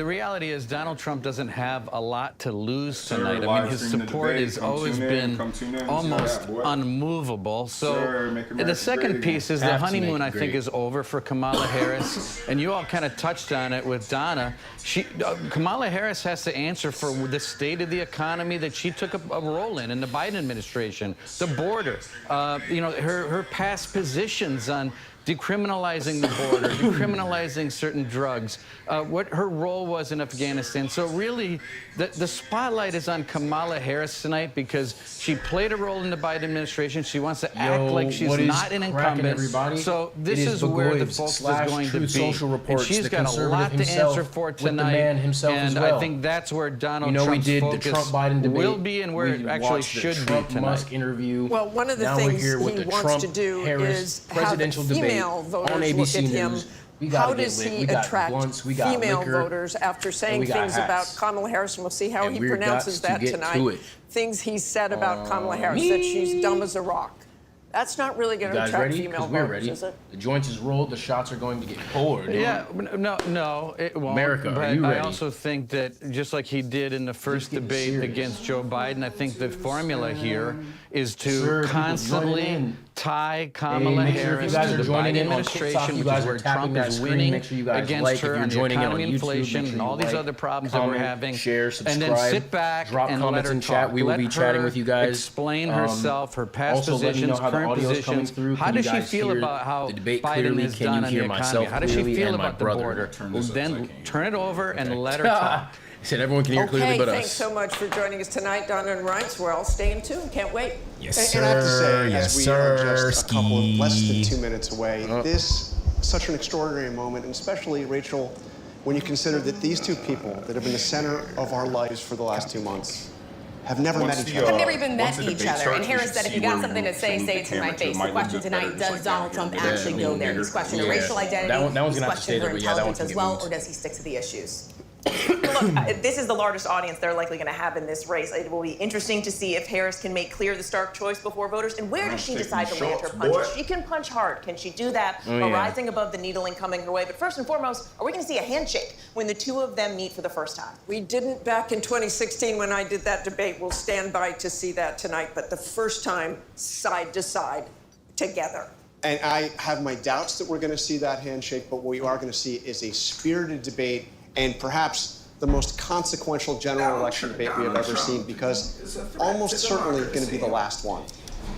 The reality is Donald Trump doesn't have a lot to lose tonight. I mean, his support has always been almost unmovable. So the second piece is the honeymoon, I think, is over for Kamala Harris. And you all kind of touched on it with Donna. Kamala Harris has to answer for the state of the economy that she took a role in the Biden administration, the border, you know, her past positions on decriminalizing the border, decriminalizing certain drugs, what her role was in Afghanistan. So really, the spotlight is on Kamala Harris tonight because she played a role in the Biden administration. She wants to act like she's not an incumbent. Everybody? So this is where the focus is going to be. And she's got a lot to answer for tonight. And I think that's where Donald Trump's focus will be and where it actually should be tonight. Interview. Well, one of the things he wants to do is have female voters look at him. How does he attract female voters after saying things about Kamala Harris? And we'll see how he pronounces that tonight. Things he said about Kamala Harris, that she's dumb as a rock. That's not really going to attract female voters, is it? The joints is rolled. The shots are going to get poured. Yeah, no, it won't. America, but are you ready? I also think that just like he did in the first debate against Joe Biden, I think the formula here is to constantly tie Kamala Harris to the Biden administration, which is where Trump is winning against her on the economy, inflation, and all these other problems that we're having. And then sit back and let her talk. We will be chatting with you guys. Explain herself, her past positions, current positions. How does she feel about how Biden has done on the economy? How does she feel about the border? Well, then turn it over and let her talk. He said everyone can hear clearly but us. Thanks so much for joining us tonight, Donna and Ryan. We're all staying tuned. Can't wait. Yes, sir. And I have to say, as we are just a couple of less than 2 minutes away, this is such an extraordinary moment, and especially, Rachel, when you consider that these two people that have been the center of our lives for the last 2 months have never met each other. Have never even met each other. And Harris said, if you got something to say it to my face. The question tonight, does Donald Trump actually go there? He's questioning racial identity. He's questioning her intelligence as well, or does he stick to the issues? Look, this is the largest audience they're likely going to have in this race. It will be interesting to see if Harris can make clear the stark choice before voters. And where does she decide to land her punches? She can punch hard. Can she do that while rising above the needling coming her way? But first and foremost, are we going to see a handshake when the two of them meet for the first time? We didn't back in 2016 when I did that debate. We'll stand by to see that tonight. But the first time, side to side, together. And I have my doubts that we're going to see that handshake, but what we are going to see is a spirited debate and perhaps the most consequential general election debate we have ever seen, because almost certainly going to be the last one.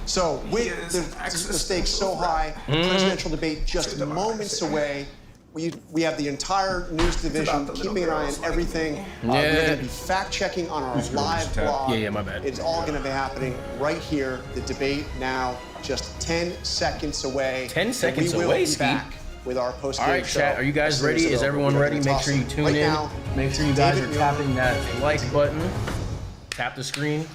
So with the stakes so high, presidential debate just moments away. We have the entire news division keeping an eye on everything. We're going to be fact-checking on our live blog. My bad. It's all going to be happening right here. The debate now just 10 seconds away. 10 seconds away, We will be back with our post-game show. All right, chat, are you guys ready? Is everyone ready? Make sure you tune in. Make sure you guys are tapping that like button. Tap the screen.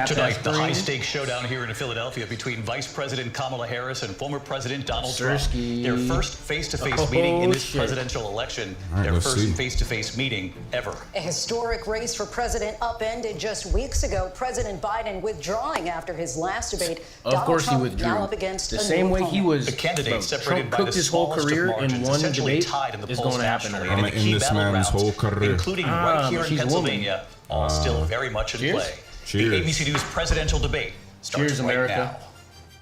Tonight, the high-stakes showdown here in Philadelphia between Vice President Kamala Harris and former President Donald Trump. Their first face-to-face meeting in this presidential election. Their first face-to-face meeting ever. A historic race for president upended just weeks ago. President Biden withdrawing after his last debate. Of course he withdrew. Now up against the same way he was. The candidate separated by the his whole career in one debate tied in the is polls going to happen. And in this man's whole career, including right here in Pennsylvania. All still very much in play. Cheers. The ABC News presidential debate starts right now.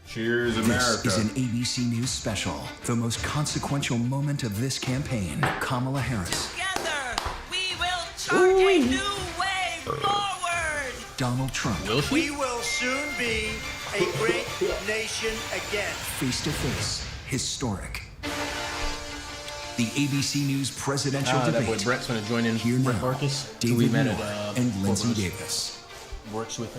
Cheers, America. This is an ABC News special. The most consequential moment of this campaign. Kamala Harris. Together, we will chart a new way forward. Donald Trump. We will soon be a great nation again. Face to face. Historic. The ABC News presidential debate. That boy Brett's going to join in. Here Brett now, Marcus, David Muir and Lindsay Davis. Works with.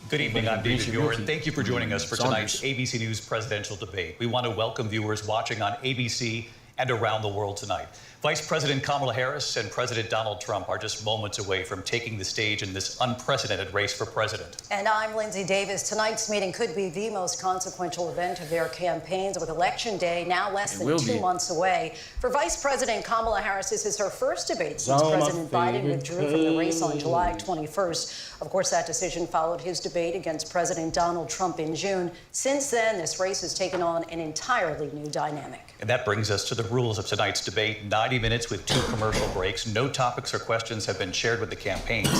Good evening, I'm David Muir, and thank you for joining us for tonight's ABC News presidential debate. We want to welcome viewers watching on ABC and around the world tonight. Vice President Kamala Harris and President Donald Trump are just moments away from taking the stage in this unprecedented race for president. And I'm Lindsay Davis. Tonight's meeting could be the most consequential event of their campaigns, with Election Day now less than 2 months away. For Vice President Kamala Harris, this is her first debate since President Biden withdrew from the race on July 21st. Of course, that decision followed his debate against President Donald Trump in June. Since then, this race has taken on an entirely new dynamic. And that brings us to the rules of tonight's debate. 90 minutes with 2 commercial breaks. No topics or questions have been shared with the campaigns.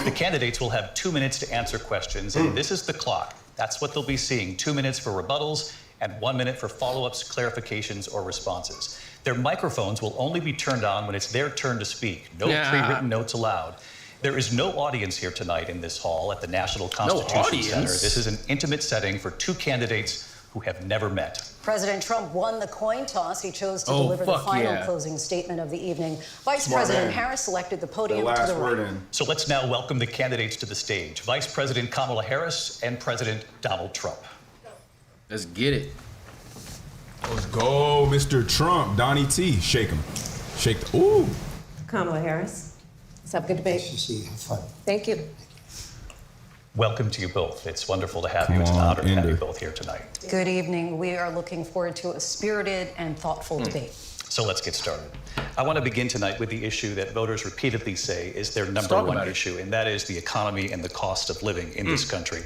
The candidates will have 2 minutes to answer questions, and this is the clock. That's what they'll be seeing. 2 minutes for rebuttals and 1 minute for follow-ups, clarifications, or responses. Their microphones will only be turned on when it's their turn to speak. No pre-written notes allowed. There is no audience here tonight in this hall at the National Constitution Center. This is an intimate setting for 2 candidates who have never met. President Trump won the coin toss. He chose to deliver the final closing statement of the evening. Vice President Harris selected the podium to the right. So let's now welcome the candidates to the stage. Vice President Kamala Harris and President Donald Trump. Let's get it. Let's go, Mr. Trump. Donnie T. Shake him. Shake the, ooh. Kamala Harris. Let's have a good debate. Nice to see you. Have fun. Thank you. Welcome to you both. It's wonderful to have you. It's an honor to have you both here tonight. Good evening. We are looking forward to a spirited and thoughtful debate. So let's get started. I want to begin tonight with the issue that voters repeatedly say is their number one issue, and that is the economy and the cost of living in this country.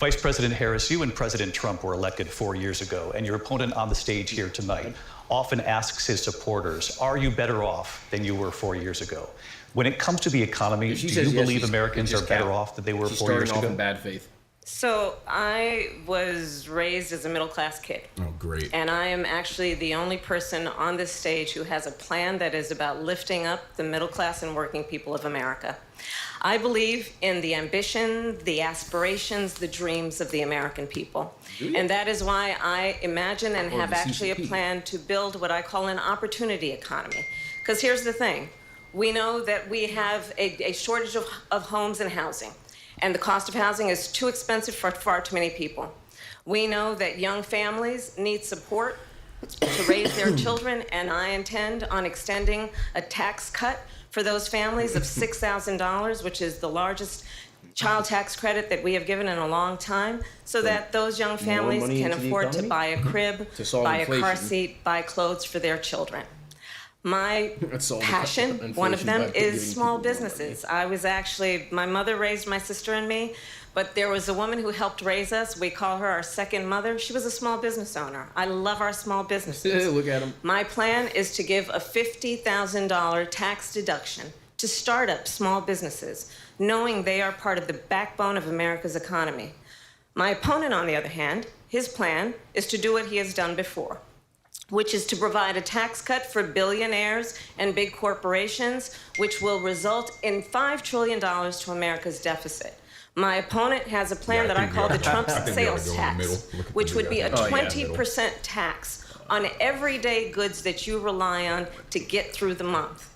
Vice President Harris, you and President Trump were elected 4 years ago, and your opponent on the stage here tonight often asks his supporters, are you better off than you were 4 years ago? When it comes to the economy, do you believe Americans are better off than they were 4 years ago? Starting off in bad faith. So I was raised as a middle-class kid. Oh, great. And I am actually the only person on this stage who has a plan that is about lifting up the middle class and working people of America. I believe in the ambition, the aspirations, the dreams of the American people. And that is why I imagine and have actually a plan to build what I call an opportunity economy. Because here's the thing. We know that we have a shortage of homes and housing, and the cost of housing is too expensive for far too many people. We know that young families need support to raise their children, and I intend on extending a tax cut for those families of $6,000, which is the largest child tax credit that we have given in a long time, so that those young families can afford to buy a crib, buy a car seat, buy clothes for their children. My passion, one of them, is small businesses. My mother raised my sister and me, but there was a woman who helped raise us. We call her our second mother. She was a small business owner. I love our small businesses. Look at them. My plan is to give a $50,000 tax deduction to start up small businesses, knowing they are part of the backbone of America's economy. My opponent, on the other hand, his plan is to do what he has done before, which is to provide a tax cut for billionaires and big corporations, which will result in $5 trillion to America's deficit. My opponent has a plan that I call the Trump sales tax, which would be a 20% tax on everyday goods that you rely on to get through the month.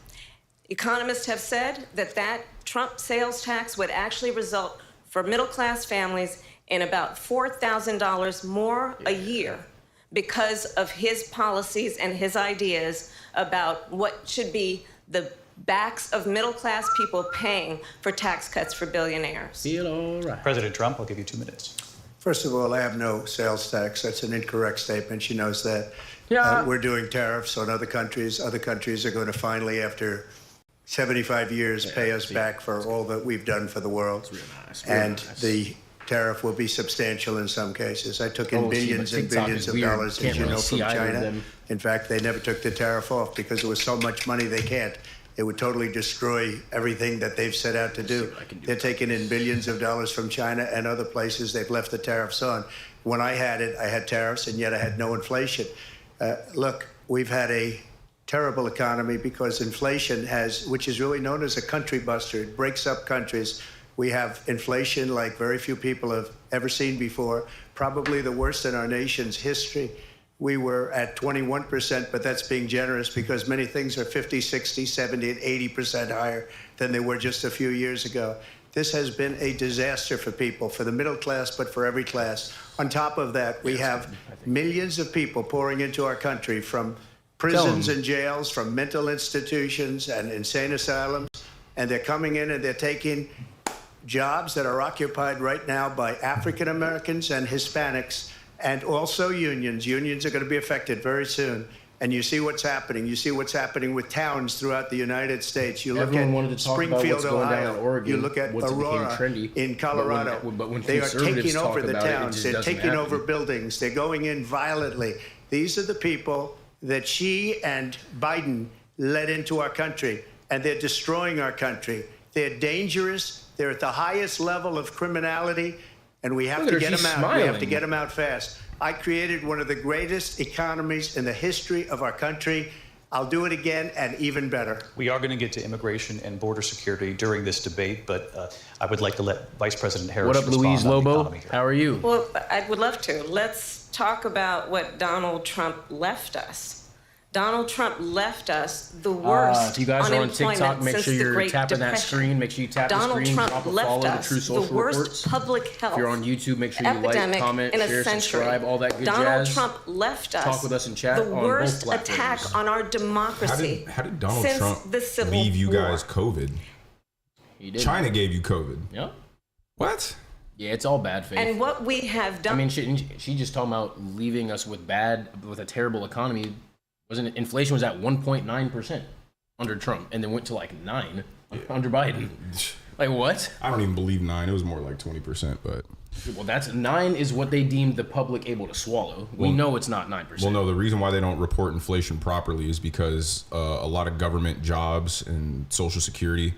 Economists have said that that Trump sales tax would actually result for middle-class families in about $4,000 more a year because of his policies and his ideas about what should be the backs of middle-class people paying for tax cuts for billionaires. Feel all right. President Trump, I'll give you 2 minutes. First of all, I have no sales tax. That's an incorrect statement. She knows that. We're doing tariffs on other countries. Other countries are going to finally, after 75 years, pay us back for all that we've done for the world. And the tariff will be substantial in some cases. I took in billions and billions of dollars, as you know, from China. In fact, they never took the tariff off because there was so much money they can't. It would totally destroy everything that they've set out to do. They're taking in billions of dollars from China and other places. They've left the tariffs on. When I had it, I had tariffs, and yet I had no inflation. Look, we've had a terrible economy because inflation which is really known as a country buster. It breaks up countries. We have inflation like very few people have ever seen before, probably the worst in our nation's history. We were at 21%, but that's being generous because many things are 50, 60, 70, and 80% higher than they were just a few years ago. This has been a disaster for people, for the middle class, but for every class. On top of that, we have millions of people pouring into our country from prisons and jails, from mental institutions and insane asylums, and they're coming in and they're taking jobs that are occupied right now by African Americans and Hispanics, and also unions. Unions are going to be affected very soon. And you see what's happening. You see what's happening with towns throughout the United States. You look at Springfield, Ohio. You look at Aurora in Colorado. They are taking over the towns. They're taking over buildings. They're going in violently. These are the people that she and Biden led into our country, and they're destroying our country. They're dangerous. They're at the highest level of criminality, and we have to get them out. We have to get them out fast. I created one of the greatest economies in the history of our country. I'll do it again and even better. We are going to get to immigration and border security during this debate, but I would like to let Vice President Harris respond. What up, Louise Lobo? How are you? Well, I would love to. Let's talk about what Donald Trump left us. Donald Trump left us the worst if you guys are on unemployment TikTok, make since sure the you're Great tapping Depression. that screen. Make sure you tap Donald the screen. Trump Drop a left follow us to True Social the worst Reports. public health If you're on YouTube, make sure you like, epidemic comment, in a share, century. subscribe, all that good Donald jazz. Trump left us Talk with us in chat the on both worst platforms. attack on our democracy How did Donald since Trump the Civil leave you War. guys COVID? He did. China gave you COVID. Yeah. What? Yeah, it's all bad faith. And what we have done. I mean, she just talking about leaving us with a terrible economy. Wasn't it? Inflation was at 1.9% under Trump, and then went to like 9 under Biden. Like what? I don't even believe 9. It was more like 20%, but. Well, that's 9 is what they deemed the public able to swallow. We know it's not 9%. Well, no, the reason why they don't report inflation properly is because a lot of government jobs and Social Security,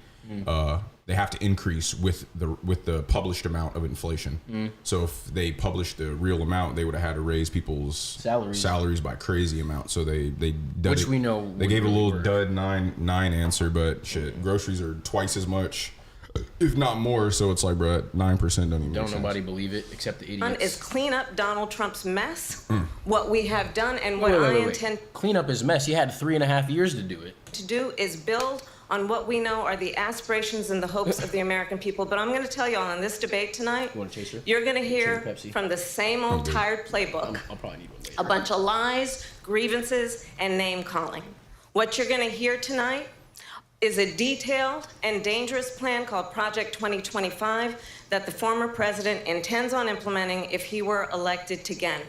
they have to increase with the published amount of inflation. So if they published the real amount, they would have had to raise people's salaries by crazy amount. So they which we know they gave a little dud 9 answer, but shit, groceries are twice as much, if not more. So it's like, bro, 9% don't even make sense. Nobody believe it except the idiots. Is clean up Donald Trump's mess. What we have done and what I intend clean up his mess. He had 3.5 years to do it. To do is build on what we know are the aspirations and the hopes of the American people. But I'm going to tell you all in this debate tonight, you're going to hear from the same old tired playbook. I'll probably need one later. A bunch of lies, grievances, and name calling. What you're going to hear tonight is a detailed and dangerous plan called Project 2025 that the former president intends on implementing if he were elected again.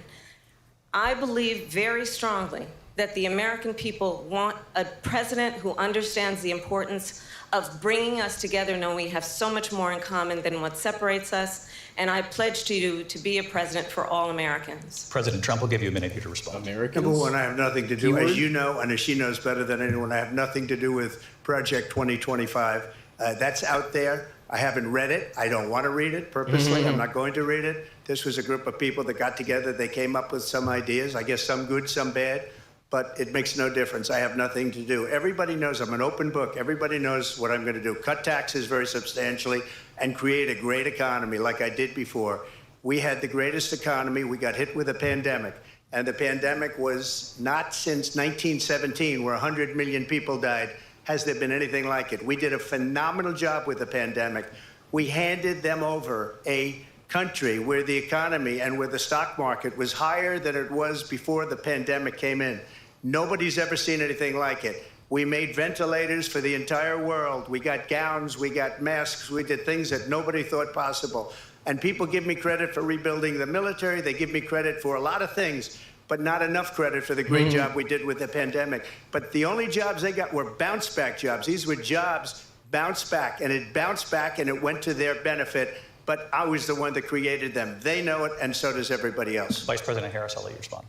I believe very strongly that the American people want a president who understands the importance of bringing us together, knowing we have so much more in common than what separates us. And I pledge to you to be a president for all Americans. President Trump will give you a minute here to respond. Number one, I have nothing to do, as you know, and as she knows better than anyone, I have nothing to do with Project 2025. That's out there. I haven't read it. I don't want to read it purposely. I'm not going to read it. This was a group of people that got together. They came up with some ideas, I guess some good, some bad. But it makes no difference. I have nothing to do. Everybody knows I'm an open book. Everybody knows what I'm going to do. Cut taxes very substantially and create a great economy like I did before. We had the greatest economy. We got hit with a pandemic. And the pandemic was not since 1917, where 100 million people died, has there been anything like it. We did a phenomenal job with the pandemic. We handed them over a country where the economy and where the stock market was higher than it was before the pandemic came in. Nobody's ever seen anything like it. We made ventilators for the entire world. We got gowns, we got masks, we did things that nobody thought possible. And people give me credit for rebuilding the military. They give me credit for a lot of things, but not enough credit for the great job we did with the pandemic. But the only jobs they got were bounce back jobs. These were jobs bounced back, and it bounced back and it went to their benefit. But I was the one that created them. They know it, and so does everybody else. Vice President Harris, I'll let you respond.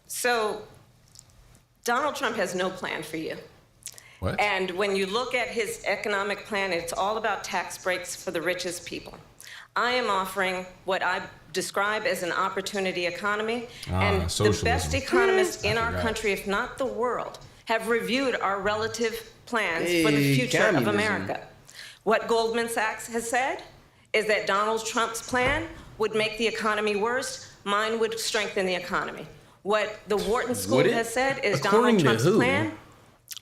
So Donald Trump has no plan for you. What? And when you look at his economic plan, it's all about tax breaks for the richest people. I am offering what I describe as an opportunity economy. And socialism. The best economists in our country, if not the world, have reviewed our relative plans for the future of America. What Goldman Sachs has said is that Donald Trump's plan would make the economy worse. Mine would strengthen the economy. What the Wharton School has said is Donald Trump's plan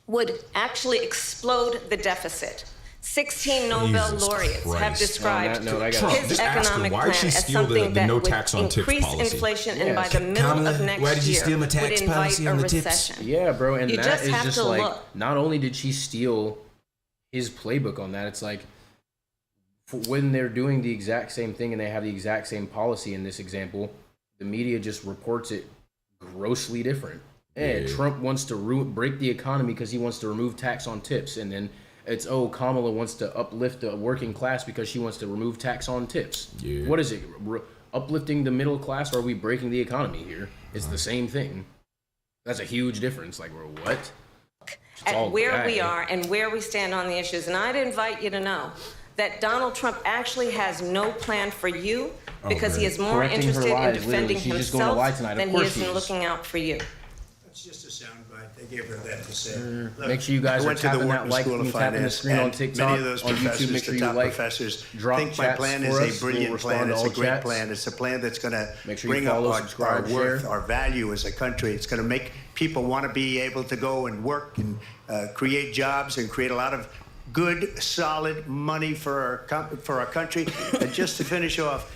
would actually explode the deficit. 16 Nobel laureates have described his economic plan as something that would increase inflation and by the middle of next year would invite a recession. Yeah, bro, and that is just like, not only did she steal his playbook on that, it's like, when they're doing the exact same thing and they have the exact same policy in this example, the media just reports it grossly different. And Trump wants to break the economy because he wants to remove tax on tips. And then it's, Kamala wants to uplift the working class because she wants to remove tax on tips. Yeah. What is it? Uplifting the middle class, or are we breaking the economy here? It's the same thing. That's a huge difference. Like, we're what? At where we are and where we stand on the issues. And I'd invite you to know that Donald Trump actually has no plan for you because he is more interested in defending himself than he is in looking out for you. That's just a soundbite. They gave her that to say. Look, make sure you guys are tapping that like and tapping the screen on TikTok, many of those on YouTube. Make sure you like, professors drop think my plan is a brilliant plan. It's a great plan. It's a plan that's going to bring up our worth, our value as a country. It's going to make people want to be able to go and work and create jobs and create a lot of good, solid money for our country. And just to finish off,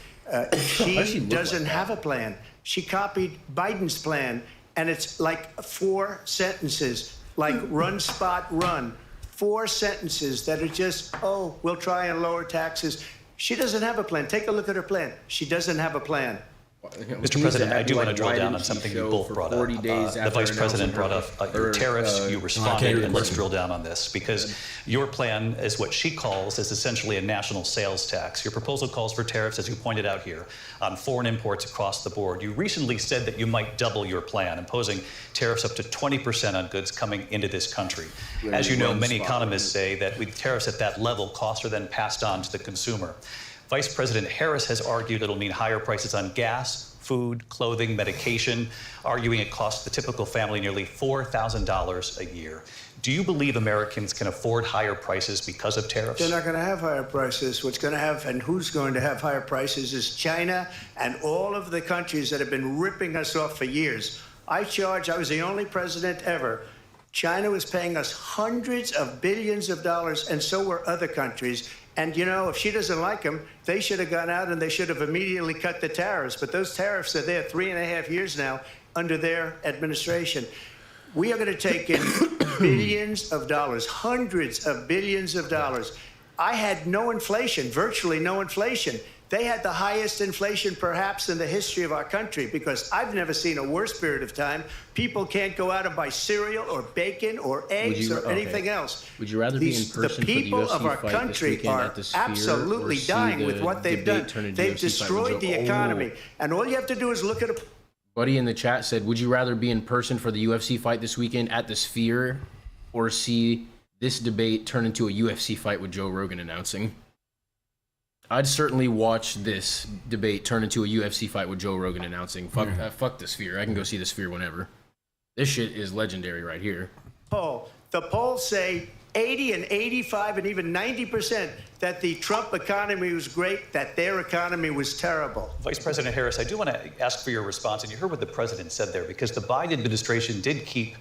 she doesn't have a plan. She copied Biden's plan, and it's like 4 sentences, like run, spot, run. 4 sentences that are just, oh, we'll try and lower taxes. She doesn't have a plan. Take a look at her plan. She doesn't have a plan. Mr. President, I do want to drill down on something you both brought up. The Vice President brought up your tariffs. You responded, and let's drill down on this, because your plan is what she calls is essentially a national sales tax. Your proposal calls for tariffs, as you pointed out here, on foreign imports across the board. You recently said that you might double your plan, imposing tariffs up to 20% on goods coming into this country. As you know, many economists say that with tariffs at that level, costs are then passed on to the consumer. Vice President Harris has argued it'll mean higher prices on gas, food, clothing, medication, arguing it costs the typical family nearly $4,000 a year. Do you believe Americans can afford higher prices because of tariffs? They're not going to have higher prices. What's going to have, and who's going to have higher prices, is China and all of the countries that have been ripping us off for years. I was the only president ever. China was paying us hundreds of billions of dollars, and so were other countries. And, you know, if she doesn't like them, they should have gone out and they should have immediately cut the tariffs. But those tariffs are there 3.5 years now under their administration. We are going to take in billions of dollars, hundreds of billions of dollars. I had no inflation, virtually no inflation. They had the highest inflation perhaps in the history of our country, because I've never seen a worse period of time. People can't go out and buy cereal or bacon or eggs or anything else. Would you rather be in person the people of our country are absolutely dying with what they've done. They've destroyed the economy. And all you have to do is look at a... Buddy in the chat said, would you rather be in person for the UFC fight this weekend at the Sphere or see this debate turn into a UFC fight with Joe Rogan announcing? I'd certainly watch this debate turn into a UFC fight with Joe Rogan announcing. Fuck the Sphere. I can go see the Sphere whenever. This shit is legendary right here. The polls say 80 and 85 and even 90% that the Trump economy was great, that their economy was terrible. Vice President Harris, I do want to ask for your response, and you heard what the president said there, because the Biden administration did keep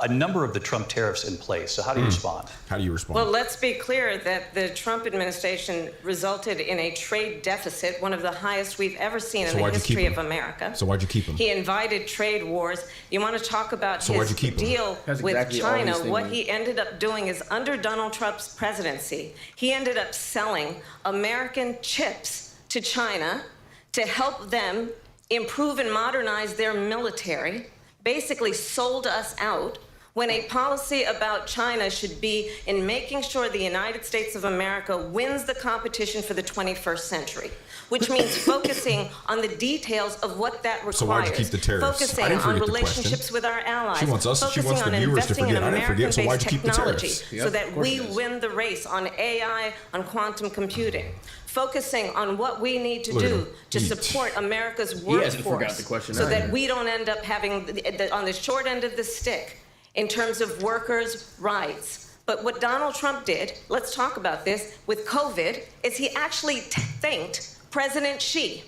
a number of the Trump tariffs in place. So how do you respond? How do you respond? Well, let's be clear that the Trump administration resulted in a trade deficit, one of the highest we've ever seen in the history of America. So why'd you keep him? He invited trade wars. You want to talk about his deal with China? What he ended up doing is, under Donald Trump's presidency, he ended up selling American chips to China to help them improve and modernize their military. Basically sold us out, when a policy about China should be in making sure the United States of America wins the competition for the 21st century, which means focusing on the details of what that requires. So why'd you keep the tariffs? Focusing on relationships with our allies. She wants us. She wants the viewers to forget. I didn't forget. So why'd you keep the tariffs? So that we win the race on AI, on quantum computing. Focusing on what we need to do to support America's workforce, so that we don't end up having on the short end of the stick in terms of workers' rights. But what Donald Trump did, let's talk about this, with COVID, is he actually thanked President Xi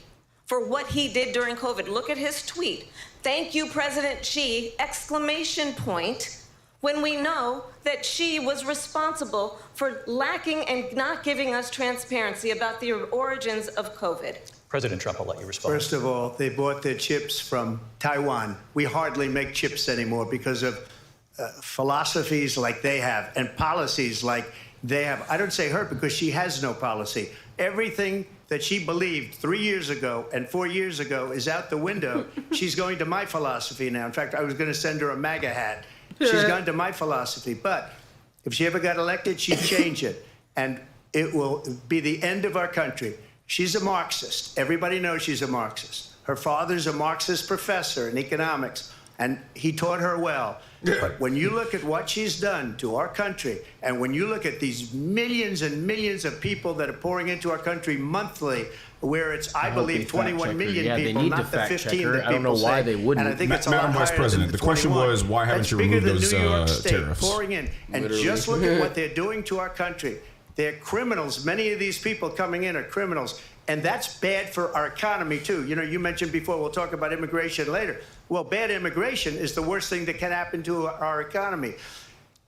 for what he did during COVID. Look at his tweet. Thank you, President Xi, exclamation point, when we know that Xi was responsible for lacking and not giving us transparency about the origins of COVID. President Trump, I'll let you respond. First of all, they bought their chips from Taiwan. We hardly make chips anymore because of philosophies like they have and policies like they have. I don't say her because she has no policy. Everything that she believed 3 years ago and 4 years ago is out the window. She's going to my philosophy now. In fact, I was going to send her a MAGA hat. She's gone to my philosophy. But if she ever got elected, she'd change it. And it will be the end of our country. She's a Marxist. Everybody knows she's a Marxist. Her father's a Marxist professor in economics. And he taught her well. But when you look at what she's done to our country, and when you look at these millions and millions of people that are pouring into our country monthly, where it's, I believe, 21 million people, not the 15 that people say. I don't know why they wouldn't. And I think it's a Madam lot Vice higher President, than the question 21. was, why haven't That's you bigger removed than those New York State tariffs? pouring in. And just look at what they're doing to our country. They're criminals. Many of these people coming in are criminals. And that's bad for our economy, too. You know, you mentioned before, we'll talk about immigration later. Well, bad immigration is the worst thing that can happen to our economy.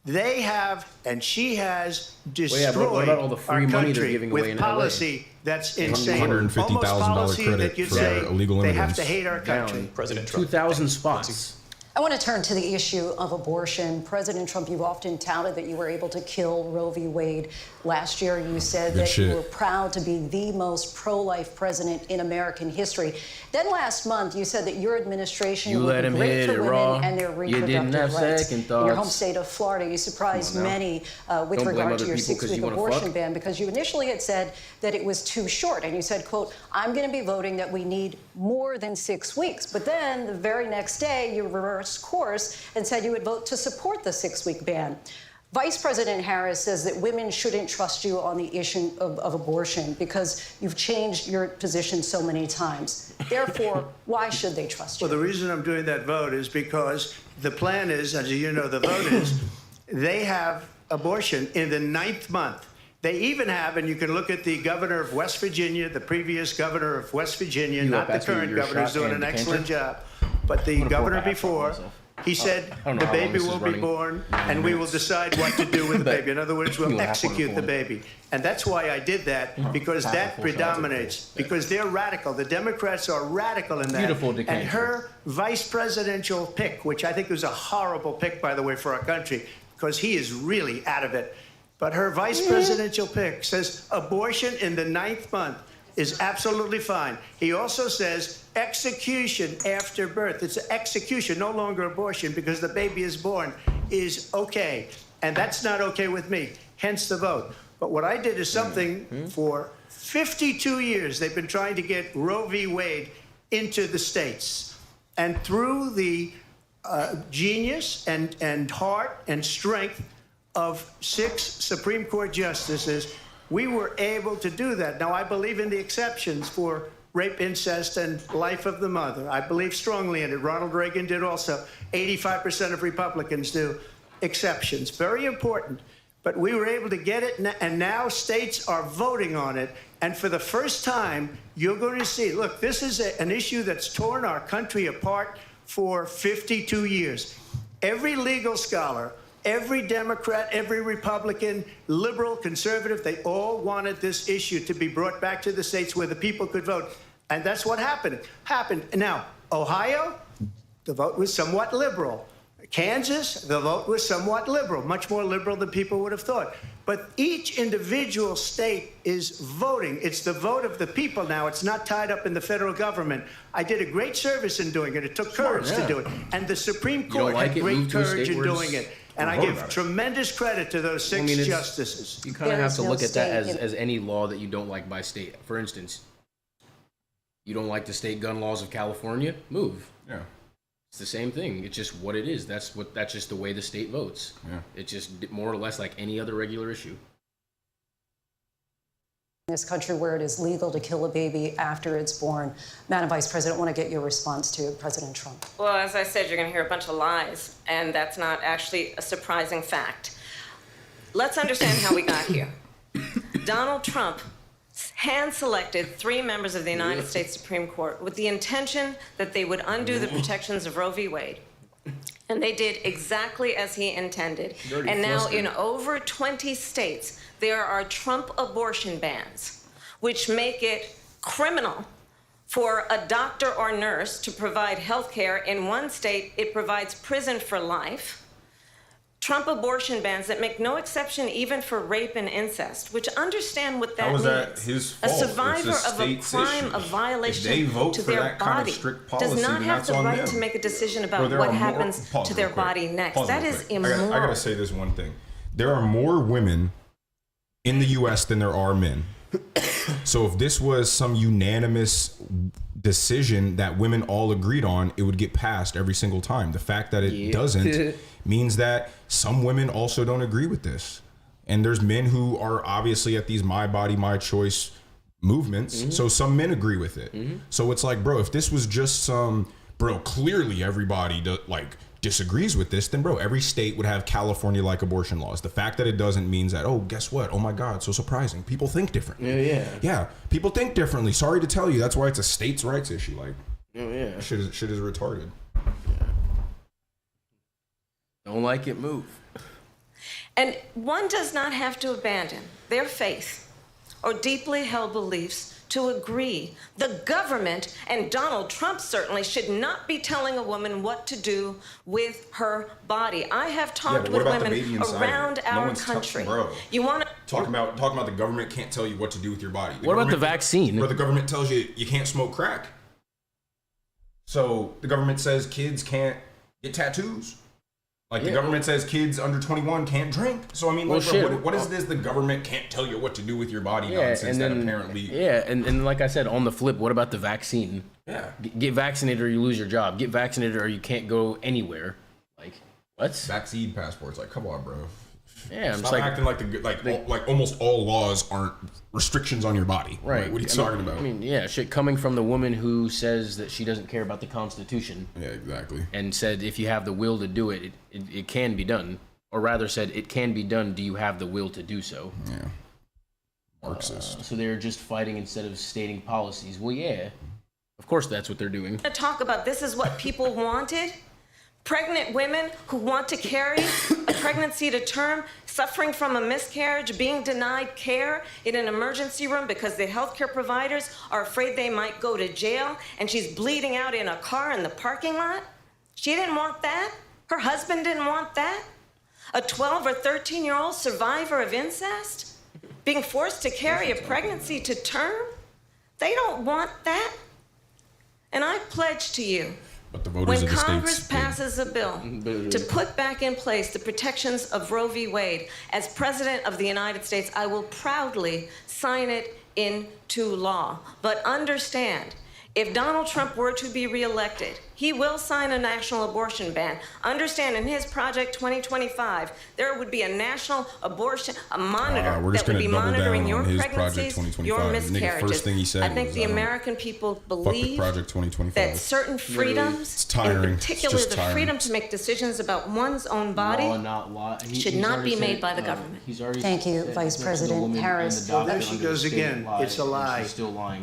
They have, and she has, destroyed what about all the free our money they're country giving away with in policy that's insane. $150,000 credit for illegal they immigrants. have to hate our country. President Trump. 2,000 spots. I want to turn to the issue of abortion. President Trump, you've often touted that you were able to kill Roe v. Wade. Last year, you said that you were proud to be the most pro-life president in American history. Then last month, you said that your administration would be great for women and their reproductive rights. In your home state of Florida, you surprised many with regard to your 6-week abortion ban, because you initially had said that it was too short. And you said, quote, I'm going to be voting that we need more than 6 weeks. But then the very next day, you reversed course and said you would vote to support the 6-week ban. Vice President Harris says that women shouldn't trust you on the issue of abortion because you've changed your position so many times. Therefore, why should they trust you? Well, the reason I'm doing that vote is because the plan is, as you know, the vote is, they have abortion in the 9th month. They even have, and you can look at the governor of West Virginia, the previous governor of West Virginia, not the current governor, who's doing an excellent job, but the governor before, he said the baby will be born and we will decide what to do with the baby. In other words, we'll execute the baby. And that's why I did that, because that predominates, because they're radical. The Democrats are radical in that. And her vice presidential pick, which I think was a horrible pick, by the way, for our country, because he is really out of it. But her vice presidential pick says abortion in the 9th month is absolutely fine. He also says execution after birth. It's execution, no longer abortion, because the baby is born, is okay. And that's not okay with me, hence the vote. But what I did is something for 52 years. They've been trying to get Roe v. Wade into the states. And through the genius and heart and strength of 6 Supreme Court justices, we were able to do that. Now, I believe in the exceptions for rape, incest, and life of the mother. I believe strongly in it. Ronald Reagan did also. 85% of Republicans do. Exceptions. Very important. But we were able to get it, and now states are voting on it. And for the first time, you're going to see, look, this is an issue that's torn our country apart for 52 years. Every legal scholar, every Democrat, every Republican, liberal, conservative, they all wanted this issue to be brought back to the states where the people could vote. And that's what happened. Now, Ohio, the vote was somewhat liberal. Kansas, the vote was somewhat liberal, much more liberal than people would have thought. But each individual state is voting. It's the vote of the people now. It's not tied up in the federal government. I did a great service in doing it. It took courage to do it. And the Supreme Court had great courage in doing it. And I give tremendous credit to those 6 justices. You kind of have to look at that as any law that you don't like by state. For instance, you don't like the state gun laws of California? Move. Yeah. It's the same thing. It's just what it is. That's just the way the state votes. Yeah. It's just more or less like any other regular issue. In this country where it is legal to kill a baby after it's born. Madam Vice President, I want to get your response to President Trump. Well, as I said, you're going to hear a bunch of lies, and that's not actually a surprising fact. Let's understand how we got here. Donald Trump hand-selected 3 members of the United States Supreme Court with the intention that they would undo the protections of Roe v. Wade. And they did exactly as he intended. And now in over 20 states, there are Trump abortion bans, which make it criminal for a doctor or nurse to provide health care. In one state, it provides prison for life. Trump abortion bans that make no exception even for rape and incest, which understand what that means. How is that his fault? A survivor of a crime, a violation to their body, does not have the right to make a decision about what happens to their body next. That is immoral. I got to say this one thing. There are more women in the U.S. than there are men. So if this was some unanimous decision that women all agreed on, it would get passed every single time. The fact that it doesn't means that some women also don't agree with this. And there's men who are obviously at these my body, my choice movements. So some men agree with it. So it's like, bro, if this was just some, bro, clearly everybody disagrees with this, then bro, every state would have California-like abortion laws. The fact that it doesn't means that, oh, guess what? Oh my God, so surprising. People think differently. Yeah, people think differently. Sorry to tell you, that's why it's a states' rights issue. Like, shit is retarded. Don't like it, move. And one does not have to abandon their faith or deeply held beliefs to agree. The government, and Donald Trump certainly, should not be telling a woman what to do with her body. I have talked with women around our country. You want to talking about the government can't tell you what to do with your body. What about the vaccine? Where the government tells you you can't smoke crack. So the government says kids can't get tattoos. Like the government says kids under 21 can't drink. So I mean, what is this? The government can't tell you what to do with your body nonsense that apparently. And like I said, on the flip, what about the vaccine? Yeah. Get vaccinated or you lose your job. Get vaccinated or you can't go anywhere. Like what? Vaccine passports. Like, come on, bro. Yeah, I'm Stop acting like almost all laws aren't restrictions on your body. Right. Like, what are you talking about? I mean, shit coming from the woman who says that she doesn't care about the Constitution. Yeah, exactly. And said if you have the will to do it, it can be done. Or rather said, it can be done. Do you have the will to do so? Yeah. Marxist. So they're just fighting instead of stating policies. Well, yeah. Of course that's what they're doing. to talk about this is what people wanted. Pregnant women who want to carry a pregnancy to term, suffering from a miscarriage, being denied care in an emergency room because the healthcare providers are afraid they might go to jail, and she's bleeding out in a car in the parking lot. She didn't want that. Her husband didn't want that. A 12 or 13-year-old survivor of incest being forced to carry a pregnancy to term. They don't want that. And I pledge to you, but the voters when of the Congress states passes a bill to put back in place the protections of Roe v. Wade, as President of the United States, I will proudly sign it into law. But understand, if Donald Trump were to be reelected, he will sign a national abortion ban. Understand, in his Project 2025, there would be a national abortion, a monitor that would be monitoring your pregnancies, your miscarriages. First thing he said I think was, the American people believe Project 2025. that certain freedoms, in particular the freedom to make decisions about one's own body, should not be made by the government. Thank you, Vice President Harris. There she goes again. It's a lie.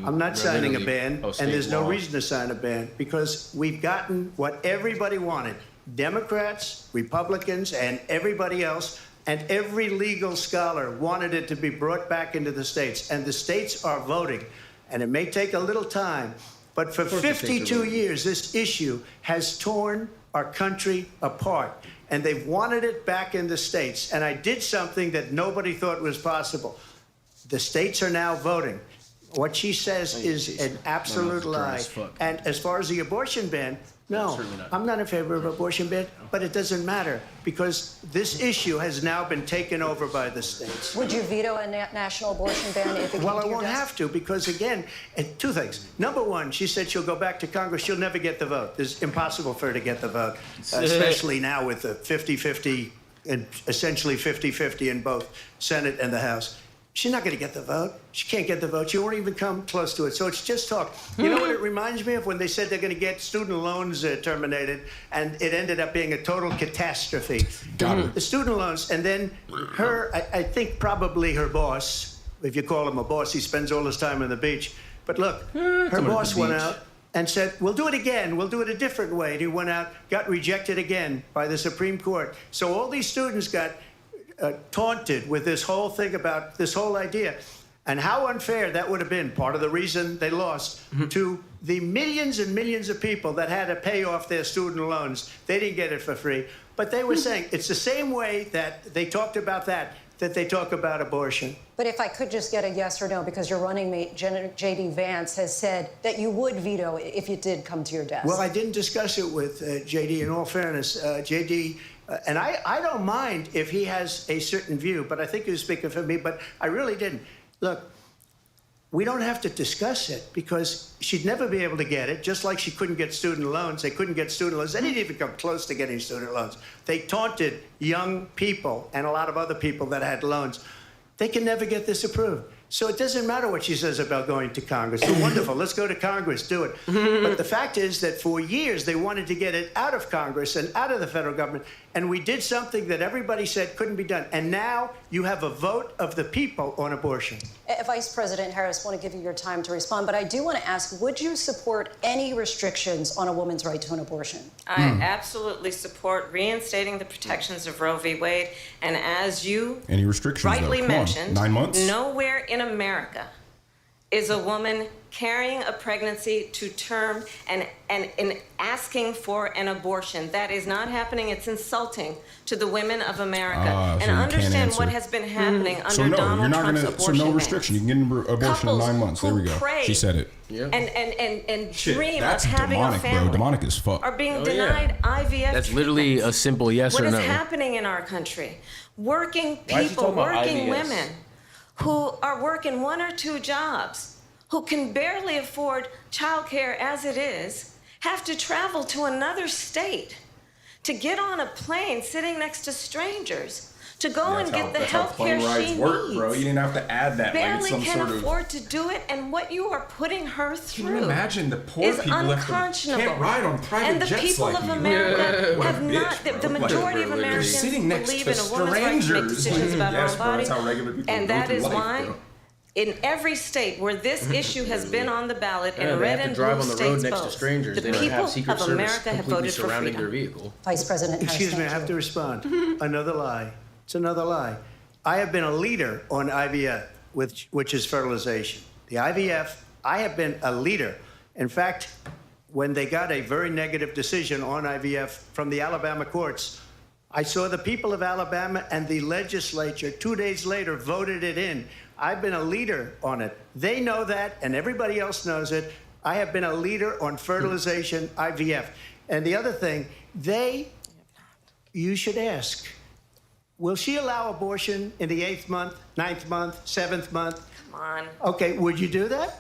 I'm not signing a ban, and there's no reason to sign a ban because we've gotten what everybody wanted. Democrats, Republicans, and everybody else, and every legal scholar wanted it to be brought back into the states, and the states are voting. And it may take a little time, but for 52 years, this issue has torn our country apart, and they've wanted it back in the states. And I did something that nobody thought was possible. The states are now voting. What she says is an absolute lie. And as far as the abortion ban, no, I'm not in favor of abortion ban, but it doesn't matter because this issue has now been taken over by the states. Would you veto a national abortion ban if it came to your desk? Well, I won't have to because, again, two things. Number one, she said she'll go back to Congress. She'll never get the vote. It's impossible for her to get the vote, especially now with the 50-50 and essentially 50-50 in both Senate and the House. She's not going to get the vote. She can't get the vote. She won't even come close to it. So it's just talk. You know what it reminds me of? When they said they're going to get student loans terminated, and it ended up being a total catastrophe. The student loans, and then I think probably her boss, if you call him a boss, he spends all his time on the beach. But look, her boss went out and said, we'll do it again. We'll do it a different way. And he went out, got rejected again by the Supreme Court. So all these students got taunted with this whole thing about this whole idea. And how unfair that would have been, part of the reason they lost, to the millions and millions of people that had to pay off their student loans. They didn't get it for free. But they were saying it's the same way that they talked about that they talk about abortion. But if I could just get a yes or no, because your running mate, J.D. Vance, has said that you would veto it if it did come to your desk. Well, I didn't discuss it with J.D. In all fairness, J.D., and I don't mind if he has a certain view, but I think he was speaking for me, but I really didn't. Look, we don't have to discuss it because she'd never be able to get it, just like she couldn't get student loans. They couldn't get student loans. They didn't even come close to getting student loans. They taunted young people and a lot of other people that had loans. They can never get this approved. So it doesn't matter what she says about going to Congress. So wonderful, let's go to Congress, do it. But the fact is that for years they wanted to get it out of Congress and out of the federal government, and we did something that everybody said couldn't be done. And now you have a vote of the people on abortion. Vice President Harris, I want to give you your time to respond, but I do want to ask, would you support any restrictions on a woman's right to an abortion? I absolutely support reinstating the protections of Roe v. Wade, and as you Any restrictions, rightly mentioned, 9 months? Nowhere in America is a woman carrying a pregnancy to term and asking for an abortion. That is not happening. It's insulting to the women of America. And understand what has been happening under Donald Trump's abortion So no restriction. You can get an abortion in 9 months. There we go. Pray She said it. and dream That's of having demonic, a family. bro. Demonic as fuck. Are being denied IVF. That's literally a simple yes or no. What is happening in our country? Working people, working women who are working 1 or 2 jobs, who can barely afford childcare as it is, have to travel to another state to get on a plane sitting next to strangers to go and get the health care she needs. Bro. You didn't have to add that. Barely can afford to do it, and what you are putting her through Can you imagine the poor is people unconscionable. can't ride on private and the jets people like of you. America have What a not. bitch, The bro. majority of You're Americans sitting next believe to in a woman's right to make strangers. decisions about her Yes, own bro, body, that's how regular people and go that through is life, why. bro. In every state where this issue has been on the ballot in They red have and to drive blue on the road states next to both, strangers. the They don't people have Secret of Service America have completely voted for surrounding freedom. their vehicle. Vice President Harris, Excuse me, I thank have you. to respond. Another lie. It's another lie. I have been a leader on IVF, which is fertilization. The IVF, I have been a leader. In fact, when they got a very negative decision on IVF from the Alabama courts, I saw the people of Alabama and the legislature 2 days later voted it in. I've been a leader on it. They know that, and everybody else knows it. I have been a leader on fertilization, IVF. And the other thing, you should ask, will she allow abortion in the 8th month, 9th month, 7th month? Come on. Okay, would you do that?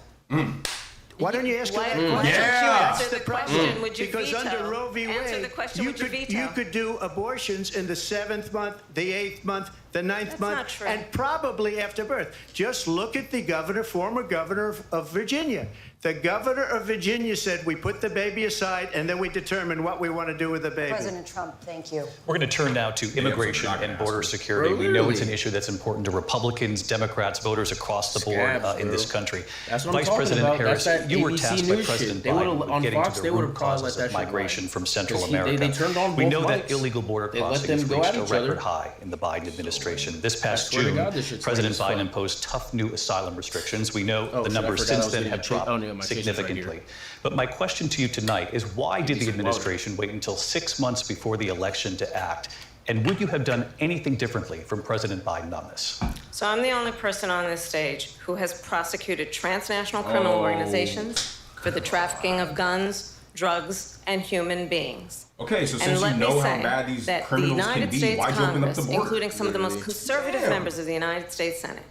Why don't you ask her that question? Yeah. Answer the question, would you because veto? under Roe v. Answer the Wade, question, would you veto? you could do abortions in the 7th month, the 8th month, the 9th That's month, not true. and probably after birth. Just look at the former governor of Virginia. The governor of Virginia said we put the baby aside and then we determine what we want to do with the baby. President Trump, thank you. We're going to turn now to immigration and border security. We know it's an issue that's important to Republicans, Democrats, voters across the board in this country. That's what I'm Vice talking President about. Harris, That's that you were ABC tasked by News President shit. They would've- Biden on with getting Fox, to they the would've root called causes that of shit migration live. from Central 'Cause America. they turned on We both know that mics. illegal border They let crossing them has go reached at a each other. record high in the Biden administration. This past swear to June, God, this shit's President funny as Biden fuck. imposed tough new asylum restrictions. We know Oh, the shit, I numbers forgot I since was then getting have a dropped oh, no, my kitchen's right significantly. here. But my question to you tonight is, why did the administration wait until 6 months before the election to act? And would you have done anything differently from President Biden on this? So I'm the only person on this stage who has prosecuted transnational criminal organizations for the trafficking of guns, drugs, and human beings. Okay, so And since let you me know say how bad these that the criminals can United be, States why'd you open up Congress, the border? including some of the most Literally. conservative Damn. members of the United States Senate,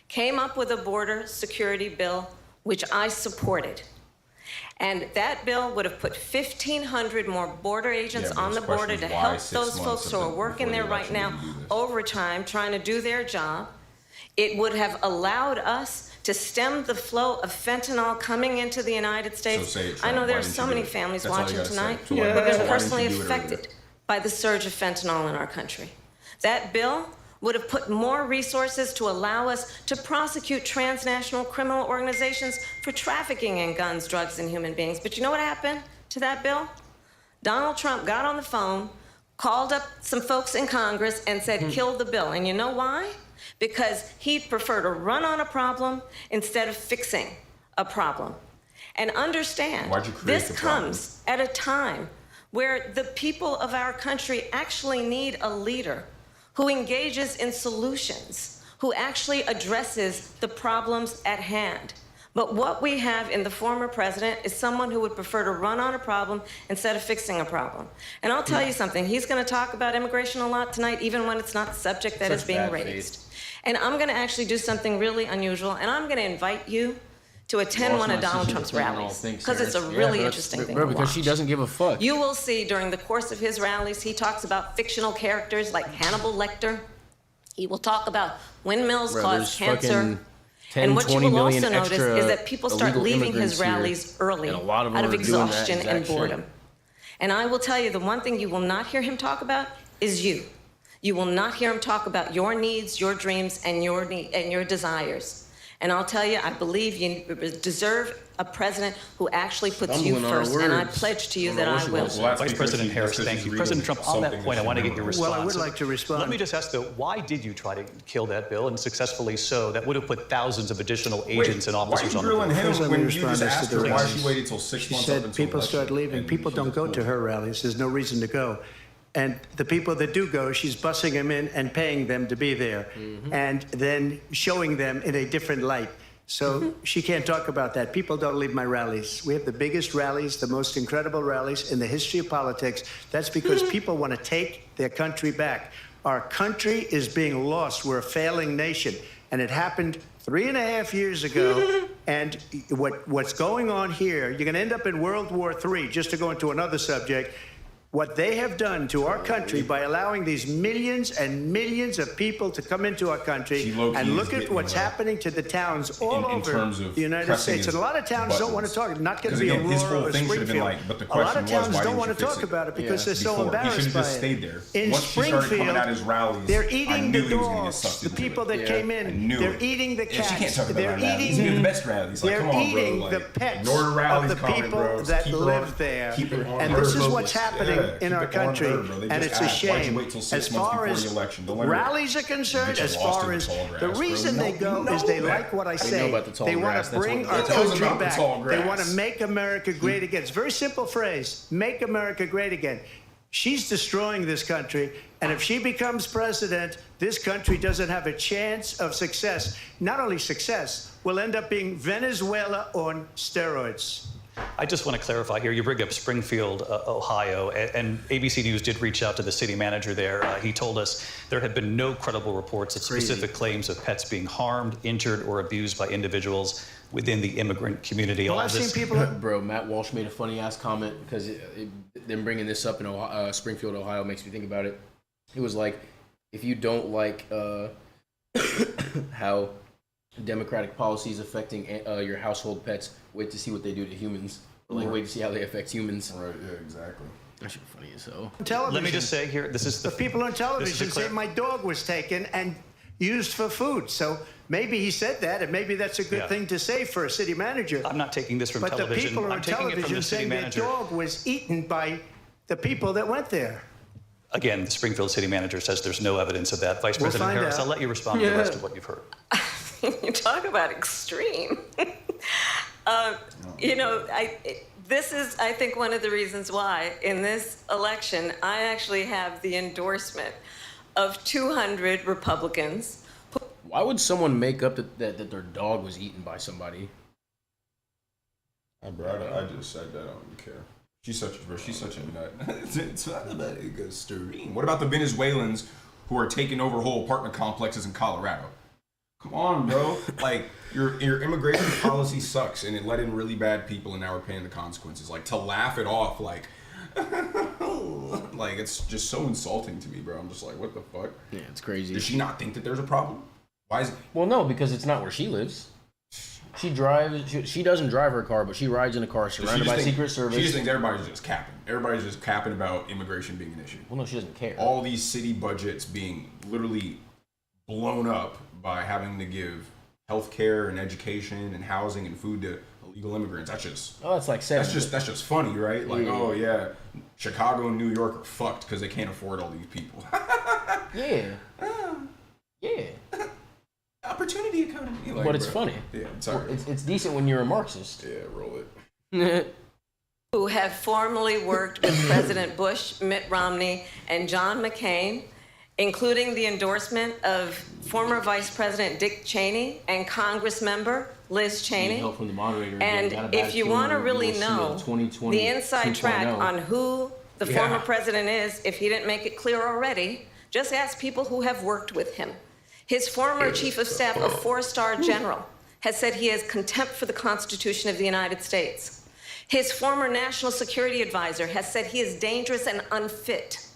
came up with a border security bill, which I supported. And that bill would have put 1,500 more border agents Yeah, but on the his border question to is why help 6 those months folks who are working before there the right election now did you do this? overtime trying to do their job. It would have allowed us to stem the flow of fentanyl coming into the United States. say it, I Trump. know there Why are didn't so you do many it? families That's all you watching gotta say. tonight So who why- have why been didn't personally you do it earlier? affected by the surge of fentanyl in our country. That bill would have put more resources to allow us to prosecute transnational criminal organizations for trafficking in guns, drugs, and human beings. But you know what happened to that bill? Donald Trump got on the phone, called up some folks in Congress, and said, kill the bill. And you know why? Because he'd prefer to run on a problem instead of fixing a problem. And understand, Why'd you create this the problem? comes at a time where the people of our country actually need a leader who engages in solutions, who actually addresses the problems at hand. But what we have in the former president is someone who would prefer to run on a problem instead of fixing a problem. And I'll tell you something, he's going to talk about immigration a lot tonight, even when it's not the subject that is being raised. And I'm going to actually do something really unusual, and I'm going to invite you to attend one of Donald Trump's rallies, because it's a really interesting thing to watch. Because she doesn't give a fuck. You will see during the course of his rallies, he talks about fictional characters like Hannibal Lecter. He will talk about windmills cause cancer. And what you will also notice is that people start leaving his rallies early out of exhaustion and boredom. And I will tell you, the one thing you will not hear him talk about is you. You will not hear him talk about your needs, your dreams, and your desires. And I'll tell you, I believe you deserve a president who actually puts you first. And I pledge to you that I will. Well, Vice President Harris, thank you. President Trump, on that point, I want to get your response. Well, I would like to respond. Let me just ask, though, why did you try to kill that bill, and successfully so? That would have put thousands of additional agents and officers on the board. Why are you grilling him when you just asked her why she waited till 6 months? She said people start leaving. People don't go to her rallies. There's no reason to go. And the people that do go, she's bussing them in and paying them to be there, and then showing them in a different light. So she can't talk about that. People don't leave my rallies. We have the biggest rallies, the most incredible rallies in the history of politics. That's because people want to take their country back. Our country is being lost. We're a failing nation. And it happened 3.5 years ago. And what's going on here, you're going to end up in World War III, just to go into another subject. What they have done to our country by allowing these millions and millions of people to come into our country, and look at what's happening to the towns all over the United States. And a lot of towns don't want to talk. Not going to be Aurora or Springfield. A lot of towns don't want to talk about it because they're so embarrassed by it. In Springfield, they're eating the dogs, the people that came in. They're eating the cats. They're eating the pets of the people that live there. And this is what's happening in our country, and it's a shame. As far as rallies are concerned, as far as the reason they go is they like what I say. They want to bring our country back. They want to make America great again. It's a very simple phrase: make America great again. She's destroying this country, and if she becomes president, this country doesn't have a chance of success. Not only success, we'll end up being Venezuela on steroids. I just want to clarify here. You bring up Springfield, Ohio, and ABC News did reach out to the city manager there. He told us there had been no credible reports of specific claims of pets being harmed, injured, or abused by individuals within the immigrant community. Well, I've seen people... Bro, Matt Walsh made a funny-ass comment because them bringing this up in Springfield, Ohio makes me think about it. It was like, if you don't like how Democratic policies affecting your household pets, wait to see what they do to humans. Like, wait to see how they affect humans. Right, yeah, exactly. That shit funny as hell. Let me just say here, this is the people on television say my dog was taken and used for food. So maybe he said that, and maybe that's a good thing to say for a city manager. I'm not taking this from television. But the people on television saying their dog was eaten by the people that went there. Again, the Springfield city manager says there's no evidence of that. Vice President Harris, I'll let you respond to the rest of what you've heard. You talk about extreme. You know, this is, I think, one of the reasons why in this election I actually have the endorsement of 200 Republicans. Why would someone make up that their dog was eaten by somebody? I just said that. I don't even care. She's such a nut. It's not about extreme. What about the Venezuelans who are taking over whole apartment complexes in Colorado? Come on, bro. Like, your immigration policy sucks, and it let in really bad people, and now we're paying the consequences. Like, to laugh it off, like, like, it's just so insulting to me, bro. I'm just like, what the fuck? Yeah, it's crazy. Does she not think that there's a problem? Why is it? Well, no, because it's not where she lives. She drives. She doesn't drive her car, but she rides in a car surrounded by Secret Service. She just thinks everybody's just capping. Everybody's just capping about immigration being an issue. Well, no, she doesn't care. All these city budgets being literally blown up by having to give health care and education and housing and food to illegal immigrants. That's just that's like that's just funny, right? Like, oh yeah, Chicago and New York are fucked because they can't afford all these people. Yeah. Opportunity economy. Like, but it's funny. Yeah, I'm sorry. It's decent when you're a Marxist. Yeah, roll it. Who have formerly worked with President Bush, Mitt Romney, and John McCain, including the endorsement of former Vice President Dick Cheney and Congress member Liz Cheney. Help from the moderator and if you want to really know the inside track on who the former president is, if he didn't make it clear already, just ask people who have worked with him. His former chief of staff, a 4-star general, has said he has contempt for the Constitution of the United States. His former national security advisor has said he is dangerous and unfit.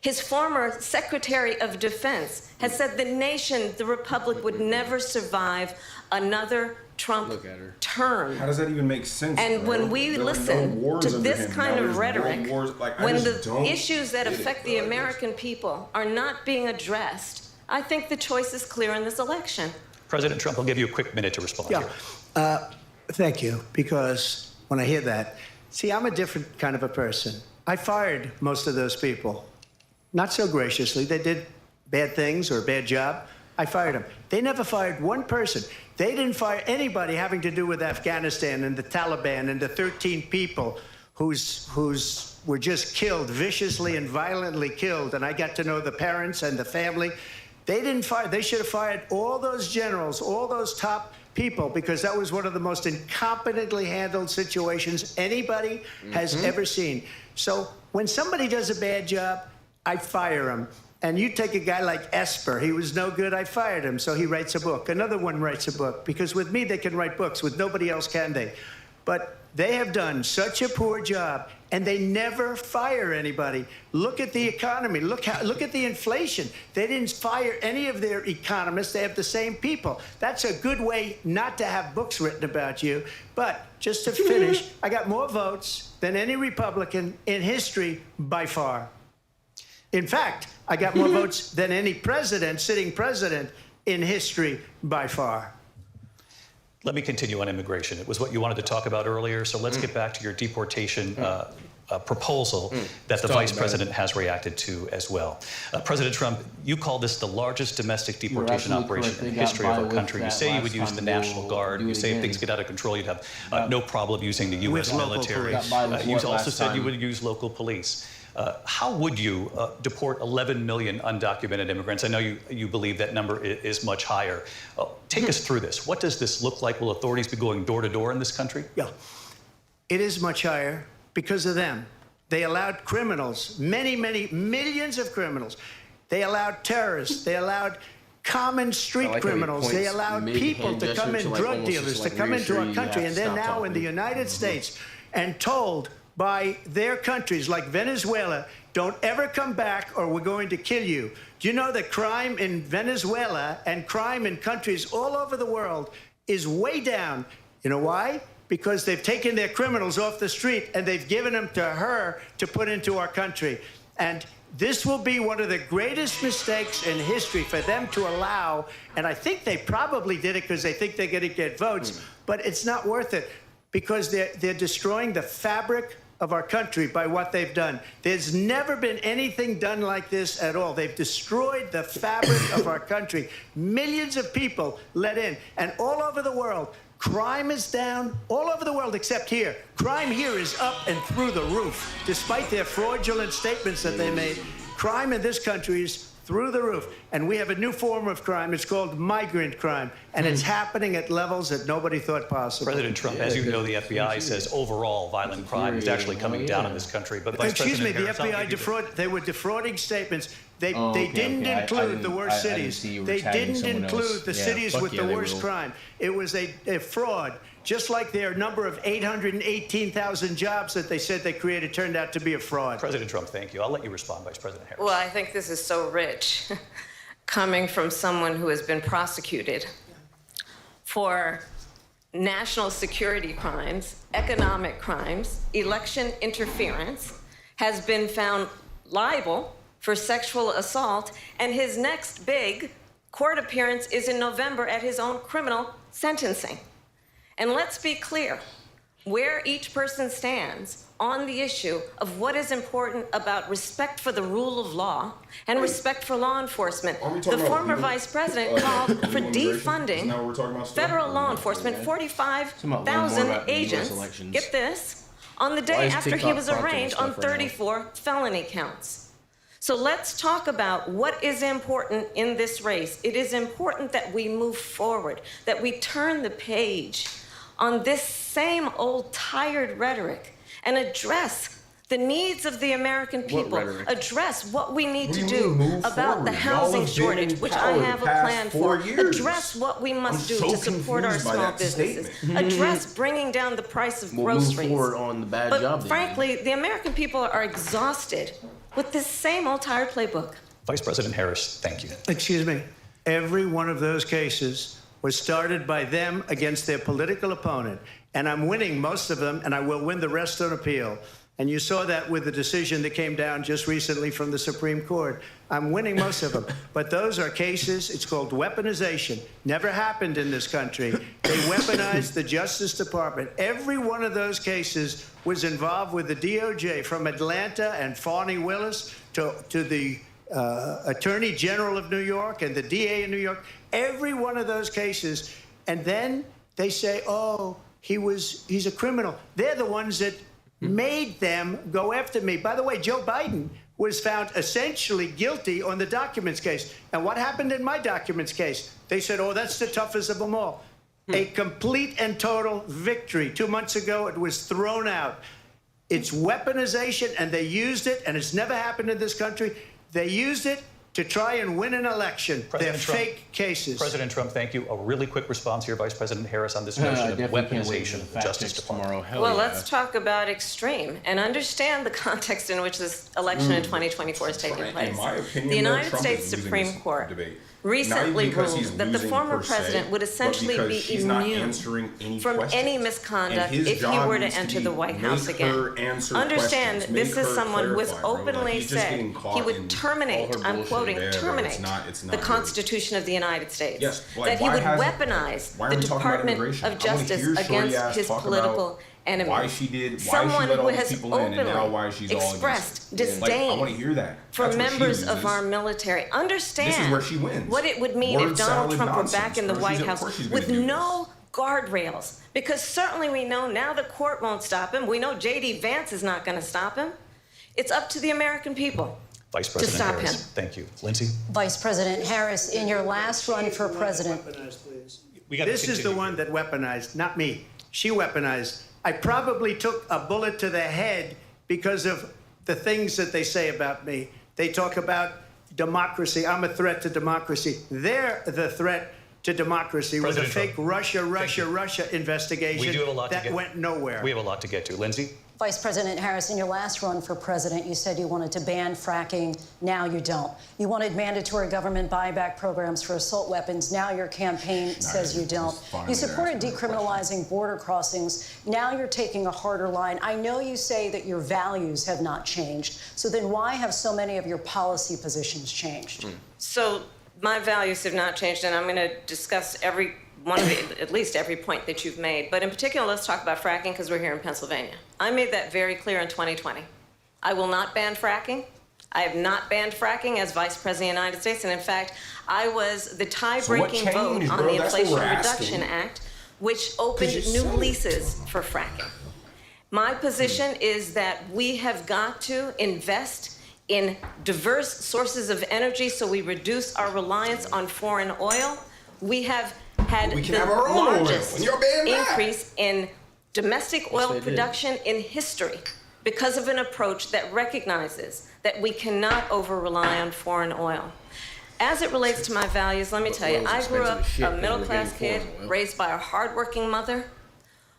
His former Secretary of Defense has said the nation, the Republic, would never survive another Trump term. How does that even make sense? And when we listen to this kind of rhetoric, when the issues that affect the American people are not being addressed, I think the choice is clear in this election. President Trump, I'll give you a quick minute to respond here. Thank you, because when I hear that, see, I'm a different kind of a person. I fired most of those people. Not so graciously. They did bad things or a bad job. I fired them. They never fired one person. They didn't fire anybody having to do with Afghanistan and the Taliban and the 13 people whose were just killed, viciously and violently killed. And I got to know the parents and the family. They didn't fire. They should have fired all those generals, all those top people, because that was one of the most incompetently handled situations anybody has ever seen. So when somebody does a bad job, I fire him. And you take a guy like Esper, he was no good, I fired him, so he writes a book. Another one writes a book, because with me they can write books, with nobody else can they? But they have done such a poor job, and they never fire anybody. Look at the economy, look at the inflation. They didn't fire any of their economists, they have the same people. That's a good way not to have books written about you. But just to finish, I got more votes than any Republican in history by far. In fact, I got more votes than any president, sitting president, in history by far. Let me continue on immigration. It was what you wanted to talk about earlier, so let's get back to your deportation proposal that the vice president has reacted to as well. President Trump, you call this the largest domestic deportation operation in the history of our country. You say you would use the National Guard. You say if things get out of control, you'd have no problem using the U.S. military. You also said you would use local police. How would you deport 11 million undocumented immigrants? I know you believe that number is much higher. Take us through this. What does this look like? Will authorities be going door to door in this country? Yeah, it is much higher because of them. They allowed criminals, many, many millions of criminals. They allowed terrorists. They allowed common street criminals. They allowed people to come in, drug dealers to come into our country. And they're now in the United States and told by their countries like Venezuela, don't ever come back or we're going to kill you. Do you know that crime in Venezuela and crime in countries all over the world is way down? You know why? Because they've taken their criminals off the street and they've given them to her to put into our country. And this will be one of the greatest mistakes in history for them to allow, and I think they probably did it because they think they're going to get votes, but it's not worth it because they're destroying the fabric of our country by what they've done. There's never been anything done like this at all. They've destroyed the fabric of our country. Millions of people let in, and all over the world, crime is down all over the world except here. Crime here is up and through the roof. Despite their fraudulent statements that they made, crime in this country is through the roof. And we have a new form of crime. It's called migrant crime. And it's happening at levels that nobody thought possible. President Trump, as you know, the FBI says overall violent crime is actually coming down in this country. But Vice President Harris, the FBI they were defrauding statements. They didn't include the worst cities. They didn't include the cities with the worst crime. It was a fraud. Just like their number of 818,000 jobs that they said they created turned out to be a fraud. President Trump, thank you. I'll let you respond, Vice President Harris. Well, I think this is so rich, coming from someone who has been prosecuted for national security crimes, economic crimes, election interference, has been found liable for sexual assault, and his next big court appearance is in November at his own criminal sentencing. And let's be clear where each person stands on the issue of what is important about respect for the rule of law and respect for law enforcement. The former vice president called for defunding federal law enforcement, 45,000 agents, get this, on the day after he was arraigned on 34 felony counts. So let's talk about what is important in this race. It is important that we move forward, that we turn the page on this same old tired rhetoric and address the needs of the American people, address what we need to do about the housing shortage, which I have a plan for, address what we must do to support our small businesses, address bringing down the price of groceries. But frankly, the American people are exhausted with this same old tired playbook. Vice President Harris, thank you. Excuse me. Every one of those cases was started by them against their political opponent. And I'm winning most of them, and I will win the rest on appeal. And you saw that with the decision that came down just recently from the Supreme Court. I'm winning most of them. But those are cases, it's called weaponization. Never happened in this country. They weaponized the Justice Department. Every one of those cases was involved with the DOJ, from Atlanta and Fani Willis to the Attorney General of New York and the DA in New York. Every one of those cases. And then they say, oh, he's a criminal. They're the ones that made them go after me. By the way, Joe Biden was found essentially guilty on the documents case. And what happened in my documents case? They said, oh, that's the toughest of them all. A complete and total victory. 2 months ago, it was thrown out. It's weaponization, and they used it, and it's never happened in this country. They used it to try and win an election. They're fake cases. President Trump, thank you. A really quick response here, Vice President Harris, on this notion of weaponization of the Justice Department. Well, let's talk about extreme and understand the context in which this election in 2024 is taking place. In my opinion, the United States Supreme Court recently ruled that the former president would essentially be immune from any misconduct if he were to enter the White House again. Understand, this is someone who has openly said he would terminate, I'm quoting, terminate the Constitution of the United States. That he would weaponize the Department of Justice against his political enemy. Why she let someone all who these has people in, and now why she's expressed all disdain I want to hear that. for members of our military. Understand this is where she wins. What it would mean if Donald Trump were back in the White House with no guardrails. Because certainly we know now the court won't stop him. We know J.D. Vance is not going to stop him. It's up to the American people Vice President to stop Harris. him. Thank you. Lindsay? Vice President Harris, in your last run for president. This is the one that weaponized, not me. She weaponized. I probably took a bullet to the head because of the things that they say about me. They talk about democracy. I'm a threat to democracy. They're the threat to democracy with a fake Russia investigation that went nowhere. We have a lot to get to. Lindsay? Vice President Harris, in your last run for president, you said you wanted to ban fracking. Now you don't. You wanted mandatory government buyback programs for assault weapons. Now your campaign says you don't. You supported decriminalizing border crossings. Now you're taking a harder line. I know you say that your values have not changed. So then why have so many of your policy positions changed? So my values have not changed, and I'm going to discuss at least every point that you've made. But in particular, let's talk about fracking because we're here in Pennsylvania. I made that very clear in 2020. I will not ban fracking. I have not banned fracking as Vice President of the United States. And in fact, I was the tie-breaking vote on the Inflation Reduction Act, which opened new leases for fracking. My position is that we have got to invest in diverse sources of energy so we reduce our reliance on foreign oil. We have had the largest increase in domestic oil production in history because of an approach that recognizes that we cannot over-rely on foreign oil. As it relates to my values, let me tell you, I grew up a middle-class kid raised by a hardworking mother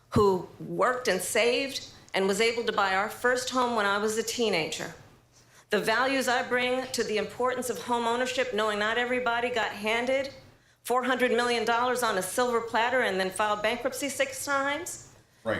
who worked and saved and was able to buy our first home when I was a teenager. The values I bring to the importance of home ownership, knowing not everybody got handed $400 million on a silver platter and then filed bankruptcy 6 times,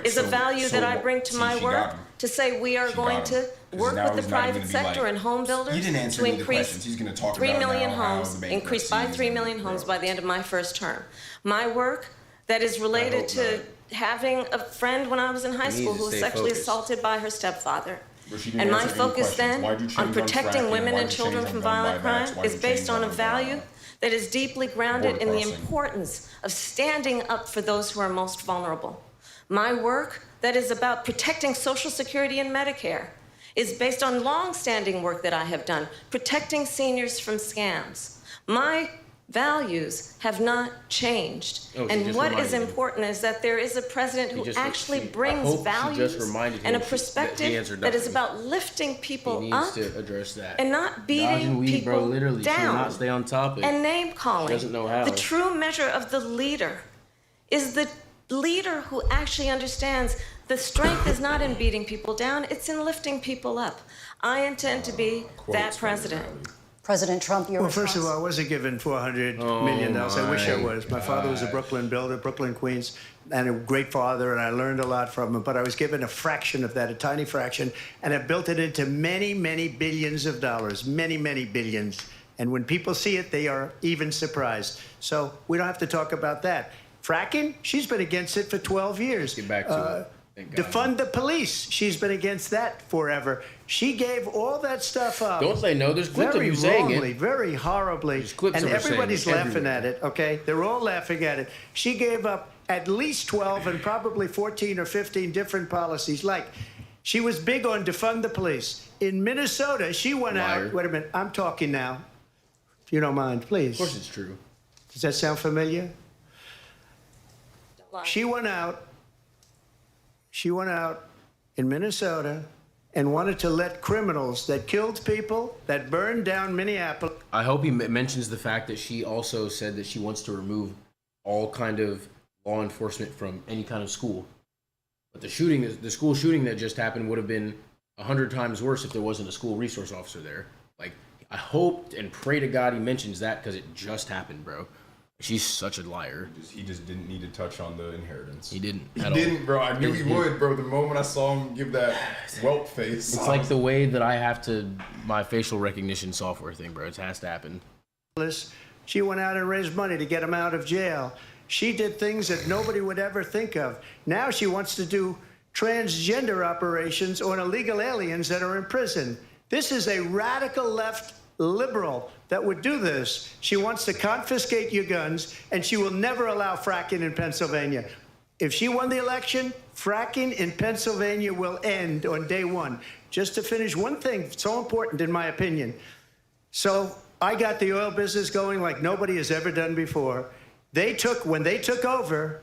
is a value that I bring to my work to say we are going to work with the private sector and home builders to increase 3 million homes, increase by 3 million homes by the end of my first term. My work that is related to having a friend when I was in high school who was sexually assaulted by her stepfather. And my focus then on protecting women and children from violent crime is based on a value that is deeply grounded in the importance of standing up for those who are most vulnerable. My work that is about protecting Social Security and Medicare is based on long-standing work that I have done, protecting seniors from scams. My values have not changed. And what is important is that there is a president who actually brings values and a perspective that is about lifting people up and not beating people down stay on topic. and name calling. Doesn't know how. The true measure of the leader is the leader who actually understands the strength is not in beating people down, it's in lifting people up. I intend to be that president. President Trump, your response? First of all, I wasn't given $400 million. I wish I was. My father was a Brooklyn builder, Brooklyn, Queens, and a great father, and I learned a lot from him. But I was given a fraction of that, a tiny fraction, and I built it into many, many billions of dollars, many, many billions. And when people see it, they are even surprised. So we don't have to talk about that. Fracking, she's been against it for 12 years. Get back to it. Defund the police. She's been against that forever. She gave all that stuff up. Don't say no. There's clips of you saying it. Very horribly. There's clips and of her everybody's saying it laughing everywhere. at it, okay? They're all laughing at it. She gave up at least 12 and probably 14 or 15 different policies. Like, she was big on defund the police. In Minnesota, she went out. Wait a minute. I'm talking now. If you don't mind, please. Of course it's true. Does that sound familiar? She went out in Minnesota and wanted to let criminals that killed people, that burned down Minneapolis. I hope he mentions the fact that she also said that she wants to remove all kind of law enforcement from any kind of school. But the school shooting that just happened would have been 100 times worse if there wasn't a school resource officer there. Like, I hope and pray to God he mentions that because it just happened, bro. She's such a liar. He just didn't need to touch on the inheritance. He didn't. He didn't, bro. I knew he would, bro. The moment I saw him give that whelp face. It's like the way that I have to, my facial recognition software thing, bro. It has to happen. She went out and raised money to get him out of jail. She did things that nobody would ever think of. Now she wants to do transgender operations on illegal aliens that are in prison. This is a radical left liberal that would do this. She wants to confiscate your guns, and she will never allow fracking in Pennsylvania. If she won the election, fracking in Pennsylvania will end on day one. Just to finish one thing, so important in my opinion. So I got the oil business going like nobody has ever done before. When they took over,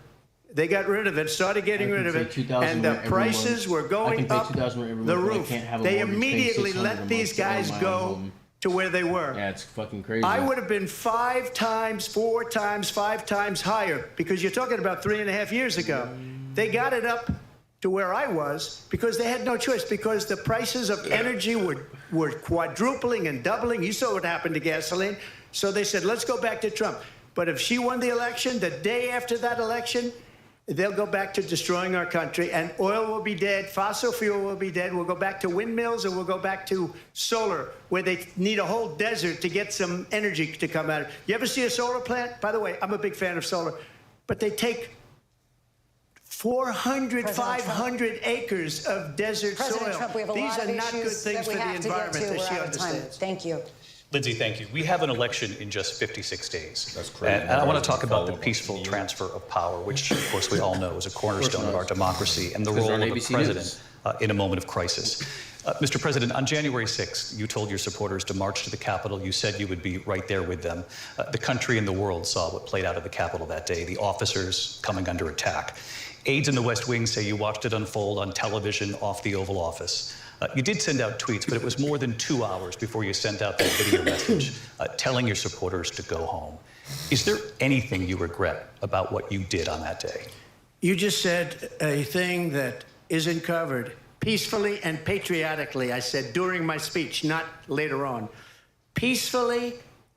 they got rid of it, started getting rid of it, and the prices were going up the roof. They immediately let these guys go to where they were. Yeah, it's fucking crazy. I would have been 5 times, 4 times, 5 times higher, because you're talking about 3.5 years ago. They got it up to where I was because they had no choice, because the prices of energy were quadrupling and doubling. You saw what happened to gasoline. So they said, let's go back to Trump. But if she won the election, the day after that election, they'll go back to destroying our country, and oil will be dead, fossil fuel will be dead, we'll go back to windmills, and we'll go back to solar, where they need a whole desert to get some energy to come out of it. You ever see a solar plant? By the way, I'm a big fan of solar, but they take 400, 500 acres of desert soil. Trump, we have a These lot are of not good issues things that for we the have to get environment to. that she We're out of time. understands. Thank you. Lindsay, thank you. We have an election in just 56 days. That's crazy. And I want to talk about the peaceful transfer of power, which, of course, we all know is a cornerstone of our democracy, and the role of the president in a moment of crisis. Mr. President, on January 6th, you told your supporters to march to the Capitol. You said you would be right there with them. The country and the world saw what played out at the Capitol that day, the officers coming under attack. Aides in the West Wing say you watched it unfold on television off the Oval Office. You did send out tweets, but it was more than 2 hours before you sent out that video message telling your supporters to go home. Is there anything you regret about what you did on that day? You just said a thing that isn't covered. Peacefully and patriotically, I said during my speech, not later on. Peacefully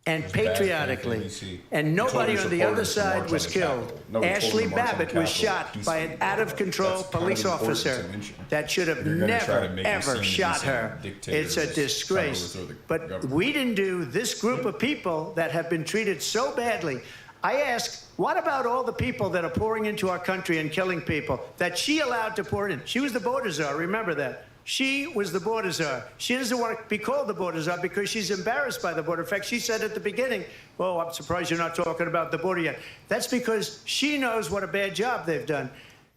and patriotically. And nobody on the other side was killed. Ashley Babbitt was shot by an out-of-control police officer that should have never, ever shot her. It's a disgrace. But we didn't do this group of people that have been treated so badly. I ask, what about all the people that are pouring into our country and killing people that she allowed to pour in? She was the border czar, remember that. She was the border czar. She doesn't want to be called the border czar because she's embarrassed by the border. In fact, she said at the beginning, oh, I'm surprised you're not talking about the border yet. That's because she knows what a bad job they've done.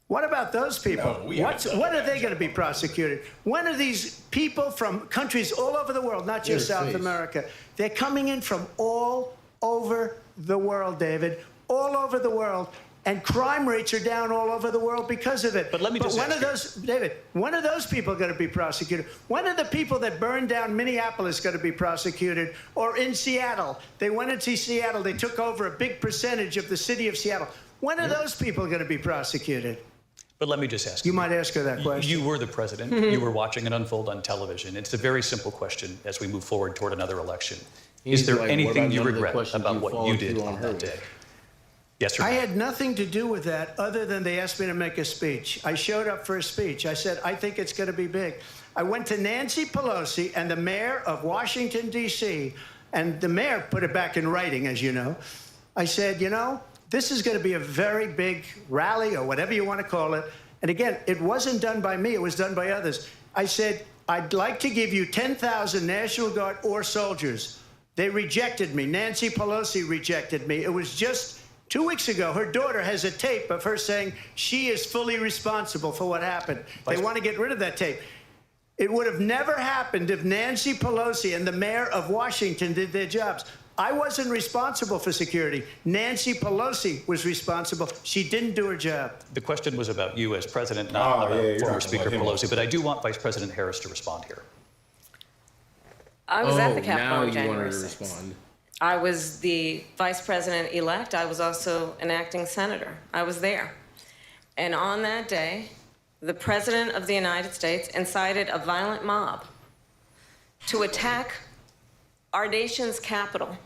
What about those people? When are they going to be prosecuted? When are these people from countries all over the world, not just South America, they're coming in from all over the world, David, all over the world. And crime rates are down all over the world because of it. But let me just when are those, David, when are those people going to be prosecuted? When are the people that burned down Minneapolis going to be prosecuted? Or in Seattle? They went into Seattle. They took over a big percentage of the city of Seattle. When are those people going to be prosecuted? But let me just ask you. You might ask her that question. You were the president. You were watching it unfold on television. It's a very simple question as we move forward toward another election. Is there anything you regret about what you did on that day? Yes, sir. I had nothing to do with that other than they asked me to make a speech. I showed up for a speech. I said, I think it's going to be big. I went to Nancy Pelosi and the mayor of Washington, D.C., and the mayor put it back in writing, as you know. I said, you know, this is going to be a very big rally or whatever you want to call it. And again, it wasn't done by me. It was done by others. I said, I'd like to give you 10,000 National Guard or soldiers. They rejected me. Nancy Pelosi rejected me. It was just 2 weeks ago, her daughter has a tape of her saying she is fully responsible for what happened. They want to get rid of that tape. It would have never happened if Nancy Pelosi and the mayor of Washington did their jobs. I wasn't responsible for security. Nancy Pelosi was responsible. She didn't do her job. The question was about you as president, not about former Speaker Pelosi. But I do want Vice President Harris to respond here. I was at the Capitol on now you January wanted to 6th. respond. I was the vice president-elect. I was also an acting senator. I was there. And on that day, the President of the United States incited a violent mob to attack our nation's capital,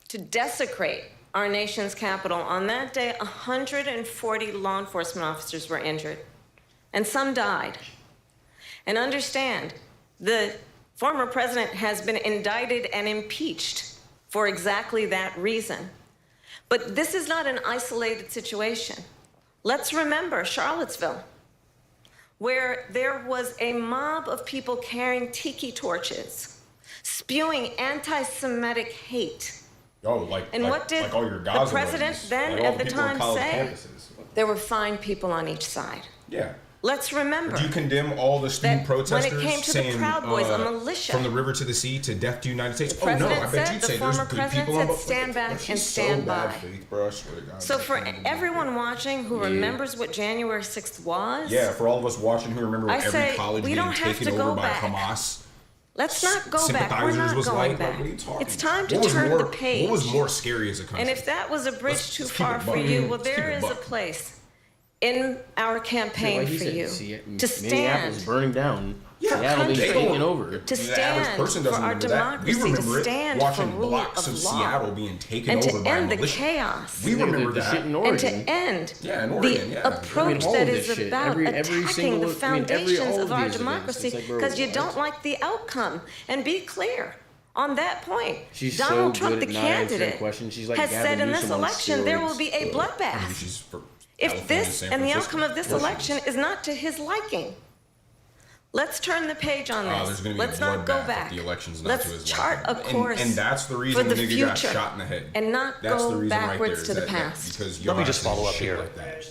to desecrate our nation's capital. On that day, 140 law enforcement officers were injured, and some died. And understand, the former president has been indicted and impeached for exactly that reason. But this is not an isolated situation. Let's remember Charlottesville, where there was a mob of people carrying tiki torches, spewing anti-Semitic hate. What did all your Gaza the president buddies, then at the time say? There were fine people on each side. Yeah. Let's remember. Do you condemn all the student protesters when it came to saying, the Proud Boys, a militia, from the river to the sea to death to the United States? The oh no, I bet said, you'd say there's good people on both. Stand back and stand by. Faith, bro, I swear to God. So for everyone watching who remembers what January 6th was, yeah, for all of us watching who remember what every college being taken over by Hamas. Let's not go back. We're not going back. It's time to turn the page. What was more scary as a country? And if that was a bridge too far for you, well, there is a place in our campaign for you to stand burning down. Seattle being taken over. To stand for our democracy, to stand for rule of law, Seattle being taken and over to by end the militia. chaos, We remember that. and to end the approach that is about attacking the foundations of our democracy because you don't like the outcome. And be clear on that point. Donald Trump, the candidate, has said in this election there will be a bloodbath if this and the outcome of this election is not to his liking. Let's turn the page on this. Let's not go back. Let's chart a course and that's the reason for the nigga future got shot in the head. and not go backwards to the past. Because let me just follow up here. Like that.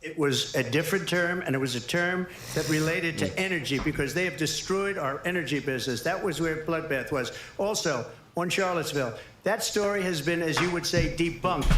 It was a different term, and it was a term that related to energy because they have destroyed our energy business. That was where bloodbath was. Also, on Charlottesville, that story has been, as you would say, debunked.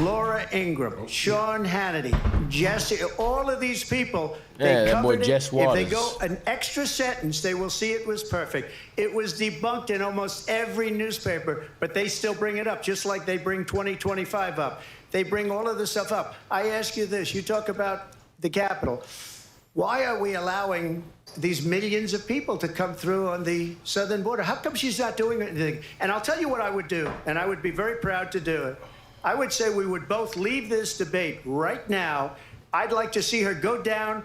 Laura Ingraham, Sean Hannity, Jesse, all of these people, they covered it. If they go an extra sentence, they will see it was perfect. It was debunked in almost every newspaper, but they still bring it up, just like they bring 2025 up. They bring all of this stuff up. I ask you this. You talk about the Capitol. Why are we allowing these millions of people to come through on the southern border? How come she's not doing anything? And I'll tell you what I would do, and I would be very proud to do it. I would say we would both leave this debate right now. I'd like to see her go down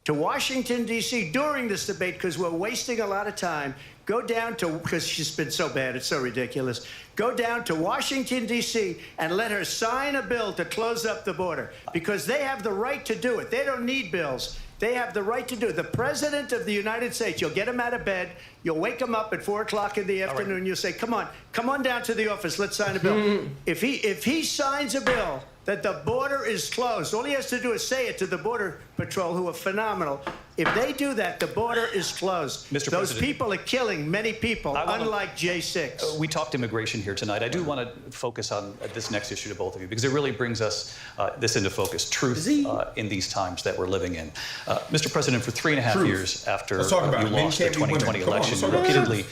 to Washington, D.C. during this debate because we're wasting a lot of time. Go down to, because she's been so bad, it's so ridiculous. Go down to Washington, D.C. and let her sign a bill to close up the border because they have the right to do it. They don't need bills. They have the right to do it. The President of the United States, you'll get him out of bed, you'll wake him up at 4 o'clock in the afternoon, you'll say, come on down to the office, let's sign a bill. If he signs a bill that the border is closed. All he has to do is say it to the Border Patrol, who are phenomenal. If they do that, the border is closed. Mr. Those President, people are killing many people, unlike J6. We talked immigration here tonight. I do want to focus on this next issue to both of you, because it really brings us this into focus, truth in these times that we're living in. Mr. President, for 3.5 years after you lost the 2020 election, you repeatedly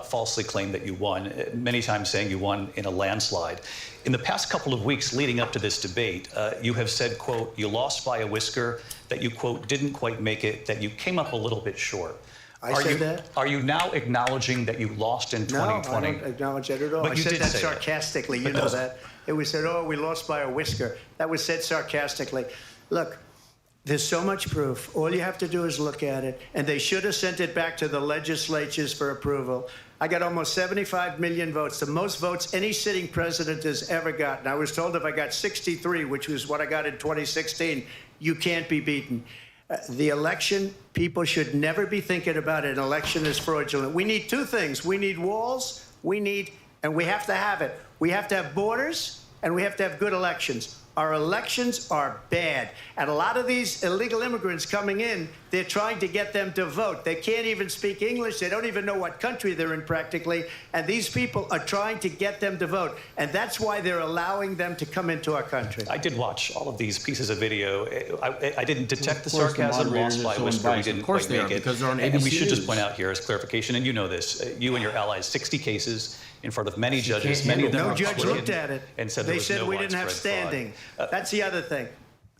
falsely claimed that you won, many times saying you won in a landslide. In the past couple of weeks leading up to this debate, you have said, quote, you lost by a whisker, that you, quote, didn't quite make it, that you came up a little bit short. I said that? Are you now acknowledging that you lost in 2020? No, I don't acknowledge that at all. But I you said did that say sarcastically. You know that. It was said, oh, we lost by a whisker. That was said sarcastically. Look, there's so much proof. All you have to do is look at it. And they should have sent it back to the legislatures for approval. I got almost 75 million votes, the most votes any sitting president has ever gotten. I was told if I got 63, which was what I got in 2016, you can't be beaten. The election, people should never be thinking about an election as fraudulent. We need two things. We need walls, and we have to have it. We have to have borders, and we have to have good elections. Our elections are bad. And a lot of these illegal immigrants coming in, they're trying to get them to vote. They can't even speak English. They don't even know what country they're in practically. And these people are trying to get them to vote. And that's why they're allowing them to come into our country. I did watch all of these pieces of video. I didn't detect the sarcasm, lost by a whisker. We didn't quite make it. Because they're on ABC and we should News. Just point out here as clarification, and you know this, you and your allies, 60 cases in front of many judges. Many of them no judge looked at it. And said they said we didn't have standing. That's the other thing.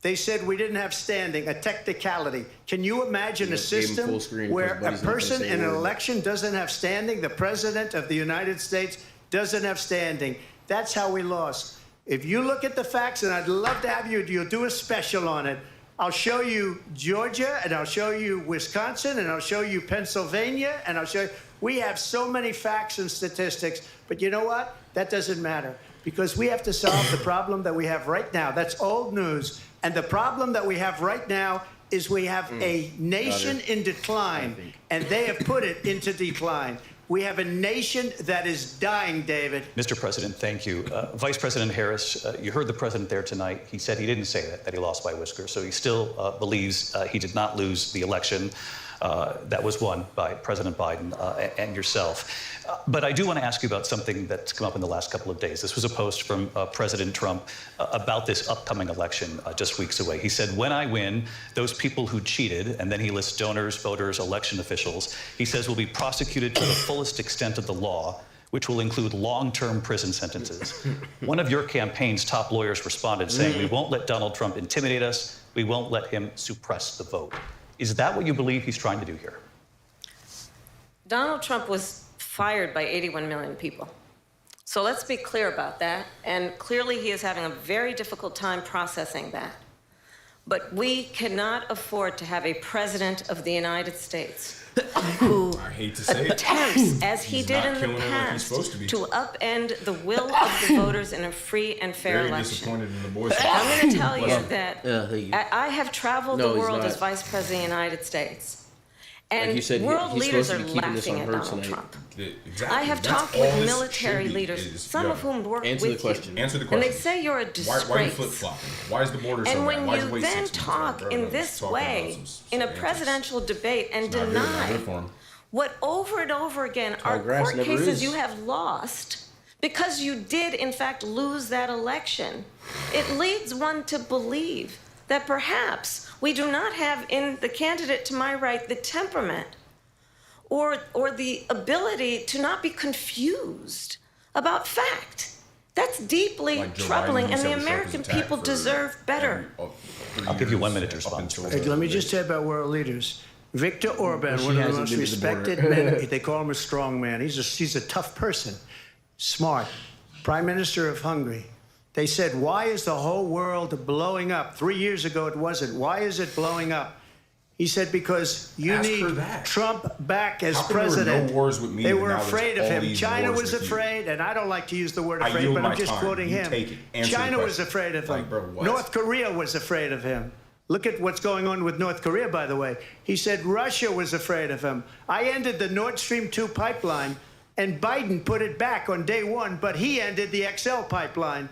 They said we didn't have standing, a technicality. Can you imagine a system where a person in an election doesn't have standing? The president of the United States doesn't have standing. That's how we lost. If you look at the facts, and I'd love to have you'll do a special on it. I'll show you Georgia, and I'll show you Wisconsin, and I'll show you Pennsylvania, and I'll show you. We have so many facts and statistics, but you know what? That doesn't matter, because we have to solve the problem that we have right now. That's old news. And the problem that we have right now is we have a nation in decline, and they have put it into decline. We have a nation that is dying, David. Mr. President, thank you. Vice President Harris, you heard the president there tonight. He said he didn't say that he lost by a whisker. So he still believes he did not lose the election that was won by President Biden and yourself. But I do want to ask you about something that's come up in the last couple of days. This was a post from President Trump about this upcoming election just weeks away. He said, when I win, those people who cheated, and then he lists donors, voters, election officials, he says will be prosecuted to the fullest extent of the law, which will include long-term prison sentences. One of your campaign's top lawyers responded saying, we won't let Donald Trump intimidate us. We won't let him suppress the vote. Is that what you believe he's trying to do here? Donald Trump was fired by 81 million people. So let's be clear about that. And clearly he is having a very difficult time processing that. But we cannot afford to have a president of the United States who attempts, as he did in the past, to upend the will of the voters in a free and fair election. I'm going to tell you that I have traveled the world as Vice President of the United States. And like said, world leaders are laughing at Donald Trump. I have talked with military leaders, some of whom work with you. Answer the question. And they say you're a disgrace. Why are you flip-flopping? Why is the border so and bad? when you then talk in this way in a presidential debate and deny what over and over again are court cases you have lost because you did in fact lose that election, it leads one to believe that perhaps we do not have in the candidate to my right the temperament or the ability to not be confused about fact. That's deeply troubling, and the American people deserve better. I'll give you 1 minute to respond. Hey, let me just say about world leaders. Viktor Orban, one of the most respected men, they call him a strong man. He's a tough person, smart, Prime Minister of Hungary. They said, why is the whole world blowing up? 3 years ago, it wasn't. Why is it blowing up? He said, because you need Trump back as president. There were no wars with me, they were afraid of him. China was afraid, and I don't like to use the word afraid, but I'm just quoting him. China was afraid of him. North Korea was afraid of him. Look at what's going on with North Korea, by the way. He said Russia was afraid of him. I ended the Nord Stream 2 pipeline, and Biden put it back on day one, but he ended the XL pipeline.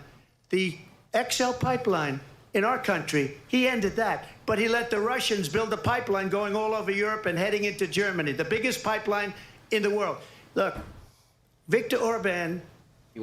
The XL pipeline in our country, he ended that. But he let the Russians build a pipeline going all over Europe and heading into Germany, the biggest pipeline in the world. Look, Viktor Orban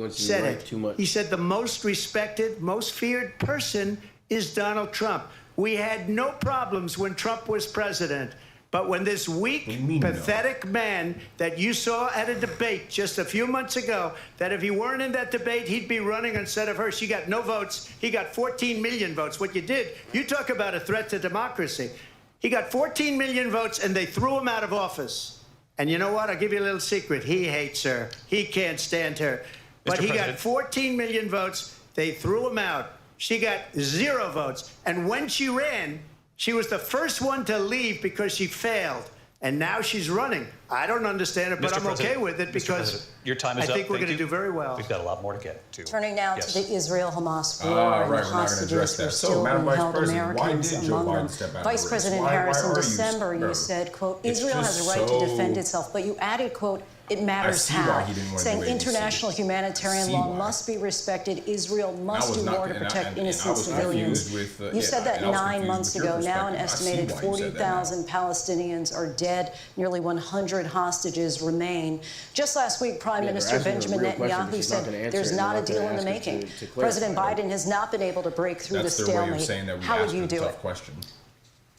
said it. Too much. He said the most respected, most feared person is Donald Trump. We had no problems when Trump was president. But when this weak, pathetic man that you saw at a debate just a few months ago, that if he weren't in that debate, he'd be running instead of her. She got no votes. He got 14 million votes. What you did, you talk about a threat to democracy. He got 14 million votes, and they threw him out of office. And you know what? I'll give you a little secret. He hates her. He can't stand her. But he got 14 million votes. They threw him out. She got 0 votes. And when she ran, she was the first one to leave because she failed. And now she's running. I don't understand it, but I'm okay with it because your time is I think up. we're going to do very well. We've got a lot more to get to. Turning now to the Israel-Hamas war and the hostages who are still being held, Americans among them. Vice President Harris, in December, you said, quote, Israel has a right to defend itself, but you added, quote, it matters how, saying international humanitarian law must be respected. Israel must do more to protect innocent civilians. You said that 9 months ago. Now an estimated 40,000 Palestinians are dead. Nearly 100 hostages remain. Just last week, Prime Minister Benjamin Netanyahu said there's not a deal in the making. President Biden has not been able to break through the stalemate. How would you do it?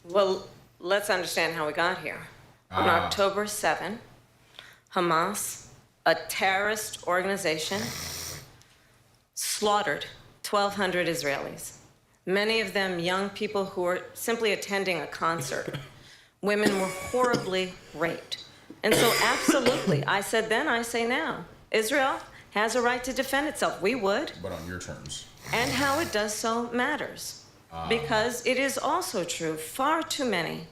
Well, let's understand how we got here. On October 7, Hamas, a terrorist organization, slaughtered 1,200 Israelis, many of them young people who were simply attending a concert. Women were horribly raped. And so absolutely, I said then, I say now, Israel has a right to defend itself. We would. But on your terms. And how it does so matters. Because it is also true, far too many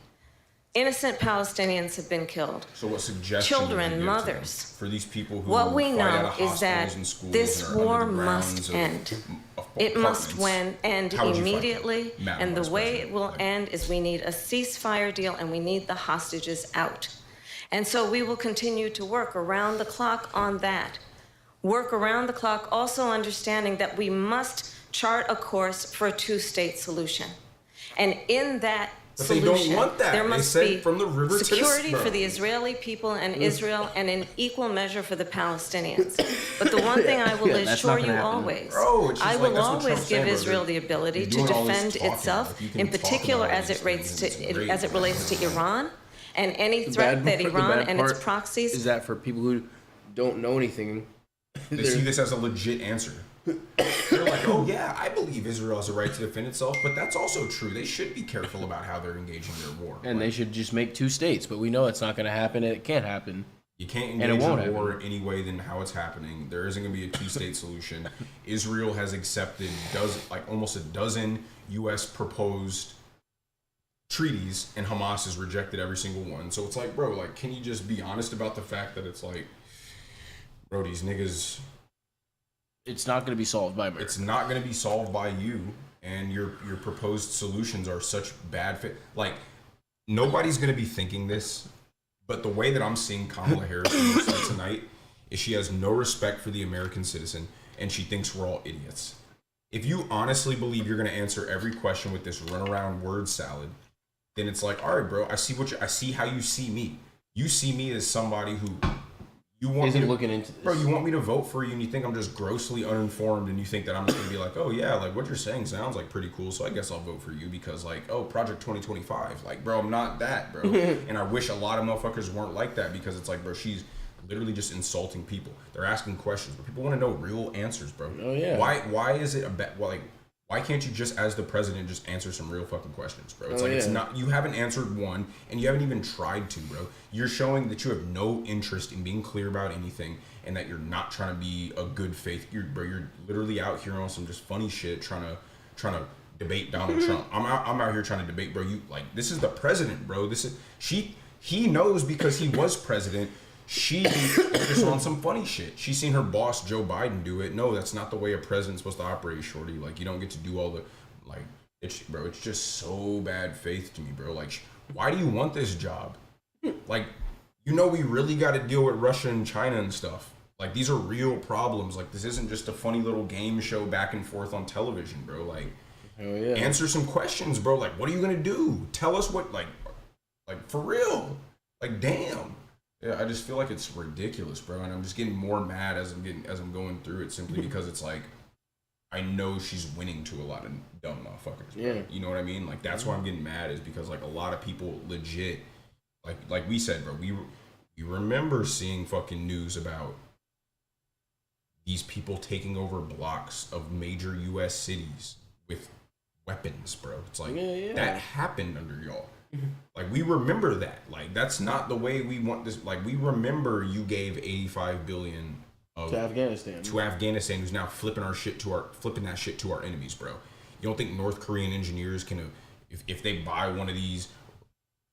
innocent Palestinians have been killed. So what suggestions? Children, mothers. For these people who what we know fight is that this war must end. It must end immediately, and the way it will end is we need a ceasefire deal and we need the hostages out. And so we will continue to work around the clock on that. Work around the clock, also understanding that we must chart a course for a two-state solution. And in that but solution, they don't want that. there must they said be from the river security to for the Israeli people and Israel, and an equal measure for the Palestinians. But the one thing I will assure you always, I will always give Israel the ability to defend itself, in particular as it relates to Iran and any threat that Iran and its proxies. Is that for people who don't know anything? They see this as a legit answer. They're like, oh yeah, I believe Israel has a right to defend itself, but that's also true. They should be careful about how they're engaging their war. And they should just make 2 states, but we know it's not going to happen, and it can't happen. You can't engage a war any way than how it's happening. There isn't going to be a 2-state solution. Israel has accepted almost a dozen U.S. proposed treaties, and Hamas has rejected every single one. So it's like, bro, like, can you just be honest about the fact that it's like, bro, these niggas... It's not going to be solved by America. It's not going to be solved by you, and your proposed solutions are such bad fit. Like, nobody's going to be thinking this, but the way that I'm seeing Kamala Harris tonight is she has no respect for the American citizen, and she thinks we're all idiots. If you honestly believe you're going to answer every question with this runaround word salad, then it's like, all right, bro, I see how you see me. You see me as somebody who... You want looking into this. Bro, you want me to vote for you and you think I'm just grossly uninformed and you think that I'm just going to be like, oh yeah, like what you're saying sounds like pretty cool, so I guess I'll vote for you because like, oh, Project 2025. Like, bro, I'm not that, bro. And I wish a lot of motherfuckers weren't like that because it's like, bro, she's literally just insulting people. They're asking questions, but people want to know real answers, bro. Oh yeah. Why is it why can't you just, as the president, just answer some real fucking questions, bro? It's it's not, you haven't answered one, and you haven't even tried to, bro. You're showing that you have no interest in being clear about anything, and that you're not trying to be a good faith. You're literally out here on some just funny shit, trying to debate Donald Trump. I'm out here trying to debate, bro. This is the president, bro. He knows because he was president. She just on some funny shit. She's seen her boss Joe Biden do it. No, that's not the way a president's supposed to operate, shorty. Like, you don't get to do all the it's just so bad faith to me, bro. Like, why do you want this job? Like, we really got to deal with Russia and China and stuff. Like, these are real problems. Like, this isn't just a funny little game show back and forth on television, bro. Like, answer some questions, bro. Like, what are you gonna do? Tell us what, like for real. Like, damn. Yeah, I just feel like it's ridiculous, bro. And I'm just getting more mad as I'm going through it, simply because it's like, I know she's winning to a lot of dumb motherfuckers. Bro. Yeah. You know what I mean? Like, that's why I'm getting mad, is because, like, a lot of people legit, like we said, bro, we remember seeing fucking news about these people taking over blocks of major U.S. cities with weapons, bro. It's like, that happened under y'all. Like, we remember that. Like, that's not the way we want this. Like, we remember you gave $85 billion to Afghanistan, who's now flipping that shit to our enemies, bro. You don't think North Korean engineers can, if they buy one of these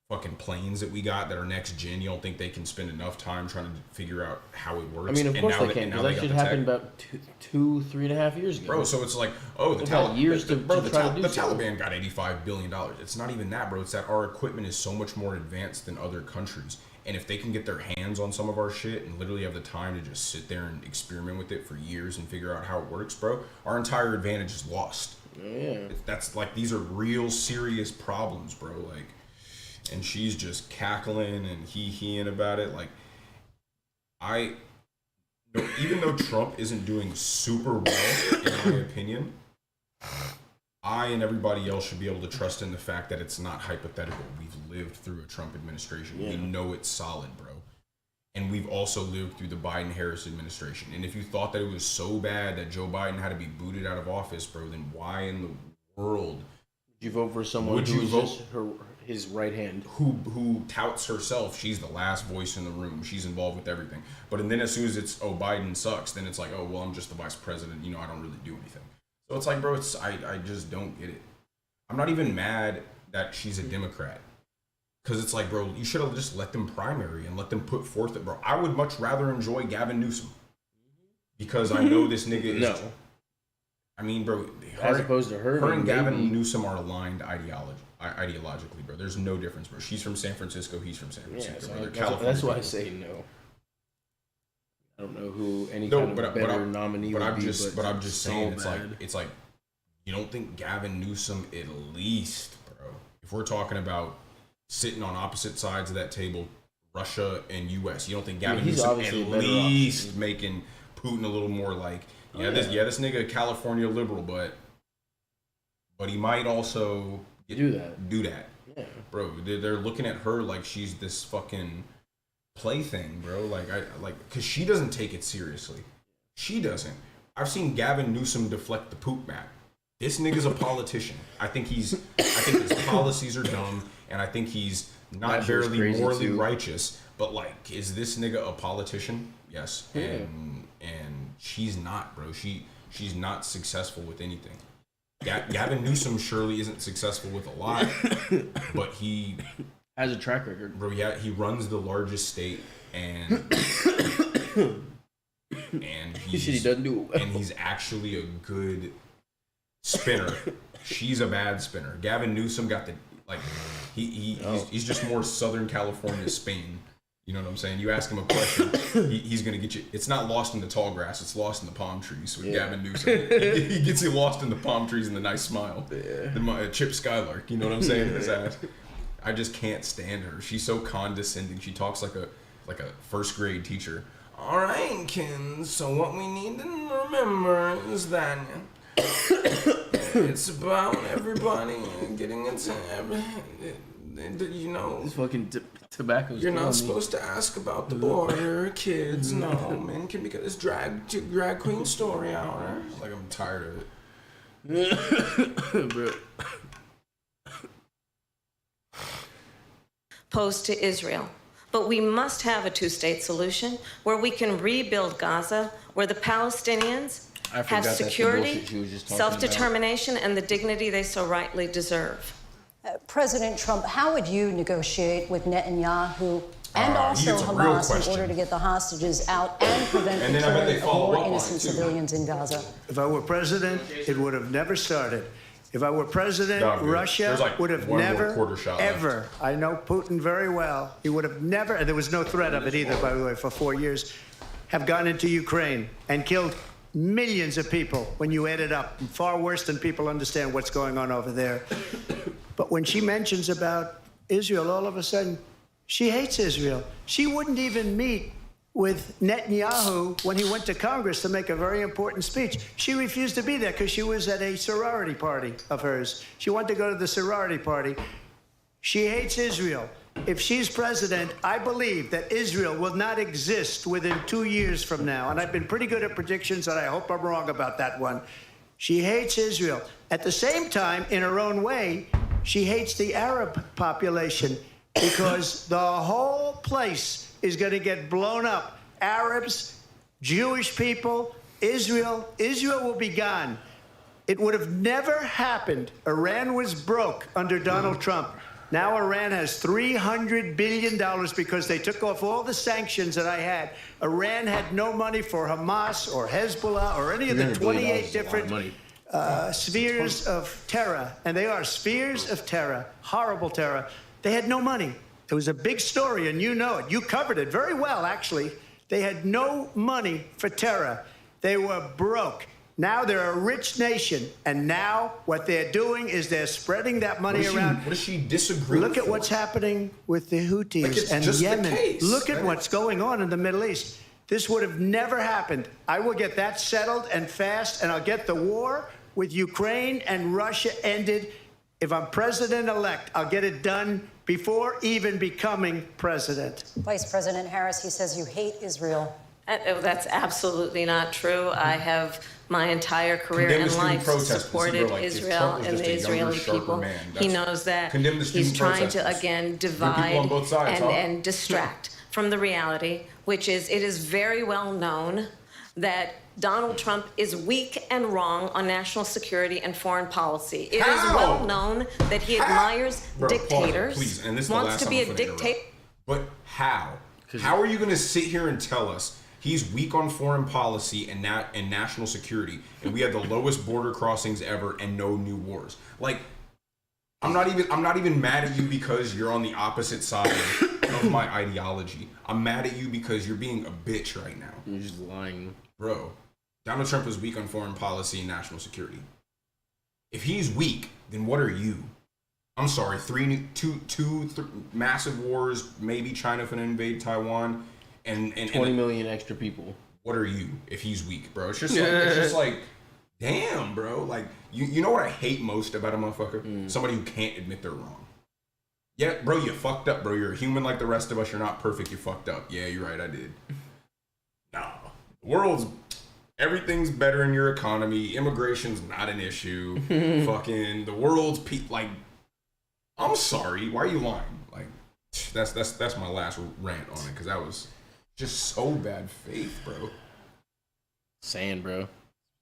fucking planes that we got that are next gen, you don't think they can spend enough time trying to figure out how it works? I mean, of course they can, because that shit happened about 3.5 years ago. Bro, so it's like, oh, the Taliban got $85 billion. It's not even that, bro. It's that our equipment is so much more advanced than other countries. And if they can get their hands on some of our shit and literally have the time to just sit there and experiment with it for years and figure out how it works, bro, our entire advantage is lost. Yeah. That's like, these are real serious problems, bro. Like, and she's just cackling and hee-heeing about it. Like, even though Trump isn't doing super well, in my opinion, I and everybody else should be able to trust in the fact that it's not hypothetical. We've lived through a Trump administration. Yeah. We know it's solid, bro. And we've also lived through the Biden-Harris administration. And if you thought that it was so bad that Joe Biden had to be booted out of office, bro, then why in the world would you vote for someone who's just his right hand, who touts herself? She's the last voice in the room. She's involved with everything. But then as soon as it's, oh, Biden sucks, then it's like, oh, well, I'm just the vice president. You know, I don't really do anything. So it's like, bro, I just don't get it. I'm not even mad that she's a Democrat. Because it's like, bro, you should have just let them primary and let them put forth it, bro. I would much rather enjoy Gavin Newsom. Because I know this nigga is... No. I mean, bro, as opposed to her and Gavin Newsom are aligned ideologically, bro. There's no difference, bro. She's from San Francisco, he's from San Francisco. Yeah, so that's why I say no. I don't know who any kind of better nominee would be, but I'm just saying, it's like, you don't think Gavin Newsom, at least, bro, if we're talking about sitting on opposite sides of that table, Russia and U.S., you don't think Gavin Newsom at least making Putin a little more like, this nigga a California liberal, but he might also do that. Yeah. Bro, they're looking at her like she's this fucking plaything, bro. Because she doesn't take it seriously. She doesn't. I've seen Gavin Newsom deflect the poop map. This nigga's a politician. I think his policies are dumb, and I think he's not barely morally righteous. But like, is this nigga a politician? Yes. Yeah. And she's not, bro. She's not successful with anything. Gavin Newsom surely isn't successful with a lot, but he has a track record, bro. Yeah, he runs the largest state, and he doesn't do it well. And he's actually a good spinner. She's a bad spinner. Gavin Newsom got the he's just more Southern California Spain. You know what I'm saying? You ask him a question, he's going to get you. It's not lost in the tall grass. It's lost in the palm trees with Gavin Newsom. He gets you lost in the palm trees and the nice smile. Yeah. The Chip Skylark. You know what I'm saying? In his ass. I just can't stand her. She's so condescending. She talks like a first grade teacher. All right, kids. So what we need to remember is that it's about everybody getting into everything. You know, it's fucking tobacco. You're not supposed to ask about the border, kids. No, men can because it's drag queen story hour. Like, I'm tired of it. Posed to Israel. But we must have a two-state solution where we can rebuild Gaza, where the Palestinians have security, self-determination, and the dignity they so rightly deserve. President Trump, how would you negotiate with Netanyahu and also Hamas in order to get the hostages out and prevent the killing of more innocent civilians in Gaza? If I were president, it would have never started. If I were president, Russia would have never, ever, I know Putin very well, he would have never, and there was no threat of it either, by the way, for 4 years. have gone into Ukraine and killed millions of people when you add it up, far worse than people understand what's going on over there. But when she mentions about Israel, all of a sudden, she hates Israel. She wouldn't even meet with Netanyahu when he went to Congress to make a very important speech. She refused to be there because she was at a sorority party of hers. She wanted to go to the sorority party. She hates Israel. If she's president, I believe that Israel will not exist within 2 years from now. And I've been pretty good at predictions, and I hope I'm wrong about that one. She hates Israel. At the same time, in her own way, she hates the Arab population because the whole place is going to get blown up. Arabs, Jewish people, Israel will be gone. It would have never happened. Iran was broke under Donald Trump. Now Iran has $300 billion because they took off all the sanctions that I had. Iran had no money for Hamas or Hezbollah or any of the 28 different spheres of terror. And they are spheres of terror, horrible terror. They had no money. It was a big story, and you know it. You covered it very well, actually. They had no money for terror. They were broke. Now they're a rich nation, and now what they're doing is they're spreading that money around. What does she disagree with? Look at what's happening with the Houthis and Yemen. Look at what's going on in the Middle East. This would have never happened. I will get that settled and fast, and I'll get the war with Ukraine and Russia ended. If I'm president-elect, I'll get it done before even becoming president. Vice President Harris, he says you hate Israel. That's absolutely not true. I have my entire career and life supported Israel and the Israeli people. He knows that. He's trying to, again, divide and distract from the reality, which is it is very well known that Donald Trump is weak and wrong on national security and foreign policy. It is well known that he admires dictators, please, and this is wants to be a dictator. But how? How are you going to sit here and tell us he's weak on foreign policy and national security, and we have the lowest border crossings ever and no new wars? Like, I'm not even mad at you because you're on the opposite side of my ideology. I'm mad at you because you're being a bitch right now. You're just lying. Bro, Donald Trump is weak on foreign policy and national security. If he's weak, then what are you? I'm sorry, two massive wars, maybe China finna invade Taiwan, and 20 million extra people. What are you if he's weak, bro? It's just like, damn, bro. Like, you know what I hate most about a motherfucker? Somebody who can't admit they're wrong. Yeah, bro, you fucked up, bro. You're a human like the rest of us. You're not perfect. You fucked up. Yeah, you're right. I did. Nah, everything's better in your economy. Immigration's not an issue. Fucking the world's like. I'm sorry. Why are you lying? Like, that's my last rant on it because that was just so bad faith, bro. Saying, bro,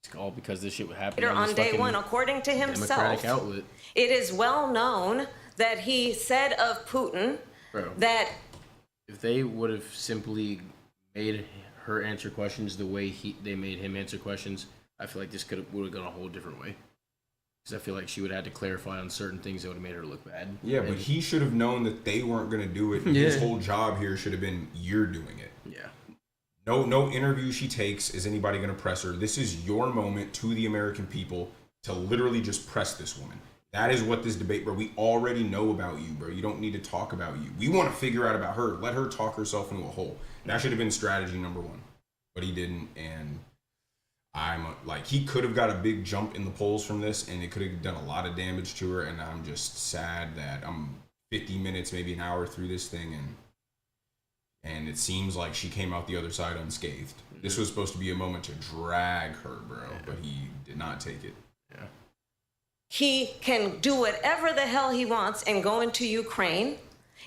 it's all because this shit would happen on day one, according to himself. Outlet. It is well known that he said of Putin that if they would have simply made her answer questions the way they made him answer questions, I feel like this would have gone a whole different way. Because I feel like she would have had to clarify on certain things that would have made her look bad. Yeah, but he should have known that they weren't going to do it. His whole job here should have been, you're doing it. Yeah. No interview she takes is anybody going to press her. This is your moment to the American people to literally just press this woman. That is what this debate, bro. We already know about you, bro. You don't need to talk about you. We want to figure out about her. Let her talk herself into a hole. That should have been strategy number one. But he didn't, and he could have got a big jump in the polls from this, and it could have done a lot of damage to her, and I'm just sad that I'm 50 minutes, maybe an hour through this thing, and it seems like she came out the other side unscathed. This was supposed to be a moment to drag her, bro, but he did not take it. Yeah. He can do whatever the hell he wants and go into Ukraine.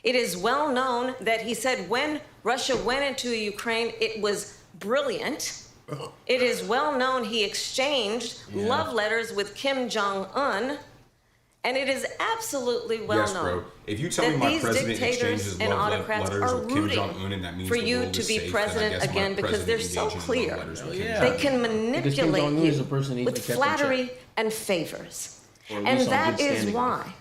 It is well known that he said when Russia went into Ukraine, it was brilliant. It is well known he exchanged love letters with Kim Jong-un, and it is absolutely well known bro. If you tell me my president exchanges and love autocrats letters are with Kim rooting Jong-un, and that means for the you world to is be safe, president again because they're so clear. They can manipulate you with flattery and favors, and that is why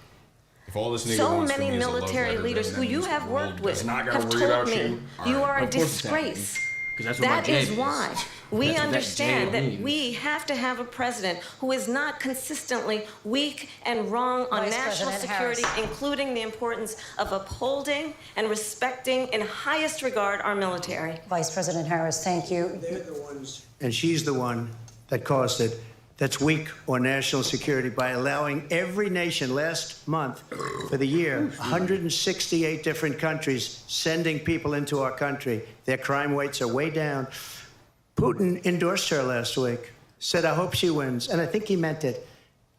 so many military leaders who you have worked with have told me you are a disgrace. That is why we understand that we have to have a president who is not consistently weak and wrong on national security, including the importance of upholding and respecting in highest regard our military. Vice President Harris, thank you. They're the ones, and she's the one that caused it, that's weak on national security by allowing every nation last month for the year, 168 different countries sending people into our country. Their crime rates are way down. Putin endorsed her last week, said, I hope she wins. And I think he meant it,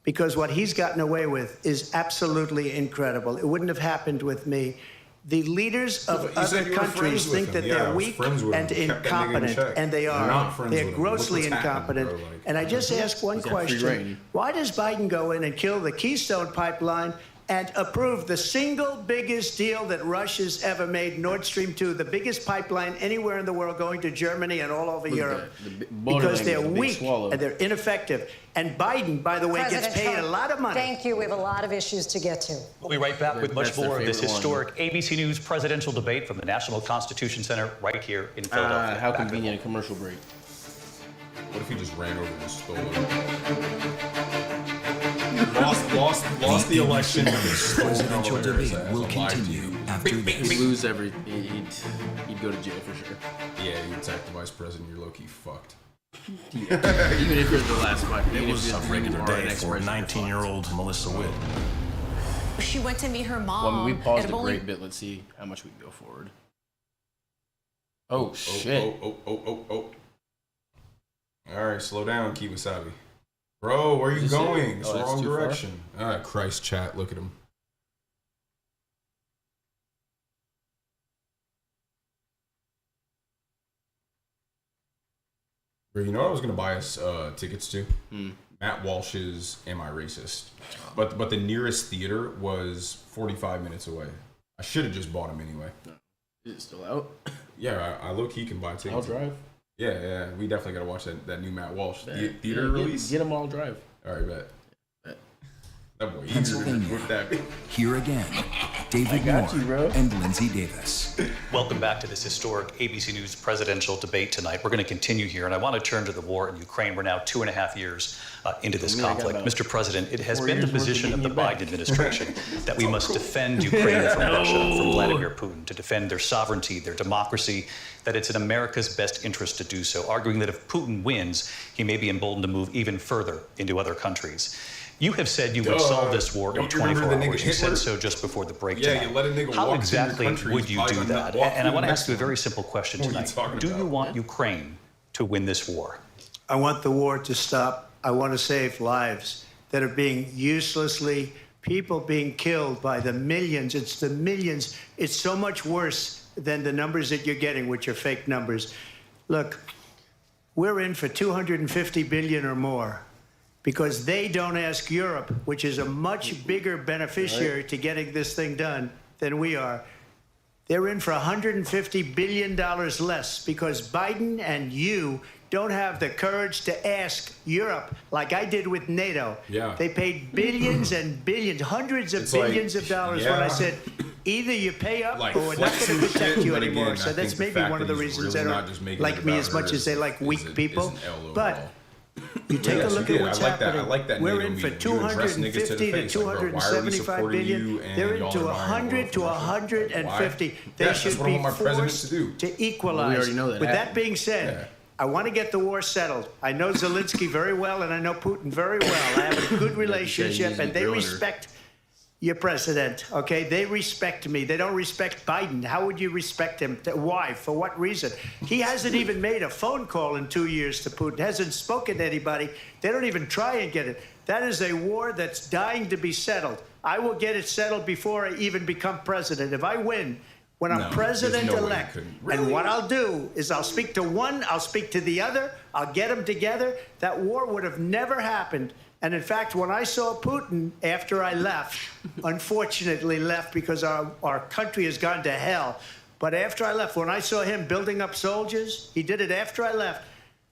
because what he's gotten away with is absolutely incredible. It wouldn't have happened with me. The leaders of other countries think that they're weak and incompetent, and they are. They're grossly incompetent. And I just ask one question. Why does Biden go in and kill the Keystone Pipeline and approve the single biggest deal that Russia's ever made, Nord Stream 2, the biggest pipeline anywhere in the world going to Germany and all over Europe? Because they're weak and they're ineffective. And Biden, by the way, gets paid a lot of money. Thank you. We have a lot of issues to get to. We'll be right back with much more of this historic ABC News presidential debate from the National Constitution Center right here in Philadelphia. How convenient a commercial break. What if he just ran over and stole it? Lost the election. This presidential debate will continue after this. He'd lose he'd go to jail for sure. Yeah, you attack the vice president, you're low-key fucked. Even if you're the last fight. It was a regular day for 19-year-old Melissa Witt. She went to meet her mom. Well, I mean, we paused a great bit. Let's see how much we can go forward. Oh, shit. Oh. All right, slow down, Kiwasabi. Bro, where are you going? It's the wrong direction. All right, Christ chat, look at him. Bro, you know what I was going to buy us tickets to? Matt Walsh's Am I Racist? But the nearest theater was 45 minutes away. I should have just bought him anyway. Is it still out? Yeah, I low-key can buy tickets. I'll drive. Yeah, we definitely got to watch that new Matt Walsh theater release. Get him all drive. All right, bet. That boy, Pennsylvania. Here again, David Moore and Lindsay Davis. Welcome back to this historic ABC News presidential debate tonight. We're going to continue here, and I want to turn to the war in Ukraine. We're now 2.5 years into this conflict. Mr. President, it has been the position of the Biden administration that we must defend Ukraine from Russia, from Vladimir Putin, to defend their sovereignty, their democracy, that it's in America's best interest to do so, arguing that if Putin wins, he may be emboldened to move even further into other countries. You have said you would solve this war in 24 hours. You said so just before the break tonight. You let a nigga How walk exactly into your would you do that? And I want to ask you a very simple question tonight. Do you want Ukraine to win this war? I want the war to stop. I want to save lives that are being uselessly, people being killed by the millions. It's the millions. It's so much worse than the numbers that you're getting, which are fake numbers. Look, we're in for 250 billion or more, because they don't ask Europe, which is a much bigger beneficiary to getting this thing done than we are. They're in for $150 billion less because Biden and you don't have the courage to ask Europe like I did with NATO. Yeah. They paid billions and billions, hundreds of billions of dollars when I said, either you pay up or we're not going to protect you anymore. So that's maybe one of the reasons they don't like me as much as they like weak people. But you take a look at what's happening. We're in for 250 to 275 billion. They're into 100 to 150. They should be forced to equalize. With that being said, I want to get the war settled. I know Zelensky very well, and I know Putin very well. I have a good relationship, and they respect your president, okay? They respect me. They don't respect Biden. How would you respect him? Why? For what reason? He hasn't even made a phone call in 2 years to Putin, hasn't spoken to anybody. They don't even try and get it. That is a war that's dying to be settled. I will get it settled before I even become president. If I win, when I'm president-elect, and what I'll do is I'll speak to one, I'll speak to the other, I'll get them together. That war would have never happened. And in fact, when I saw Putin after I left, unfortunately left because our country has gone to hell, but after I left, when I saw him building up soldiers, he did it after I left,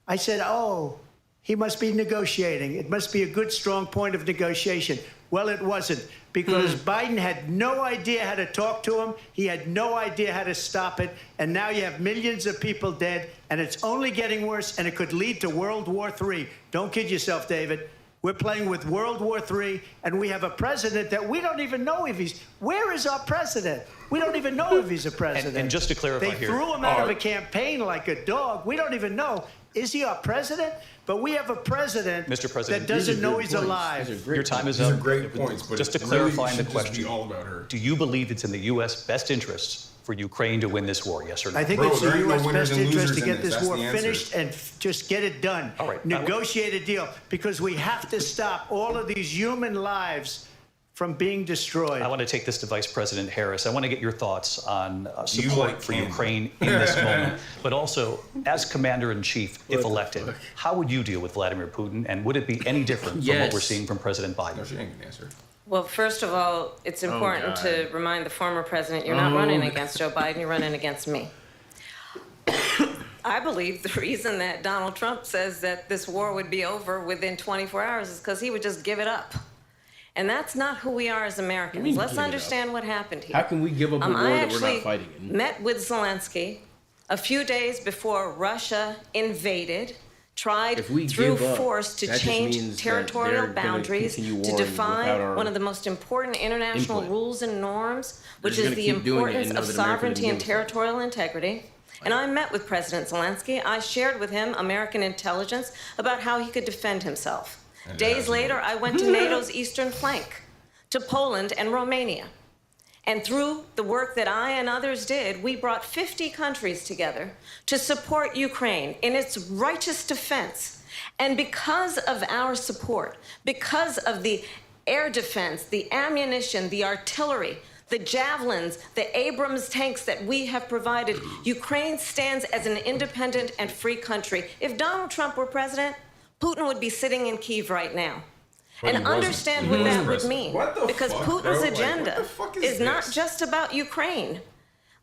I said, oh, He must be negotiating. It must be a good, strong point of negotiation. Well, it wasn't, because Biden had no idea how to talk to him. He had no idea how to stop it. And now you have millions of people dead, and it's only getting worse, and it could lead to World War III. Don't kid yourself, David. We're playing with World War III, and we have a president that we don't even know if he's... Where is our president? We don't even know if he's a president. And just to clarify they threw him out of a campaign like a dog. We don't even know. Is he our president? But we have a president, Mr. President, that doesn't know he's alive. Your time is up. These are great points, but just to clarify the be question, all about her. do you believe it's in the U.S. best interests for Ukraine to win this war, yes or no? I think it's in the U.S. best interest to get this war finished and just get it done. All right. Negotiate a deal, because we have to stop all of these human lives from being destroyed. I want to take this to Vice President Harris. I want to get your thoughts on support for Ukraine in this moment, but also as Commander-in-Chief, if elected, how would you deal with Vladimir Putin, and would it be any different from what we're seeing from President Biden? No, she ain't gonna answer. Well, first of all, it's important to remind the former president you're not running against Joe Biden, you're running against me. I believe the reason that Donald Trump says that this war would be over within 24 hours is because he would just give it up. And that's not who we are as Americans. Let's understand what happened here. How can we give up a war that we're not fighting in? I met with Zelensky a few days before Russia invaded, tried through force to change territorial boundaries, to define one of the most important international rules and norms, which is the importance of sovereignty and territorial integrity. And I met with President Zelensky. I shared with him American intelligence about how he could defend himself. Days later, I went to NATO's eastern flank, to Poland and Romania. And through the work that I and others did, we brought 50 countries together to support Ukraine in its righteous defense. And because of our support, because of the air defense, the ammunition, the artillery, the javelins, the Abrams tanks that we have provided, Ukraine stands as an independent and free country. If Donald Trump were president, Putin would be sitting in Kyiv right now. And understand what that would mean. Because Putin's agenda is not just about Ukraine.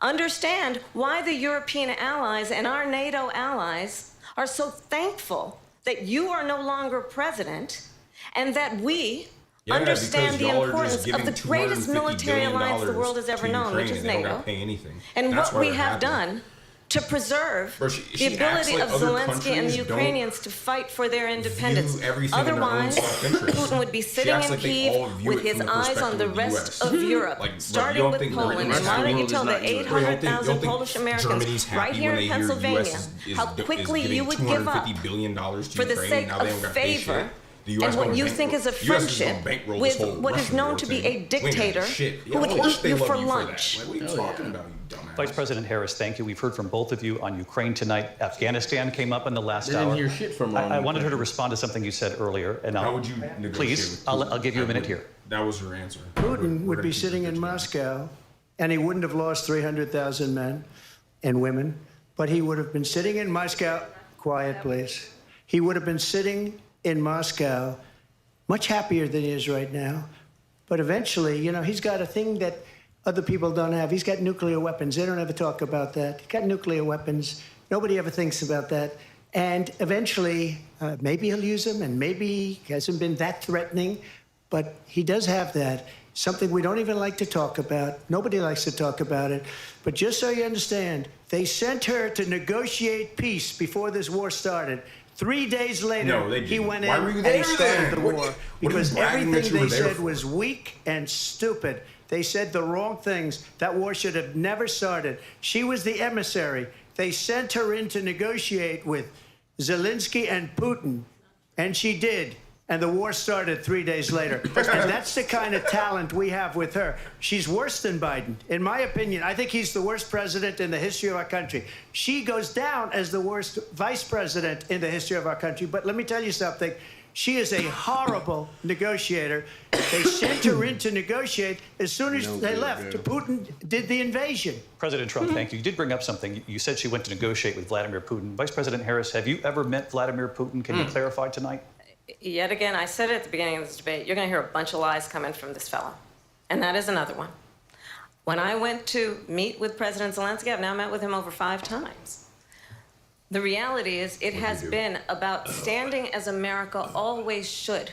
Understand why the European allies and our NATO allies are so thankful that you are no longer president, and that we understand the importance of the greatest military alliance the world has ever known, which is NATO, and what we have done to preserve the ability of Zelensky and the Ukrainians to fight for their independence. Otherwise, Putin would be sitting in Kyiv with his eyes on the rest of Europe, starting with Poland. And why don't you tell the 800,000 Polish Americans right here in Pennsylvania how quickly you would give up for the sake of favor and what you think is a friendship with what is known to be a dictator who would eat you for lunch. What are you talking about, you dumbass? Vice President Harris, thank you. We've heard from both of you on Ukraine tonight. Afghanistan came up in the last hour. Didn't hear shit from I wanted her to respond to something you said earlier. And how would you negotiate? Please, I'll give you a minute here. That was her answer. Putin would be sitting in Moscow, and he wouldn't have lost 300,000 men and women, but he would have been sitting in Moscow. Quiet, please. He would have been sitting in Moscow, much happier than he is right now. But eventually, you know, he's got a thing that other people don't have. He's got nuclear weapons. They don't ever talk about that. He's got nuclear weapons. Nobody ever thinks about that. And eventually, maybe he'll use them, and maybe he hasn't been that threatening, but he does have that. Something we don't even like to talk about. Nobody likes to talk about it. But just so you understand, they sent her to negotiate peace before this war started. 3 days later, he went in and he started the war. Because everything they said was weak and stupid. They said the wrong things. That war should have never started. She was the emissary. They sent her in to negotiate with Zelensky and Putin, and she did. And the war started 3 days later. And that's the kind of talent we have with her. She's worse than Biden. In my opinion, I think he's the worst president in the history of our country. She goes down as the worst vice president in the history of our country. But let me tell you something. She is a horrible negotiator. They sent her in to negotiate. As soon as they left, Putin did the invasion. President Trump, thank you. You did bring up something. You said she went to negotiate with Vladimir Putin. Vice President Harris, have you ever met Vladimir Putin? Can you clarify tonight? Yet again, I said at the beginning of this debate, you're going to hear a bunch of lies coming from this fellow. And that is another one. When I went to meet with President Zelensky, I've now met with him over 5 times. The reality is it has been about standing as America always should,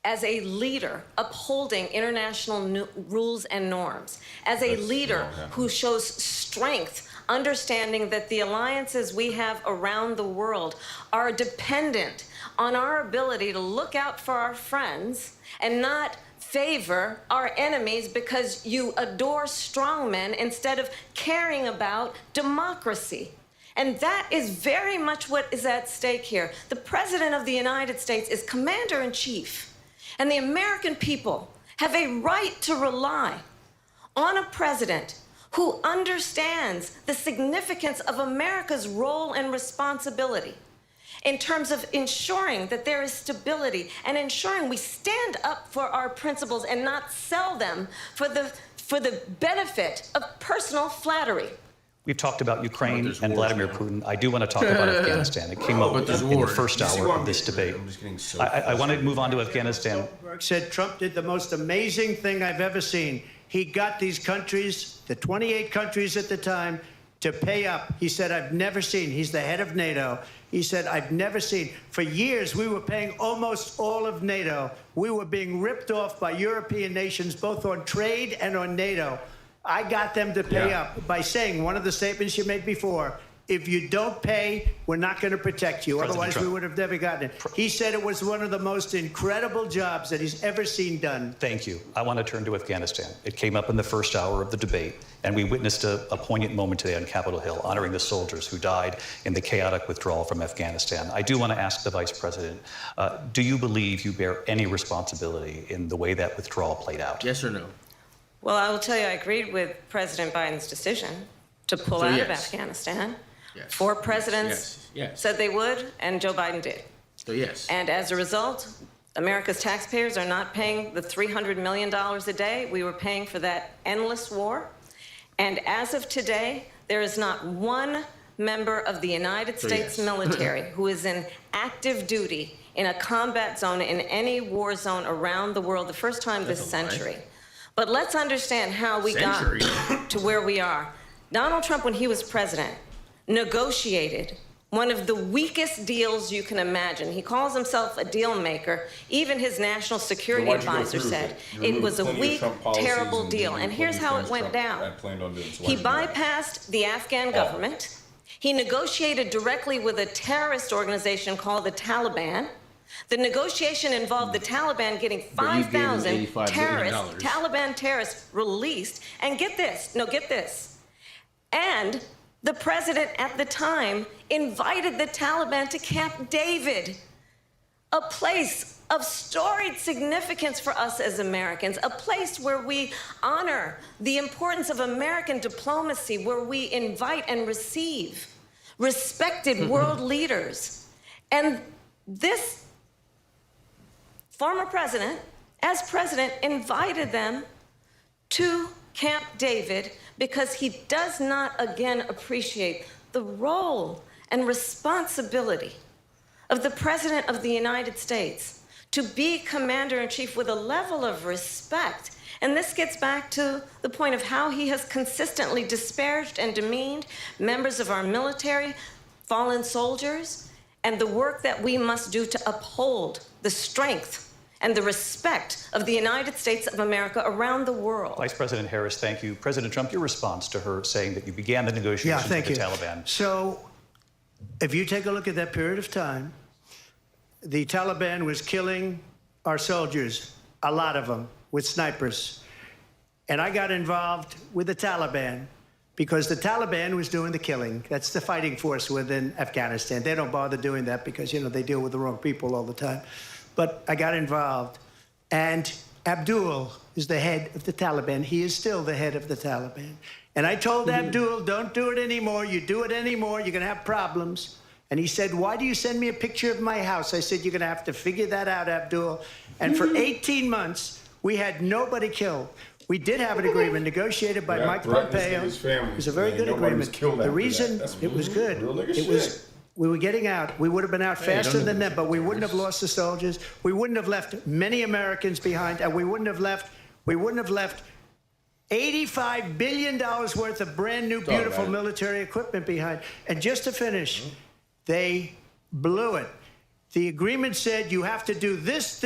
as a leader upholding international rules and norms, as a leader who shows strength, understanding that the alliances we have around the world are dependent on our ability to look out for our friends and not favor our enemies because you adore strongmen instead of caring about democracy. And that is very much what is at stake here. The President of the United States is commander-in-chief. And the American people have a right to rely on a president who understands the significance of America's role and responsibility in terms of ensuring that there is stability and ensuring we stand up for our principles and not sell them for the benefit of personal flattery. We've talked about Ukraine and Vladimir Putin. I do want to talk about Afghanistan. It came up in the first hour of this debate. I want to move on to Afghanistan. Said Trump did the most amazing thing I've ever seen. He got these countries, the 28 countries at the time, to pay up. He said, I've never seen, he's the head of NATO. He said, I've never seen. For years, we were paying almost all of NATO. We were being ripped off by European nations, both on trade and on NATO. I got them to pay up by saying one of the statements you made before, if you don't pay, we're not going to protect you. Otherwise, we would have never gotten it. He said it was one of the most incredible jobs that he's ever seen done. Thank you. I want to turn to Afghanistan. It came up in the first hour of the debate, and we witnessed a poignant moment today on Capitol Hill, honoring the soldiers who died in the chaotic withdrawal from Afghanistan. I do want to ask the Vice President, do you believe you bear any responsibility in the way that withdrawal played out? Yes or no? Well, I will tell you, I agreed with President Biden's decision to pull out of Afghanistan. Yes. 4 presidents said they would, and Joe Biden did. So yes. And as a result, America's taxpayers are not paying the $300 million a day we were paying for that endless war. And as of today, there is not one member of the United States military who is in active duty in a combat zone in any war zone around the world, the first time this century. But let's understand how we got to where we are. Donald Trump, when he was president, negotiated one of the weakest deals you can imagine. He calls himself a deal maker. Even his national security advisor said it was a weak, terrible deal. And here's how it went down. He bypassed the Afghan government. He negotiated directly with a terrorist organization called the Taliban. The negotiation involved the Taliban getting 5,000 Taliban terrorists released. And get this, and the president at the time invited the Taliban to Camp David, a place of storied significance for us as Americans, a place where we honor the importance of American diplomacy, where we invite and receive respected world leaders. And this former president, as president, invited them to Camp David because he does not, again, appreciate the role and responsibility of the President of the United States to be commander-in-chief with a level of respect. And this gets back to the point of how he has consistently disparaged and demeaned members of our military, fallen soldiers, and the work that we must do to uphold the strength and the respect of the United States of America around the world. Vice President Harris, thank you. President Trump, your response to her saying that you began the negotiations with the Taliban. So if you take a look at that period of time, the Taliban was killing our soldiers, a lot of them, with snipers. And I got involved with the Taliban because the Taliban was doing the killing. That's the fighting force within Afghanistan. They don't bother doing that because, they deal with the wrong people all the time. But I got involved. And Abdul is the head of the Taliban. He is still the head of the Taliban. And I told Abdul, don't do it anymore. You do it anymore, you're going to have problems. And he said, why do you send me a picture of my house? I said, you're going to have to figure that out, Abdul. And for 18 months, we had nobody killed. We did have an agreement negotiated by Mike Pompeo. It was a very good agreement. The reason it was good, it was we were getting out. We would have been out faster than them, but we wouldn't have lost the soldiers. We wouldn't have left many Americans behind, and we wouldn't have left $85 billion worth of brand new, beautiful military equipment behind. And just to finish, They blew it. The agreement said you have to do this,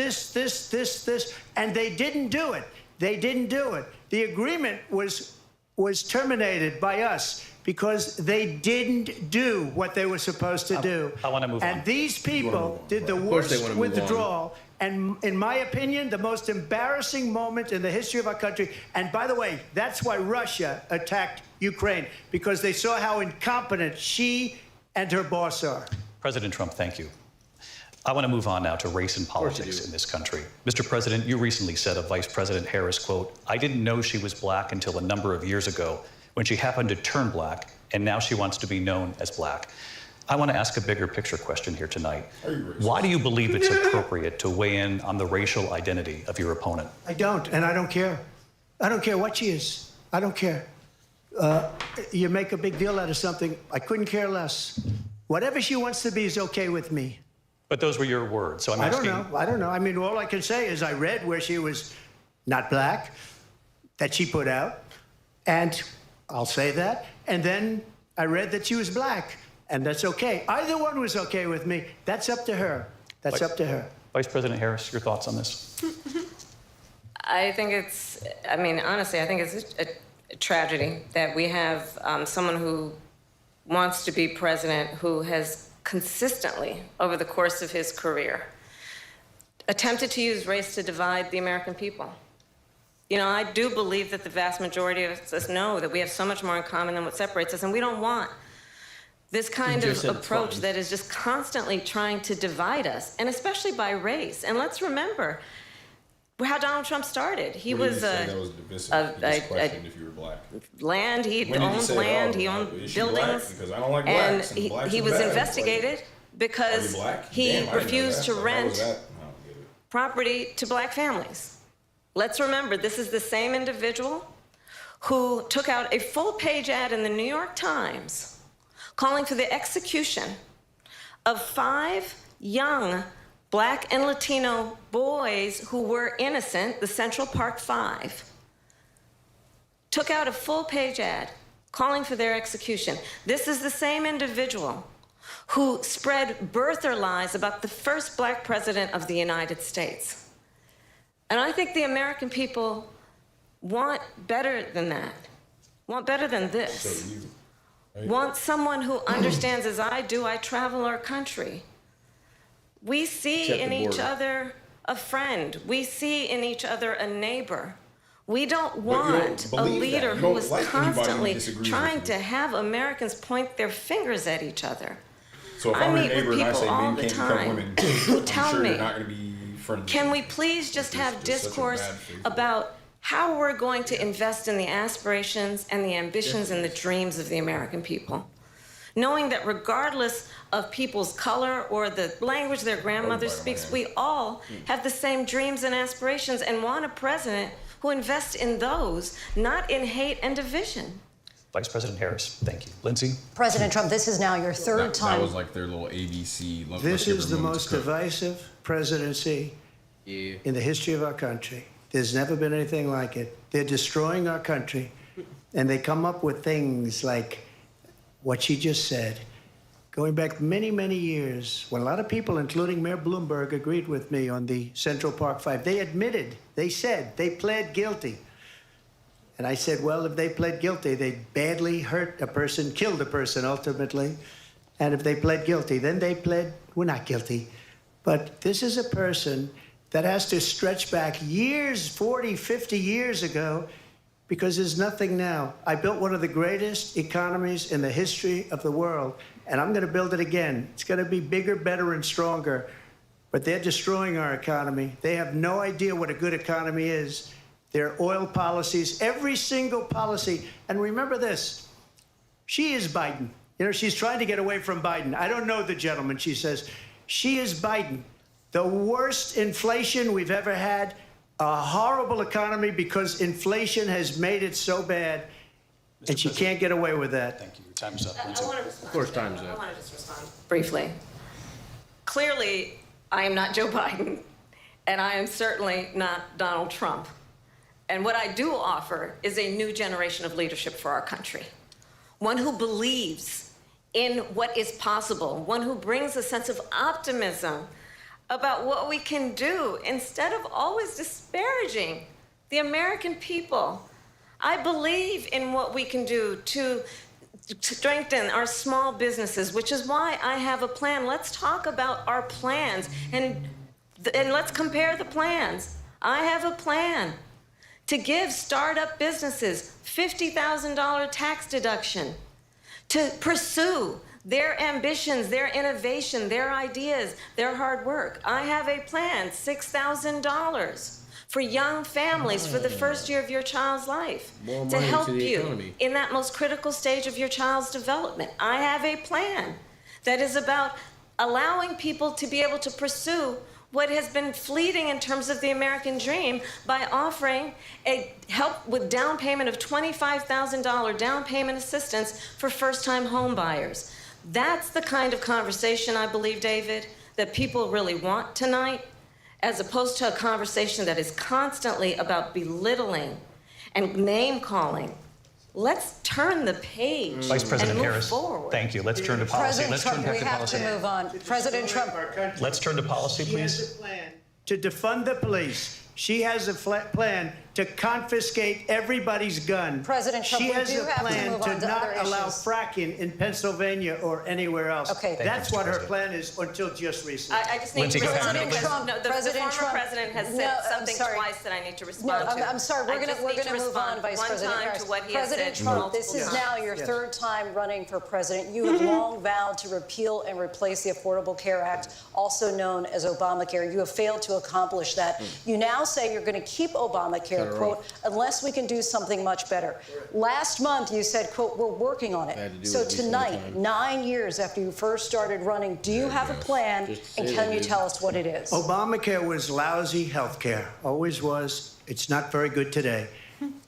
and they didn't do it. They didn't do it. The agreement was terminated by us because they didn't do what they were supposed to do. I want to move on. And these people did the worst withdrawal. And in my opinion, the most embarrassing moment in the history of our country. And by the way, that's why Russia attacked Ukraine, because they saw how incompetent she and her boss are. President Trump, thank you. I want to move on now to race and politics in this country. Mr. President, you recently said of Vice President Harris, quote, "I didn't know she was black until a number of years ago when she happened to turn black, and now she wants to be known as black." I want to ask a bigger picture question here tonight. Why do you believe it's appropriate to weigh in on the racial identity of your opponent? I don't, and I don't care. I don't care what she is. I don't care. You make a big deal out of something. I couldn't care less. Whatever she wants to be is okay with me. But those were your words, so I'm asking. I don't know. I mean, all I can say is I read where she was not black, that she put out, and I'll say that. And then I read that she was black, and that's okay. Either one was okay with me. That's up to her. That's up to her. Vice President Harris, your thoughts on this? I think it's, I mean, honestly, I think it's a tragedy that we have someone who wants to be president who has consistently, over the course of his career, attempted to use race to divide the American people. You know, I do believe that the vast majority of us know that we have so much more in common than what separates us, and we don't want this kind of approach that is just constantly trying to divide us, and especially by race. And let's remember how Donald Trump started. He was that was divisive. He just questioned if you were black. Land, he owned land, he owned buildings. Because I don't like blacks, and he was investigated because he refused to rent property to black families. Let's remember, this is the same individual who took out a full-page ad in the New York Times calling for the execution of 5 young Black and Latino boys who were innocent, the Central Park 5, took out a full-page ad calling for their execution. This is the same individual who spread birther lies about the first black president of the United States. And I think the American people want better than that, want better than this, want someone who understands, as I do, I travel our country. We see in each other a friend. We see in each other a neighbor. We don't want a leader who is constantly trying to have Americans point their fingers at each other. So if I I'm meet your neighbor with and I people say all men the can't become time women, who I'm tell sure me, you're not going to be friendly. can we please just have discourse about how we're going to invest in the aspirations and the ambitions and the dreams of the American people? Knowing that regardless of people's color or the language their grandmother speaks, we all have the same dreams and aspirations and want a president who invests in those, not in hate and division. Vice President Harris, thank you. Lindsay? President Trump, this is now your third time. That was like their little ABC. This is the most divisive presidency in the history of our country. There's never been anything like it. They're destroying our country, and they come up with things like what she just said. Going back many, many years, when a lot of people, including Mayor Bloomberg, agreed with me on the Central Park 5, they admitted, they said, they pled guilty. And I said, well, if they pled guilty, they badly hurt a person, killed a person ultimately. And if they pled guilty, then they pled, we're not guilty. But this is a person that has to stretch back years, 40, 50 years ago, because there's nothing now. I built one of the greatest economies in the history of the world, and I'm going to build it again. It's going to be bigger, better, and stronger. But they're destroying our economy. They have no idea what a good economy is. Their oil policies, every single policy. And remember this, she is Biden. You know, she's trying to get away from Biden. I don't know the gentleman, she says. She is Biden. The worst inflation we've ever had, a horrible economy because inflation has made it so bad, and she can't get away with that. Thank you. Time's up. I want to respond. Of course, time's up. I want to just respond briefly. Clearly, I am not Joe Biden, and I am certainly not Donald Trump. And what I do offer is a new generation of leadership for our country. One who believes in what is possible, one who brings a sense of optimism about what we can do instead of always disparaging the American people. I believe in what we can do to strengthen our small businesses, which is why I have a plan. Let's talk about our plans and let's compare the plans. I have a plan to give startup businesses $50,000 tax deduction, to pursue their ambitions, their innovation, their ideas, their hard work. I have a plan, $6,000 for young families for the first year of your child's life, to help you in that most critical stage of your child's development. I have a plan that is about allowing people to be able to pursue what has been fleeting in terms of the American dream by offering a help with down payment of $25,000 down payment assistance for first-time home buyers. That's the kind of conversation, I believe, David, that people really want tonight, as opposed to a conversation that is constantly about belittling and name-calling. Let's turn the page Vice President and move Harris, forward. Thank you. Let's turn to policy. President Trump, we have to move on. President Trump. Let's turn to policy, please. She has a plan to defund the police. She has a plan to confiscate everybody's gun. President Trump, she has we do a have to plan move on to to not other allow issues. fracking in Pennsylvania or anywhere else. Okay. That's what her plan is until just recently. I just need Lindsay, to go ahead. respond because Trump, the President former Trump. president has said No, I'm something sorry. twice that I need to No, respond to. I'm sorry. We're going to move on, Vice President Harris. President Trump, this is now your third time running for president. You have long vowed to repeal and replace the Affordable Care Act, also known as Obamacare. You have failed to accomplish that. You now say you're going to keep Obamacare, quote, unless we can do something much better. Last month, you said, quote, we're working on it. So tonight, 9 years after you first started running, do you have a plan, and can you tell us what it is? Obamacare was lousy health care, always was. It's not very good today.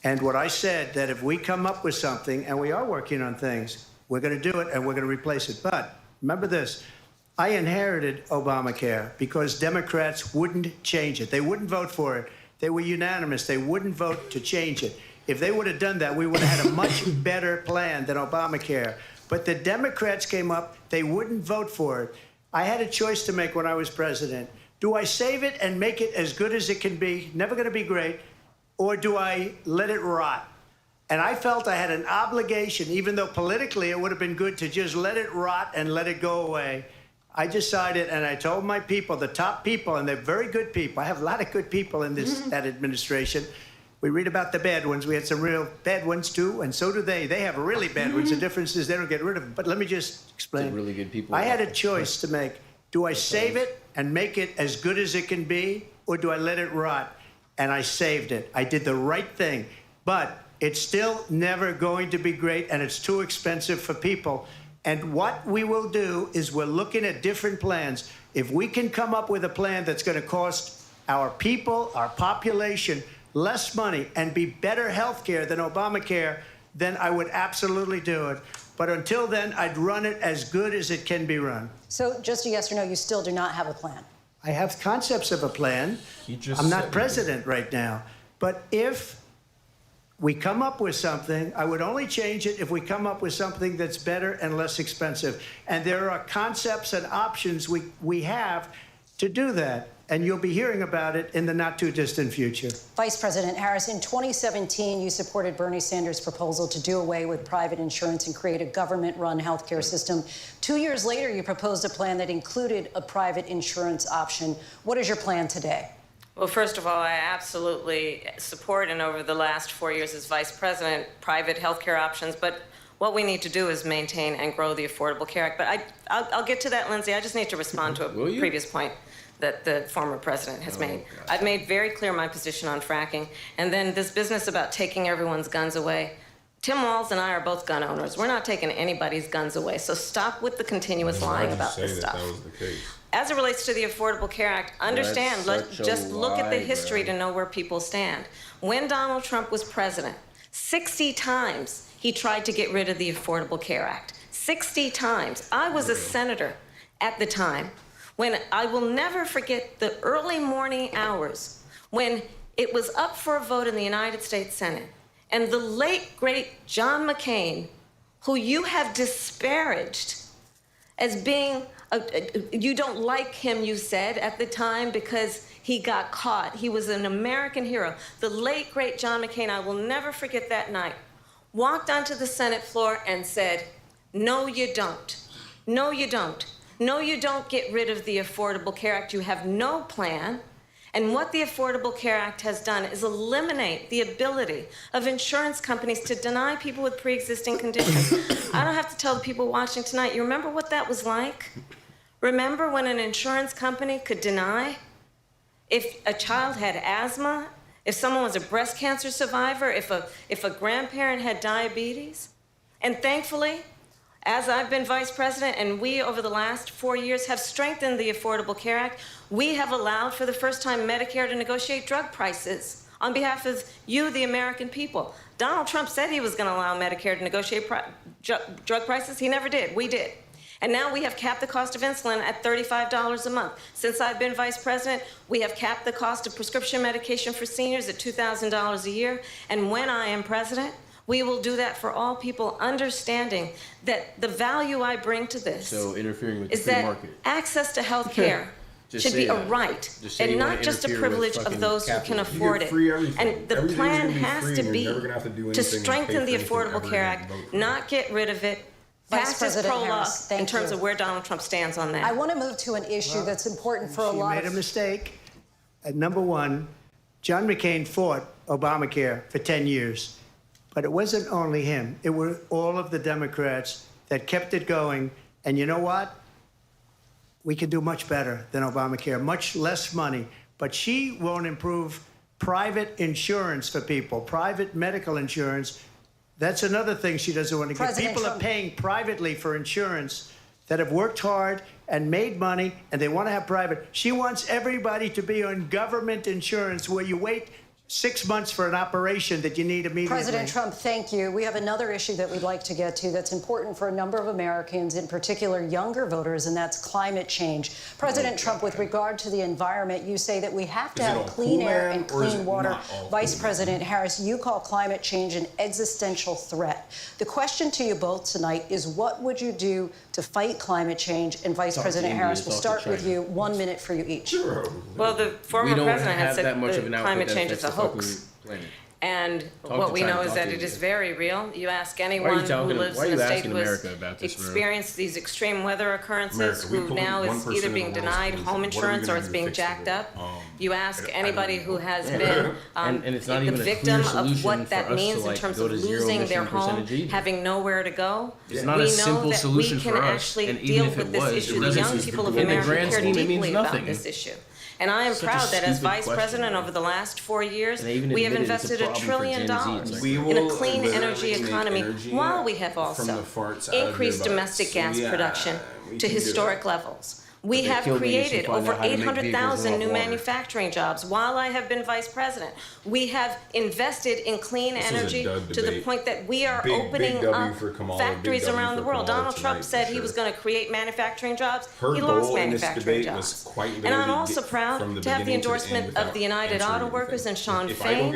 And what I said, that if we come up with something, and we are working on things, we're going to do it and we're going to replace it. But remember this, I inherited Obamacare because Democrats wouldn't change it. They wouldn't vote for it. They were unanimous. They wouldn't vote to change it. If they would have done that, we would have had a much better plan than Obamacare. But the Democrats came up. They wouldn't vote for it. I had a choice to make when I was president. Do I save it and make it as good as it can be, never going to be great, or do I let it rot? And I felt I had an obligation, even though politically it would have been good to just let it rot and let it go away. I decided, and I told my people, the top people, and they're very good people. I have a lot of good people in that administration. We read about the bad ones. We had some real bad ones, too, and so do they. They have really bad ones. The difference is they don't get rid of them. But let me just explain. Really good people. I had a choice to make. Do I save it and make it as good as it can be, or do I let it rot? And I saved it. I did the right thing. But it's still never going to be great, and it's too expensive for people. And what we will do is we're looking at different plans. If we can come up with a plan that's going to cost our people, our population, less money and be better health care than Obamacare, then I would absolutely do it. But until then, I'd run it as good as it can be run. So just a yes or no, you still do not have a plan? I have concepts of a plan. I'm not president right now. But if we come up with something, I would only change it if we come up with something that's better and less expensive. And there are concepts and options we have to do that. And you'll be hearing about it in the not-too-distant future. Vice President Harris, in 2017, you supported Bernie Sanders' proposal to do away with private insurance and create a government-run healthcare system. 2 years later, you proposed a plan that included a private insurance option. What is your plan today? Well, first of all, I absolutely support, and over the last 4 years as vice president, private healthcare options. But what we need to do is maintain and grow the Affordable Care Act. But I'll get to that, Lindsay. I just need to respond to a previous point that the former president has made. I've made very clear my position on fracking. And then this business about taking everyone's guns away. Tim Walz and I are both gun owners. We're not taking anybody's guns away. So stop with the continuous lying about this stuff. That was the case. As it relates to the Affordable Care Act, understand, just look at the history to know where people stand. When Donald Trump was president, 60 times he tried to get rid of the Affordable Care Act. 60 times. I was a senator at the time when I will never forget the early morning hours when it was up for a vote in the United States Senate. And the late, great John McCain who you have disparaged as being, you don't like him, you said at the time, because he got caught. He was an American hero. The late, great John McCain, I will never forget that night, walked onto the Senate floor and said, no, you don't. No, you don't. No, you don't get rid of the Affordable Care Act. You have no plan. And what the Affordable Care Act has done is eliminate the ability of insurance companies to deny people with pre-existing conditions. I don't have to tell the people watching tonight, you remember what that was like? Remember when an insurance company could deny if a child had asthma, if someone was a breast cancer survivor, if a grandparent had diabetes? And thankfully, as I've been vice president, and we over the last 4 years have strengthened the Affordable Care Act, we have allowed for the first time Medicare to negotiate drug prices on behalf of you, the American people. Donald Trump said he was going to allow Medicare to negotiate drug prices. He never did. We did. And now we have capped the cost of insulin at $35 a month. Since I've been vice president, we have capped the cost of prescription medication for seniors at $2,000 a year. And when I am president, we will do that for all people, understanding that the value I bring to this is that access to health care should be a right and not just a privilege of those who can afford it. And the plan has to be to strengthen the Affordable Care Act, not get rid of it, pass this prologue in terms of where Donald Trump stands on that. I want to move to an issue that's important for a lot of... She made a mistake. Number one, John McCain fought Obamacare for 10 years. But it wasn't only him. It were all of the Democrats that kept it going. And you know what? We can do much better than Obamacare, much less money. But she won't improve private insurance for people, private medical insurance. That's another thing she doesn't want to get. People are paying privately for insurance that have worked hard and made money, and they want to have private. She wants everybody to be on government insurance where you wait 6 months for an operation that you need immediately. President Trump, thank you. We have another issue that we'd like to get to that's important for a number of Americans, in particular younger voters, and that's climate change. President Trump, with regard to the environment, you say that we have to have clean air and clean water. Vice President Harris, you call climate change an existential threat. The question to you both tonight is, what would you do to fight climate change? And Vice President Harris, we'll start with you. 1 minute for you each. Well, the former president had said that climate change is a hoax. And what we know is that it is very real. You ask anyone who lives in a state who has experienced these extreme weather occurrences, who now is either being denied home insurance or it's being jacked up. You ask anybody who has been the victim of what that means in terms of losing their home, having nowhere to go. We know that we can actually deal with this issue. The young people of America care deeply about this issue. And I am proud that as vice president over the last 4 years, we have invested $1 trillion in a clean energy economy, while we have also increased domestic gas production to historic levels. We have created over 800,000 new manufacturing jobs while I have been vice president. We have invested in clean energy to the point that we are opening up factories around the world. Donald Trump said he was going to create manufacturing jobs. He lost manufacturing jobs. And I'm also proud to have the endorsement of the United Auto Workers and Sean Fain,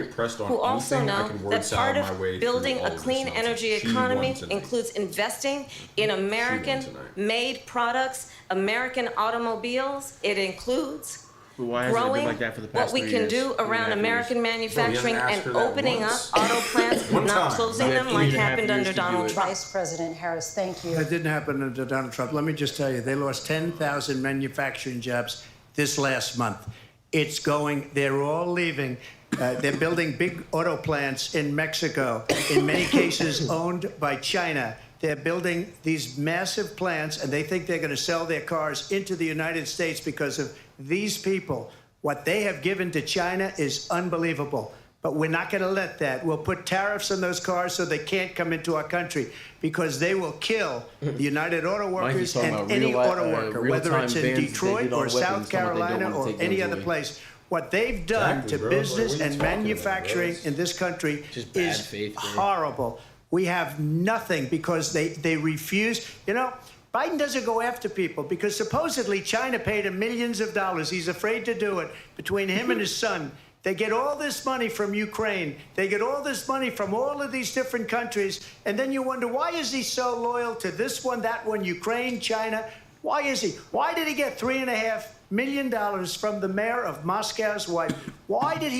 who also know that part of building a clean energy economy includes investing in American-made products, American automobiles. It includes growing what we can do around American manufacturing and opening up auto plants, not closing them like happened under Donald Trump. Vice President Harris, thank you. That didn't happen under Donald Trump. Let me just tell you, they lost 10,000 manufacturing jobs this last month. It's going, they're all leaving. They're building big auto plants in Mexico, in many cases owned by China. They're building these massive plants, and they think they're going to sell their cars into the United States because of these people. What they have given to China is unbelievable. But we're not going to let that. We'll put tariffs on those cars so they can't come into our country, because they will kill the United Auto Workers and any auto worker, whether it's in Detroit or South Carolina or any other place. What they've done to business and manufacturing in this country is horrible. We have nothing because they refuse. You know, Biden doesn't go after people because supposedly China paid him millions of dollars. He's afraid to do it. Between him and his son, They get all this money from Ukraine. They get all this money from all of these different countries. And then you wonder, why is he so loyal to this one, that one, Ukraine, China? Why is he? Why did he get $3.5 million from the mayor of Moscow's wife? Why did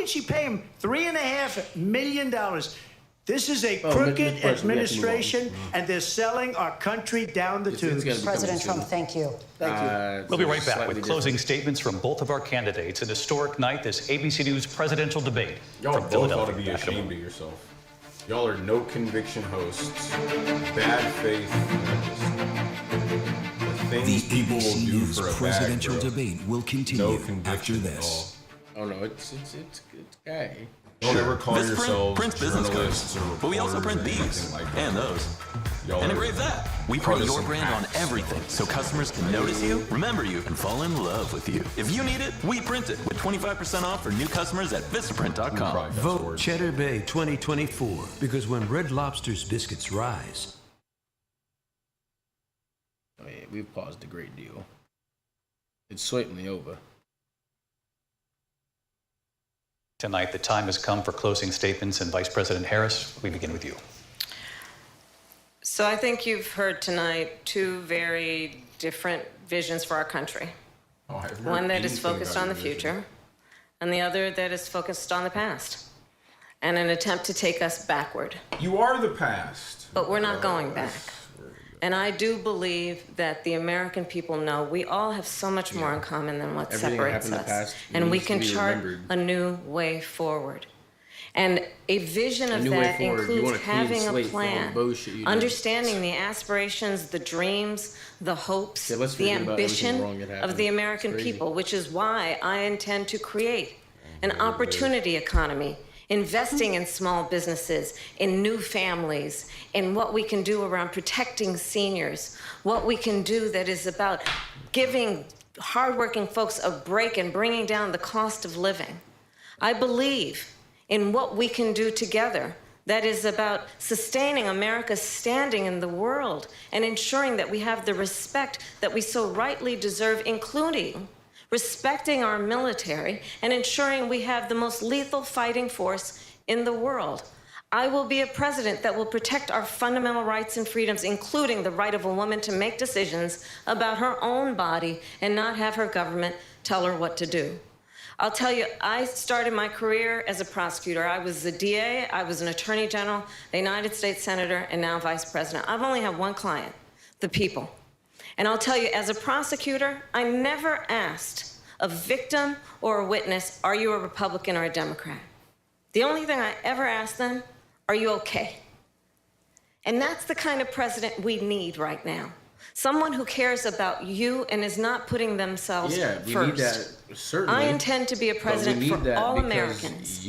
she pay him $3.5 million? This is a crooked administration, and they're selling our country down the tubes. President Trump, thank you. Thank you. We'll be right back with closing statements from both of our candidates. An historic night, this ABC News presidential debate. Y'all both ought to be ashamed of yourself. Y'all are no conviction hosts. Bad faith. The people will do for a presidential debate will continue after this. Oh no, it's gay. Don't ever call yourselves prints business cards, but we also print these and those. And engrave that. We print your brand on everything so customers can notice you, remember you, and fall in love with you. If you need it, we print it with 25% off for new customers at Vistaprint.com. Vote Cheddar Bay 2024 because when Red Lobster's biscuits rise. Oh yeah, we've paused a great deal. It's certainly over. Tonight, the time has come for closing statements, and Vice President Harris, we begin with you. So I think you've heard tonight two very different visions for our country. One that is focused on the future, and the other that is focused on the past, and an attempt to take us backward. You are the past. But we're not going back. And I do believe that the American people know we all have so much more in common than what separates us. And we can chart a new way forward. And a vision of that includes having a plan, understanding the aspirations, the dreams, the hopes, the ambition of the American people, which is why I intend to create an opportunity economy, investing in small businesses, in new families, in what we can do around protecting seniors, what we can do that is about giving hardworking folks a break and bringing down the cost of living. I believe in what we can do together that is about sustaining America's standing in the world and ensuring that we have the respect that we so rightly deserve, including respecting our military and ensuring we have the most lethal fighting force in the world. I will be a president that will protect our fundamental rights and freedoms, including the right of a woman to make decisions about her own body and not have her government tell her what to do. I'll tell you, I started my career as a prosecutor. I was a DA, I was an attorney general, a United States senator, and now vice president. I've only had one client, the people. And I'll tell you, as a prosecutor, I never asked a victim or a witness, are you a Republican or a Democrat? The only thing I ever asked them, are you okay? And that's the kind of president we need right now. Someone who cares about you and is not putting themselves first. Need that, certainly. I intend to be a president for all Americans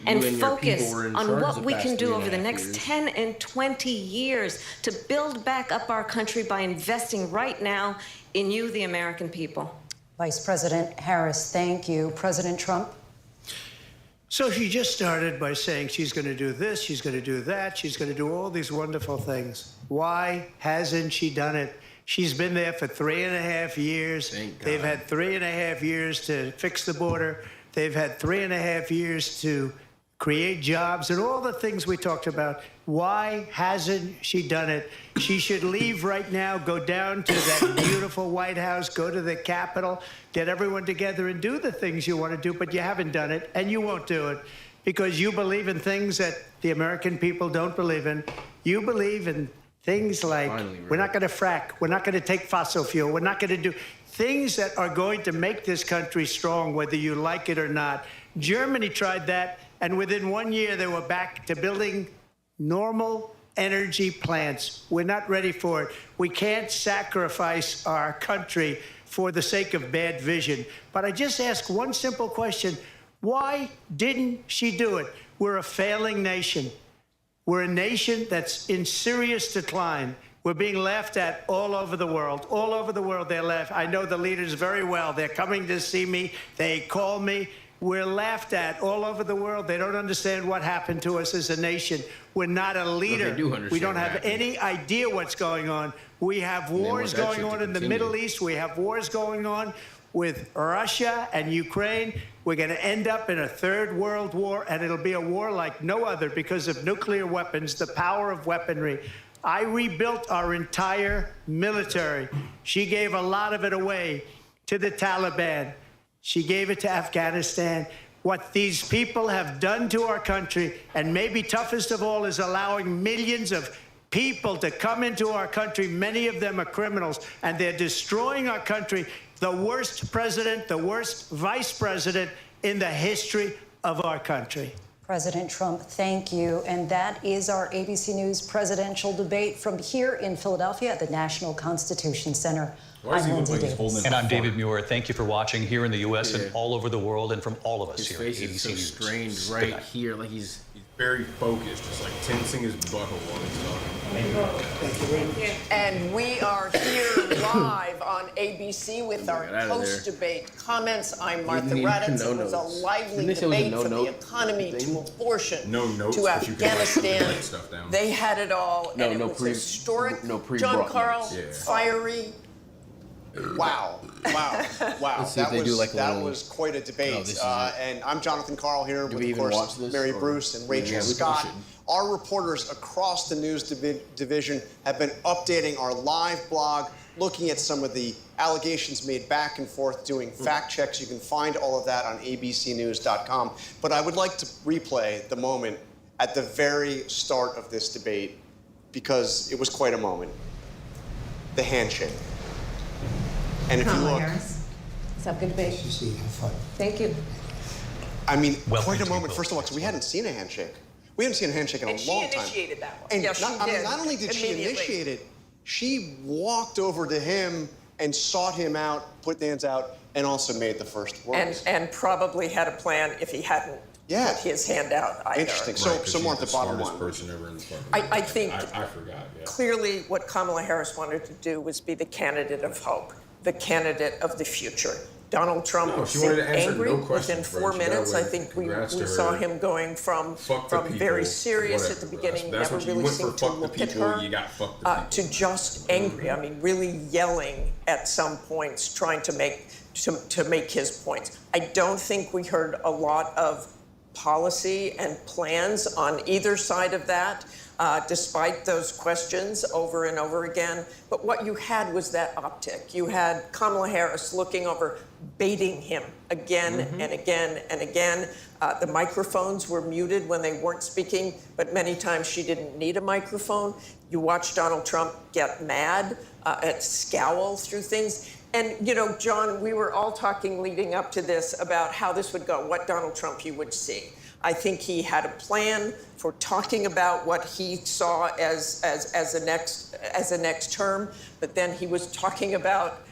and focus on what we can do over the next 10 and 20 years to build back up our country by investing right now in you, the American people. Vice President Harris, thank you. President Trump? So she just started by saying she's going to do this, she's going to do that, she's going to do all these wonderful things. Why hasn't she done it? She's been there for 3.5 years. They've had 3.5 years to fix the border. They've had 3.5 years to create jobs and all the things we talked about. Why hasn't she done it? She should leave right now, go down to that beautiful White House, go to the Capitol, get everyone together and do the things you want to do, but you haven't done it, and you won't do it because you believe in things that the American people don't believe in. You believe in things like we're not going to frack, we're not going to take fossil fuel, we're not going to do things that are going to make this country strong, whether you like it or not. Germany tried that, and within 1 year, they were back to building normal energy plants. We're not ready for it. We can't sacrifice our country for the sake of bad vision. But I just ask one simple question. Why didn't she do it? We're a failing nation. We're a nation that's in serious decline. We're being laughed at all over the world. All over the world, they're laughed. I know the leaders very well. They're coming to see me. They call me. We're laughed at all over the world. They don't understand what happened to us as a nation. We're not a leader. We don't have any idea what's going on. We have wars going on in the Middle East. We have wars going on with Russia and Ukraine. We're going to end up in a third world war, and it'll be a war like no other because of nuclear weapons, the power of weaponry. I rebuilt our entire military. She gave a lot of it away to the Taliban. She gave it to Afghanistan. What these people have done to our country, and maybe toughest of all, is allowing millions of people to come into our country. Many of them are criminals, and they're destroying our country. The worst president, the worst vice president in the history of our country. President Trump, thank you. And that is our ABC News presidential debate from here in Philadelphia at the National Constitution Center. I'm Lindsay Davis. And I'm David Muir. Thank you for watching here in the U.S. and all over the world, and from all of us here at ABC News. His face is so strained right here, like he's very focused, just like tensing his butthole while he's talking. Thank you. And we are here live on ABC with our post-debate comments. I'm Martha Raddatz. It was a lively debate from the economy to abortion to Afghanistan. They had it all, and it was historic. John Carl, fiery. Wow. That was quite a debate. And I'm Jonathan Carl here with, of course, Mary Bruce and Rachel Scott. Our reporters across the news division have been updating our live blog, looking at some of the allegations made back and forth, doing fact checks. You can find all of that on abcnews.com. But I would like to replay the moment at the very start of this debate, because it was quite a moment. The handshake. And if you look, Harris. Let's have a good debate. Thank you. I mean, quite a moment. First of all, because we hadn't seen a handshake. We hadn't seen a handshake in a long time. And she initiated that one. And yeah, she did. not only did she initiate it, she walked over to him and sought him out, put the hands out, and also made the first words. And probably had a plan if he hadn't put his hand out either. Interesting. So more at the bottom line. I think I forgot. Yeah. Clearly what Kamala Harris wanted to do was be the candidate of hope, the candidate of the future. Donald Trump seemed angry within 4 minutes. I think we saw him going from very serious at the beginning, never really seemed to look at her, to just angry. I mean, really yelling at some points, trying to make his points. I don't think we heard a lot of policy and plans on either side of that, despite those questions over and over again. But what you had was that optic. You had Kamala Harris looking over, baiting him again and again and again. The microphones were muted when they weren't speaking, but many times she didn't need a microphone. You watched Donald Trump get mad and scowl through things. And, you know, John, we were all talking leading up to this about how this would go, what Donald Trump you would see. I think he had a plan for talking about what he saw as a next term, but then he was talking about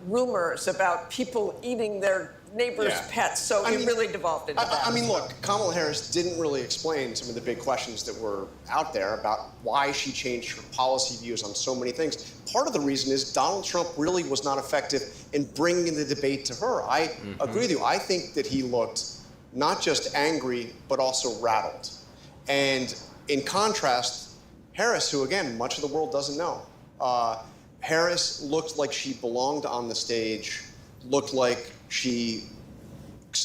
rumors about people eating their neighbors' pets. So it really devolved into that. I mean, look, Kamala Harris didn't really explain some of the big questions that were out there about why she changed her policy views on so many things. Part of the reason is Donald Trump really was not effective in bringing the debate to her. I agree with you. I think that he looked not just angry, but also rattled. And in contrast, Harris, who, again, much of the world doesn't know, Harris looked like she belonged on the stage, looked like she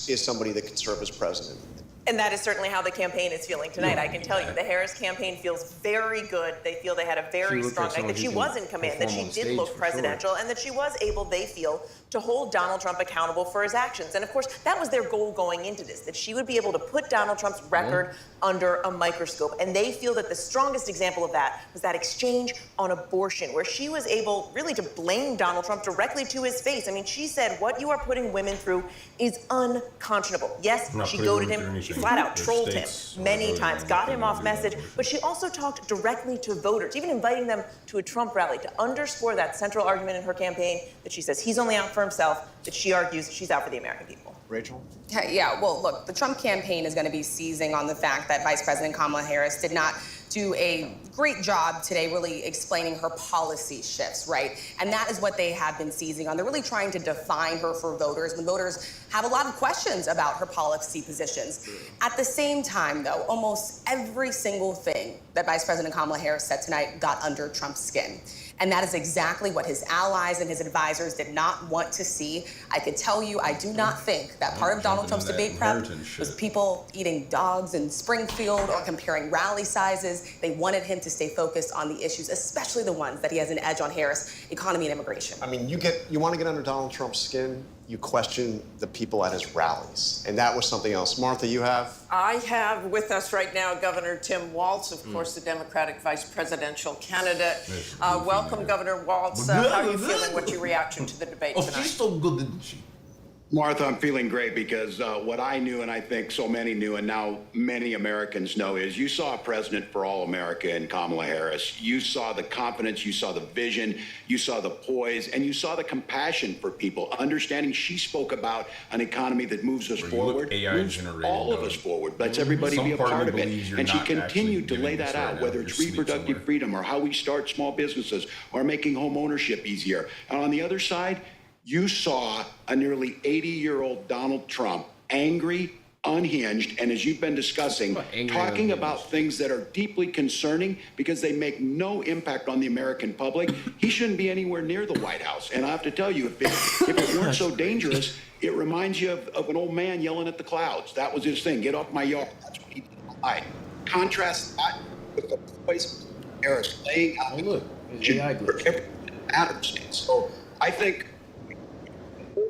is somebody that could serve as president. And that is certainly how the campaign is feeling tonight. I can tell you, the Harris campaign feels very good. They feel they had a very strong night, that she was in command, that she did look presidential, and that she was able, they feel, to hold Donald Trump accountable for his actions. And of course, that was their goal going into this, that she would be able to put Donald Trump's record under a microscope. And they feel that the strongest example of that was that exchange on abortion, where she was able really to blame Donald Trump directly to his face. I mean, she said, what you are putting women through is unconscionable. Yes, she goaded him, she flat out trolled him many times, got him off message, but she also talked directly to voters, even inviting them to a Trump rally to underscore that central argument in her campaign that she says he's only out for himself, that she argues she's out for the American people. Rachel? Yeah, well, look, the Trump campaign is going to be seizing on the fact that Vice President Kamala Harris did not do a great job today really explaining her policy shifts, right? And that is what they have been seizing on. They're really trying to define her for voters when voters have a lot of questions about her policy positions. At the same time, though, almost every single thing that Vice President Kamala Harris said tonight got under Trump's skin. And that is exactly what his allies and his advisors did not want to see. I could tell you, I do not think that part of Donald Trump's debate prep was people eating dogs in Springfield or comparing rally sizes. They wanted him to stay focused on the issues, especially the ones that he has an edge on Harris, economy and immigration. I mean, you want to get under Donald Trump's skin, you question the people at his rallies. And that was something else. Martha, you have? I have with us right now Governor Tim Walz, of course, the Democratic vice presidential candidate. Welcome, Governor Walz. How are you feeling? What's your reaction to the debate tonight? She's so good, isn't she? Martha, I'm feeling great because what I knew, and I think so many knew, and now many Americans know, is you saw a president for all America in Kamala Harris. You saw the confidence, you saw the vision, you saw the poise, and you saw the compassion for people, understanding she spoke about an economy that moves us forward, moves all of us forward, lets everybody be a part of it. And she continued to lay that out, whether it's reproductive freedom or how we start small businesses or making home ownership easier. And on the other side, you saw a nearly 80-year-old Donald Trump, angry, unhinged, and as you've been discussing, talking about things that are deeply concerning because they make no impact on the American public. He shouldn't be anywhere near the White House. And I have to tell you, if it weren't so dangerous, it reminds you of an old man yelling at the clouds. That was his thing. Get off my yard. That's what he did all night. Contrast that with the voice of Harris laying out for every matters. So I think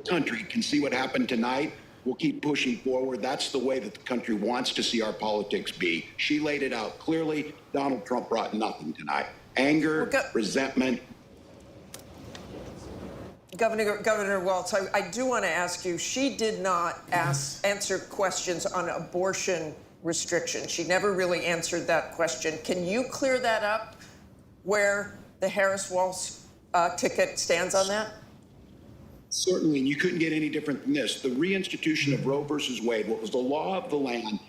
country can see what happened tonight. We'll keep pushing forward. That's the way that the country wants to see our politics be. She laid it out clearly. Donald Trump brought nothing tonight. Anger, resentment. Governor Walz, I do want to ask you, she did not answer questions on abortion restrictions. She never really answered that question. Can you clear that up where the Harris-Walz ticket stands on that? Certainly, and you couldn't get any different than this. The reinstitution of Roe versus Wade, what was the law of the land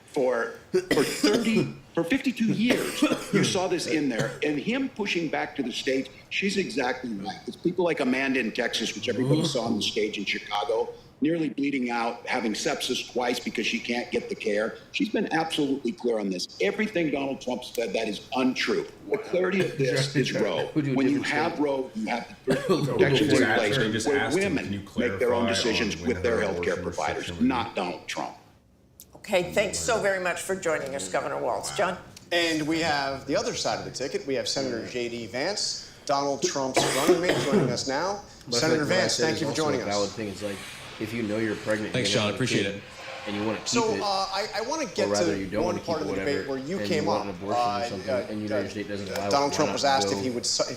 for 52 years. You saw this in there, and him pushing back to the states. She's exactly right. It's people like Amanda in Texas, which everybody saw on the stage in Chicago, nearly bleeding out, having sepsis twice because she can't get the care. She's been absolutely clear on this. Everything Donald Trump said, that is untrue. The clarity of this is Roe. When you have Roe, you have protections in place where women make their own decisions with their health care providers, not Donald Trump. Okay, thanks so very much for joining us, Governor Walz. John? And we have the other side of the ticket. We have Senator J.D. Vance, Donald Trump's running mate, joining us now. Senator Vance, thank you for joining us. Valid thing. It's like, if you know you're pregnant, thanks, John. Appreciate it. And you want to keep it. So I want to get to one part of the debate where you came up. And you know your state doesn't allow Donald Trump was asked if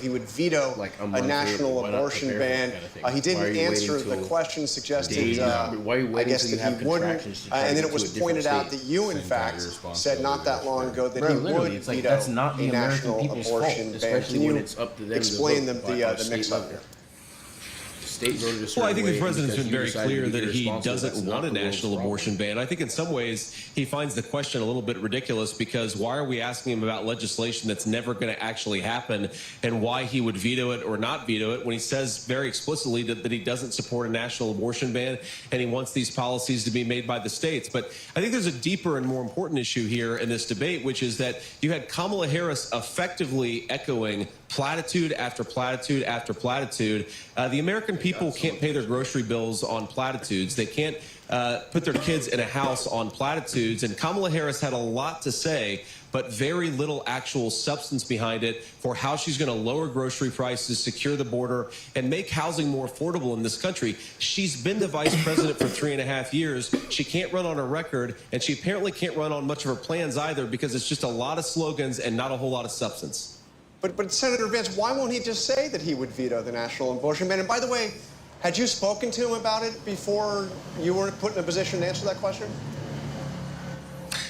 he would veto a national abortion ban. He didn't answer the question. Suggested, I guess, that he wouldn't. And then it was pointed out that you, in fact, said not that long ago that he would veto a national abortion ban. Can you explain the mix-up here? Well, I think the president's been very clear that he doesn't want a national abortion ban. I think in some ways he finds the question a little bit ridiculous because why are we asking him about legislation that's never going to actually happen and why he would veto it or not veto it when he says very explicitly that he doesn't support a national abortion ban and he wants these policies to be made by the states. But I think there's a deeper and more important issue here in this debate, which is that you had Kamala Harris effectively echoing platitude after platitude after platitude. The American people can't pay their grocery bills on platitudes. They can't put their kids in a house on platitudes. And Kamala Harris had a lot to say, but very little actual substance behind it for how she's going to lower grocery prices, secure the border, and make housing more affordable in this country. She's been the vice president for 3.5 years. She can't run on her record, and she apparently can't run on much of her plans either because it's just a lot of slogans and not a whole lot of substance. But Senator Vance, why won't he just say that he would veto the national abortion ban? And by the way, had you spoken to him about it before you were put in a position to answer that question?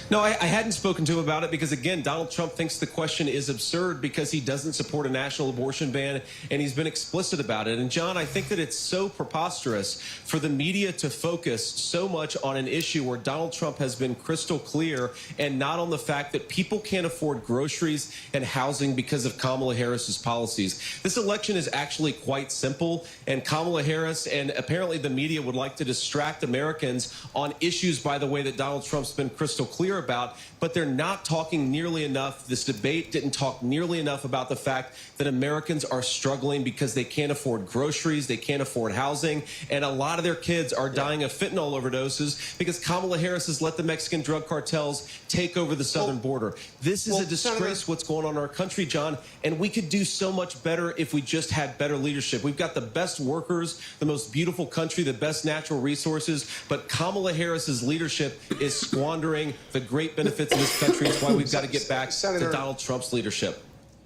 No, I hadn't spoken to him about it because, again, Donald Trump thinks the question is absurd because he doesn't support a national abortion ban, and he's been explicit about it. And, John, I think that it's so preposterous for the media to focus so much on an issue where Donald Trump has been crystal clear and not on the fact that people can't afford groceries and housing because of Kamala Harris's policies. This election is actually quite simple, and Kamala Harris and apparently the media would like to distract Americans on issues, by the way, that Donald Trump's been crystal clear about, but they're not talking nearly enough. This debate didn't talk nearly enough about the fact that Americans are struggling because they can't afford groceries, they can't afford housing, and a lot of their kids are dying of fentanyl overdoses because Kamala Harris has let the Mexican drug cartels take over the southern border. This is a disgrace what's going on in our country, John, and we could do so much better if we just had better leadership. We've got the best workers, the most beautiful country, the best natural resources, but Kamala Harris's leadership is squandering the great benefits of this country. It's why we've got to get back to Donald Trump's leadership.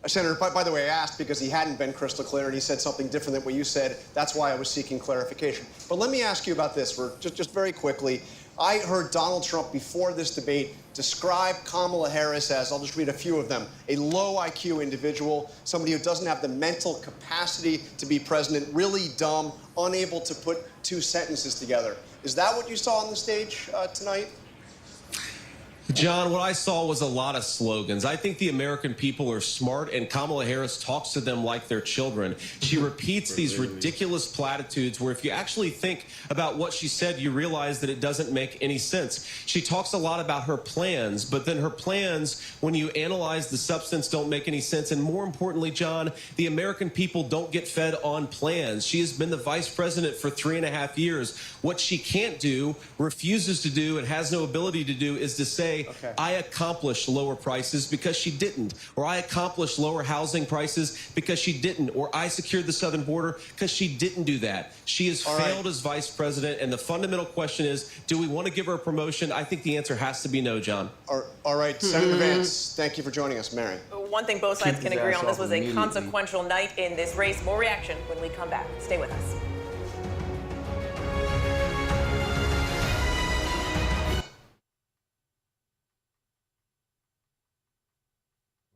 Senator, by the way, I asked because he hadn't been crystal clear and he said something different than what you said. That's why I was seeking clarification. But let me ask you about this just very quickly. I heard Donald Trump before this debate describe Kamala Harris as, I'll just read a few of them, a low IQ individual, somebody who doesn't have the mental capacity to be president, really dumb, unable to put two sentences together. Is that what you saw on the stage tonight? John, what I saw was a lot of slogans. I think the American people are smart, and Kamala Harris talks to them like they're children. She repeats these ridiculous platitudes where if you actually think about what she said, you realize that it doesn't make any sense. She talks a lot about her plans, but then her plans, when you analyze the substance, don't make any sense. And more importantly, John, the American people don't get fed on plans. She has been the vice president for 3.5 years. What she can't do, refuses to do, and has no ability to do is to say, I accomplished lower prices because she didn't, or I accomplished lower housing prices because she didn't, or I secured the southern border because she didn't do that. She has failed as vice president, and the fundamental question is, do we want to give her a promotion? I think the answer has to be no, John. All right, Senator Vance, thank you for joining us. Mary. One thing both sides can agree on, this was a consequential night in this race. More reaction when we come back. Stay with us.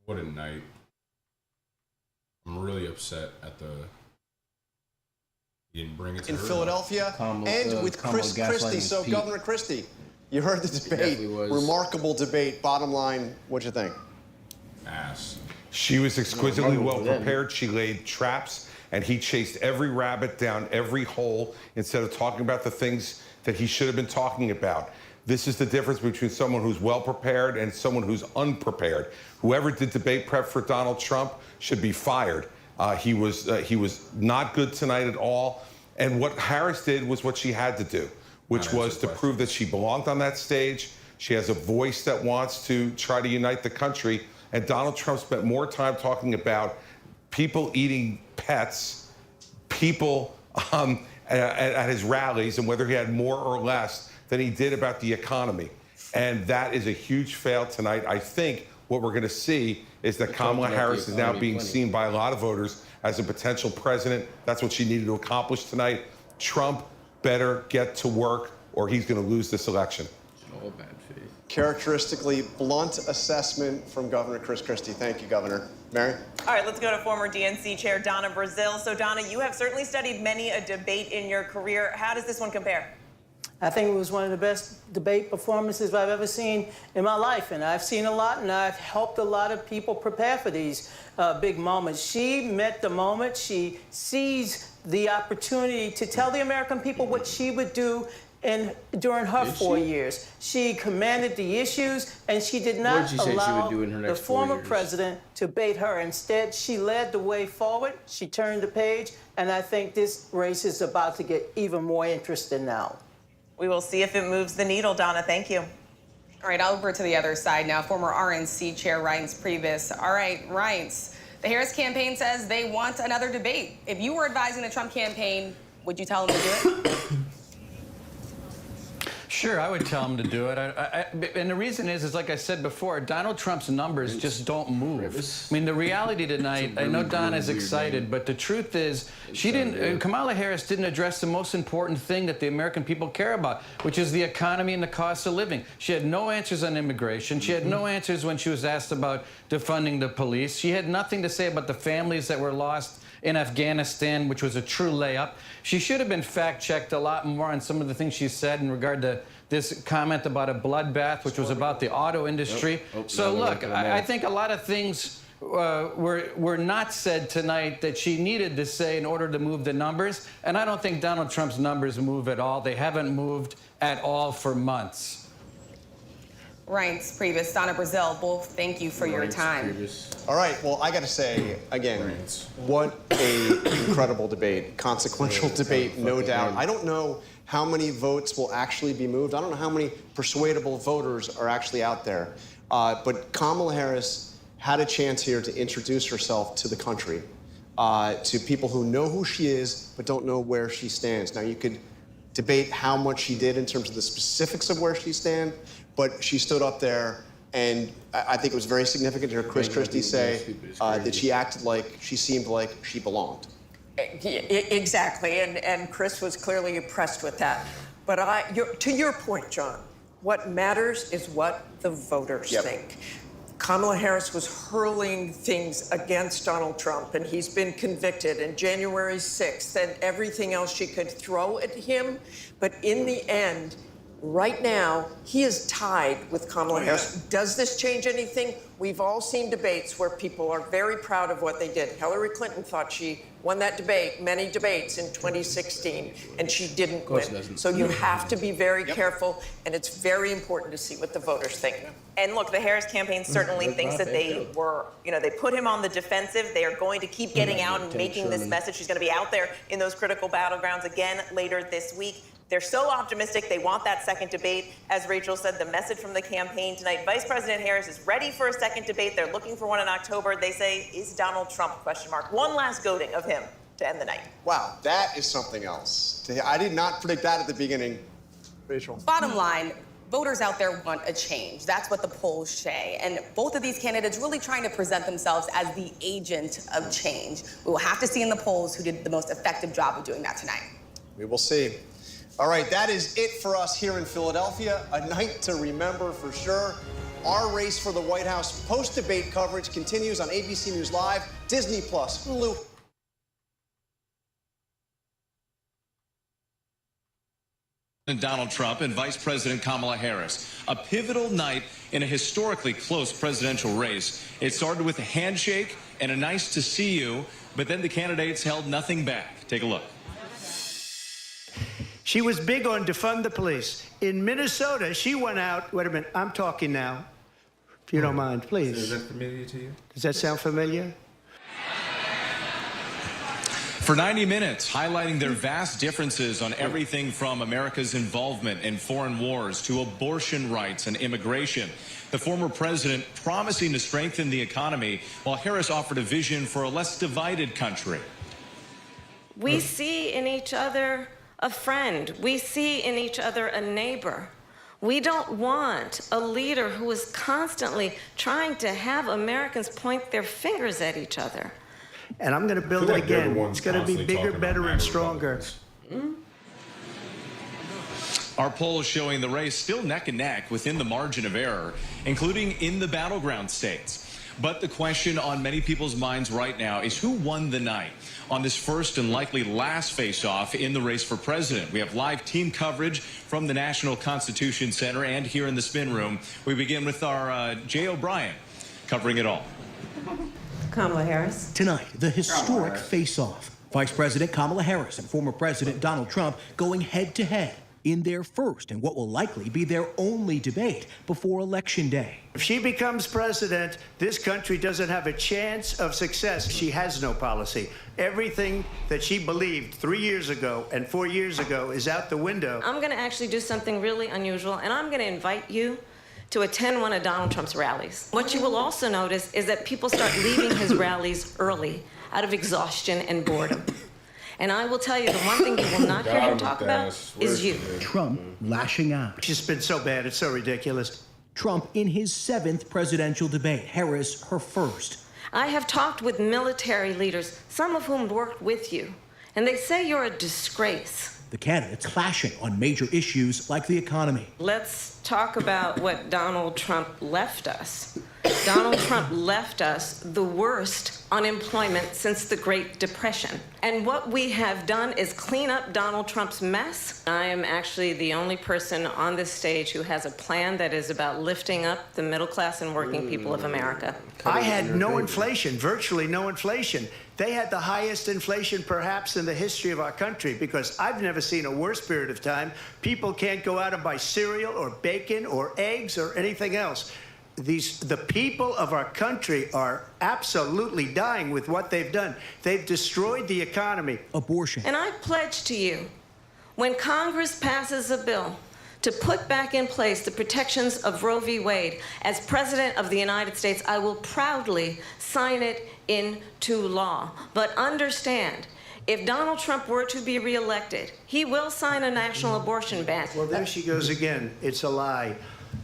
What a night. I'm really upset at he didn't bring it to in her. Philadelphia and with Christie. So Governor Christie, you heard the debate. Remarkable debate. Bottom line, what'd you think? Ass. She was exquisitely well prepared. She laid traps and he chased every rabbit down every hole instead of talking about the things that he should have been talking about. This is the difference between someone who's well prepared and someone who's unprepared. Whoever did debate prep for Donald Trump should be fired. He was not good tonight at all. And what Harris did was what she had to do, which was to prove that she belonged on that stage. She has a voice that wants to try to unite the country. And Donald Trump spent more time talking about people eating pets, people at his rallies, and whether he had more or less than he did about the economy. And that is a huge fail tonight. I think what we're going to see is that Kamala Harris is now being seen by a lot of voters as a potential president. That's what she needed to accomplish tonight. Trump better get to work or he's going to lose this election. All bad faith. Characteristically blunt assessment from Governor Chris Christie. Thank you, Governor. Mary? All right, let's go to former DNC Chair Donna Brazile. So, Donna, you have certainly studied many a debate in your career. How does this one compare? I think it was one of the best debate performances I've ever seen in my life. And I've seen a lot, and I've helped a lot of people prepare for these big moments. She met the moment. She seized the opportunity to tell the American people what she would do during her 4 years. She commanded the issues, and she did not allow the former president to bait her. Instead, she led the way forward. She turned the page, and I think this race is about to get even more interesting now. We will see if it moves the needle, Donna. Thank you. All right, over to the other side now. Former RNC Chair Reince Priebus. All right, Reince, the Harris campaign says they want another debate. If you were advising the Trump campaign, would you tell them to do it? Sure, I would tell him to do it. And the reason is like I said before, Donald Trump's numbers just don't move. I mean, the reality tonight, I know Donna's excited, but the truth is, Kamala Harris didn't address the most important thing that the American people care about, which is the economy and the cost of living. She had no answers on immigration. She had no answers when she was asked about defunding the police. She had nothing to say about the families that were lost in Afghanistan, which was a true layup. She should have been fact-checked a lot more on some of the things she said in regard to this comment about a bloodbath, which was about the auto industry. So look, I think a lot of things were not said tonight that she needed to say in order to move the numbers. And I don't think Donald Trump's numbers move at all. They haven't moved at all for months. Reince Priebus, Donna Brazil, both thank you for your time. All right, well, I got to say, again, what an incredible debate, consequential debate, no doubt. I don't know how many votes will actually be moved. I don't know how many persuadable voters are actually out there. But Kamala Harris had a chance here to introduce herself to the country, to people who know who she is but don't know where she stands. Now, you could debate how much she did in terms of the specifics of where she stands, but she stood up there, and I think it was very significant to hear Chris Christie say that she acted like, she seemed like she belonged. Exactly, and Chris was clearly impressed with that. But to your point, John, what matters is what the voters think. Kamala Harris was hurling things against Donald Trump, and he's been convicted, and January 6th and everything else she could throw at him. But in the end, right now, he is tied with Kamala Harris. Does this change anything? We've all seen debates where people are very proud of what they did. Hillary Clinton thought she won that debate, many debates in 2016, and she didn't win. So you have to be very careful, and it's very important to see what the voters think. And look, the Harris campaign certainly thinks that they were, they put him on the defensive. They are going to keep getting out and making this message. She's going to be out there in those critical battlegrounds again later this week. They're so optimistic. They want that second debate. As Rachel said, the message from the campaign tonight, Vice President Harris is ready for a second debate. They're looking for one in October. They say, is Donald Trump, ? One last goading of him to end the night. Wow, that is something else. I did not predict that at the beginning. Rachel. Bottom line, voters out there want a change. That's what the polls say. And both of these candidates really trying to present themselves as the agent of change. We will have to see in the polls who did the most effective job of doing that tonight. We will see. All right, that is it for us here in Philadelphia. A night to remember for sure. Our race for the White House post-debate coverage continues on ABC News Live, Disney+, Hulu. Donald Trump and Vice President Kamala Harris. A pivotal night in a historically close presidential race. It started with a handshake and a nice to see you, but then the candidates held nothing back. Take a look. She was big on defund the police. In Minnesota, she went out, wait a minute, I'm talking now, if you don't mind, please. Is that familiar to you? Does that sound familiar? For 90 minutes, highlighting their vast differences on everything from America's involvement in foreign wars to abortion rights and immigration. The former president promising to strengthen the economy, while Harris offered a vision for a less divided country. We see in each other a friend. We see in each other a neighbor. We don't want a leader who is constantly trying to have Americans point their fingers at each other. And I'm going to build it again. It's going to be bigger, better, and stronger. Our polls showing the race still neck and neck within the margin of error, including in the battleground states. But the question on many people's minds right now is who won the night on this first and likely last face-off in the race for president. We have live team coverage from the National Constitution Center and here in the spin room. We begin with our Jay O'Brien covering it all. Kamala Harris. Tonight, the historic face-off. Vice President Kamala Harris and former President Donald Trump going head-to-head in their first and what will likely be their only debate before Election Day. If she becomes president, this country doesn't have a chance of success. She has no policy. Everything that she believed 3 years ago and 4 years ago is out the window. I'm going to actually do something really unusual, and I'm going to invite you to attend one of Donald Trump's rallies. What you will also notice is that people start leaving his rallies early out of exhaustion and boredom. And I will tell you, the one thing you will not hear him talk about is you. Trump lashing out. It's just been so bad. It's so ridiculous. Trump in his 7th presidential debate. Harris, her first. I have talked with military leaders, some of whom worked with you, and they say you're a disgrace. The candidates clashing on major issues like the economy. Let's talk about what Donald Trump left us. Donald Trump left us the worst unemployment since the Great Depression. And what we have done is clean up Donald Trump's mess. I am actually the only person on this stage who has a plan that is about lifting up the middle class and working people of America. I had no inflation, virtually no inflation. They had the highest inflation perhaps in the history of our country, because I've never seen a worse period of time. People can't go out and buy cereal or bacon or eggs or anything else. The people of our country are absolutely dying with what they've done. They've destroyed the economy. Abortion. And I pledge to you, when Congress passes a bill to put back in place the protections of Roe v. Wade, as President of the United States, I will proudly sign it into law. But understand, if Donald Trump were to be reelected, he will sign a national abortion ban. Well, there she goes again. It's a lie.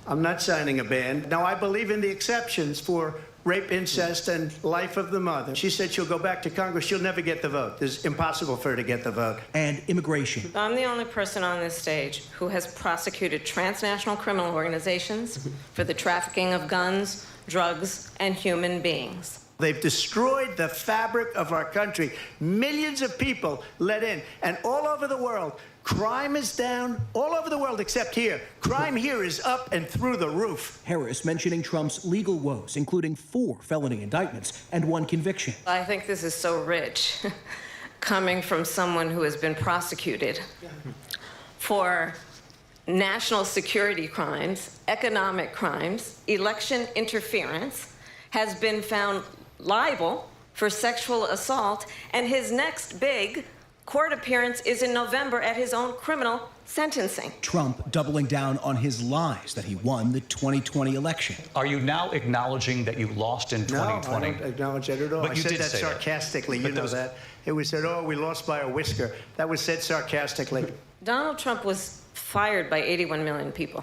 I'm not signing a ban. Now, I believe in the exceptions for rape, incest, and life of the mother. She said she'll go back to Congress. She'll never get the vote. It's impossible for her to get the vote. And immigration. I'm the only person on this stage who has prosecuted transnational criminal organizations for the trafficking of guns, drugs, and human beings. They've destroyed the fabric of our country. Millions of people let in. And all over the world, crime is down. All over the world except here. Crime here is up and through the roof. Harris mentioning Trump's legal woes, including 4 felony indictments and 1 conviction. I think this is so rich, coming from someone who has been prosecuted for national security crimes, economic crimes, election interference, has been found liable for sexual assault, and his next big court appearance is in November at his own criminal sentencing. Trump doubling down on his lies that he won the 2020 election. Are you now acknowledging that you lost in 2020? No, I don't acknowledge that at all. But I you said did that say sarcastically. You know that. It was said, oh, we lost by a whisker. That was said sarcastically. Donald Trump was fired by 81 million people.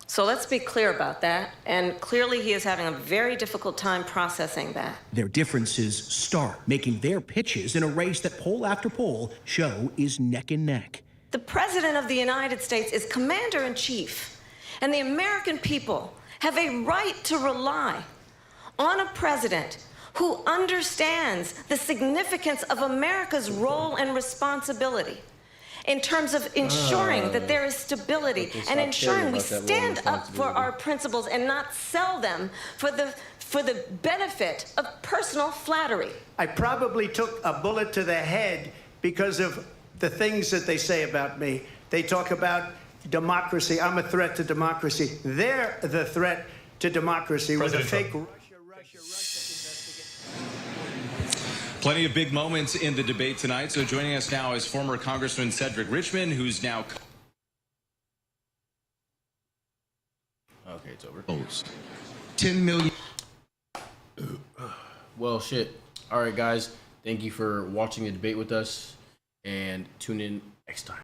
So let's be clear about that. And clearly he is having a very difficult time processing that. Their differences start making their pitches in a race that poll after poll show is neck and neck. The President of the United States is commander-in-chief, and the American people have a right to rely on a president who understands the significance of America's role and responsibility in terms of ensuring that there is stability and ensuring we stand up for our principles and not sell them for the benefit of personal flattery. I probably took a bullet to the head because of the things that they say about me. They talk about democracy. I'm a threat to democracy. They're the threat to democracy with a fake Russia Plenty of big moments in the debate tonight. So joining us now is former Congressman Cedric Richmond, who's now... Okay, it's over. 10 million. Well, shit. All right, guys. Thank you for watching the debate with us, and tune in next time.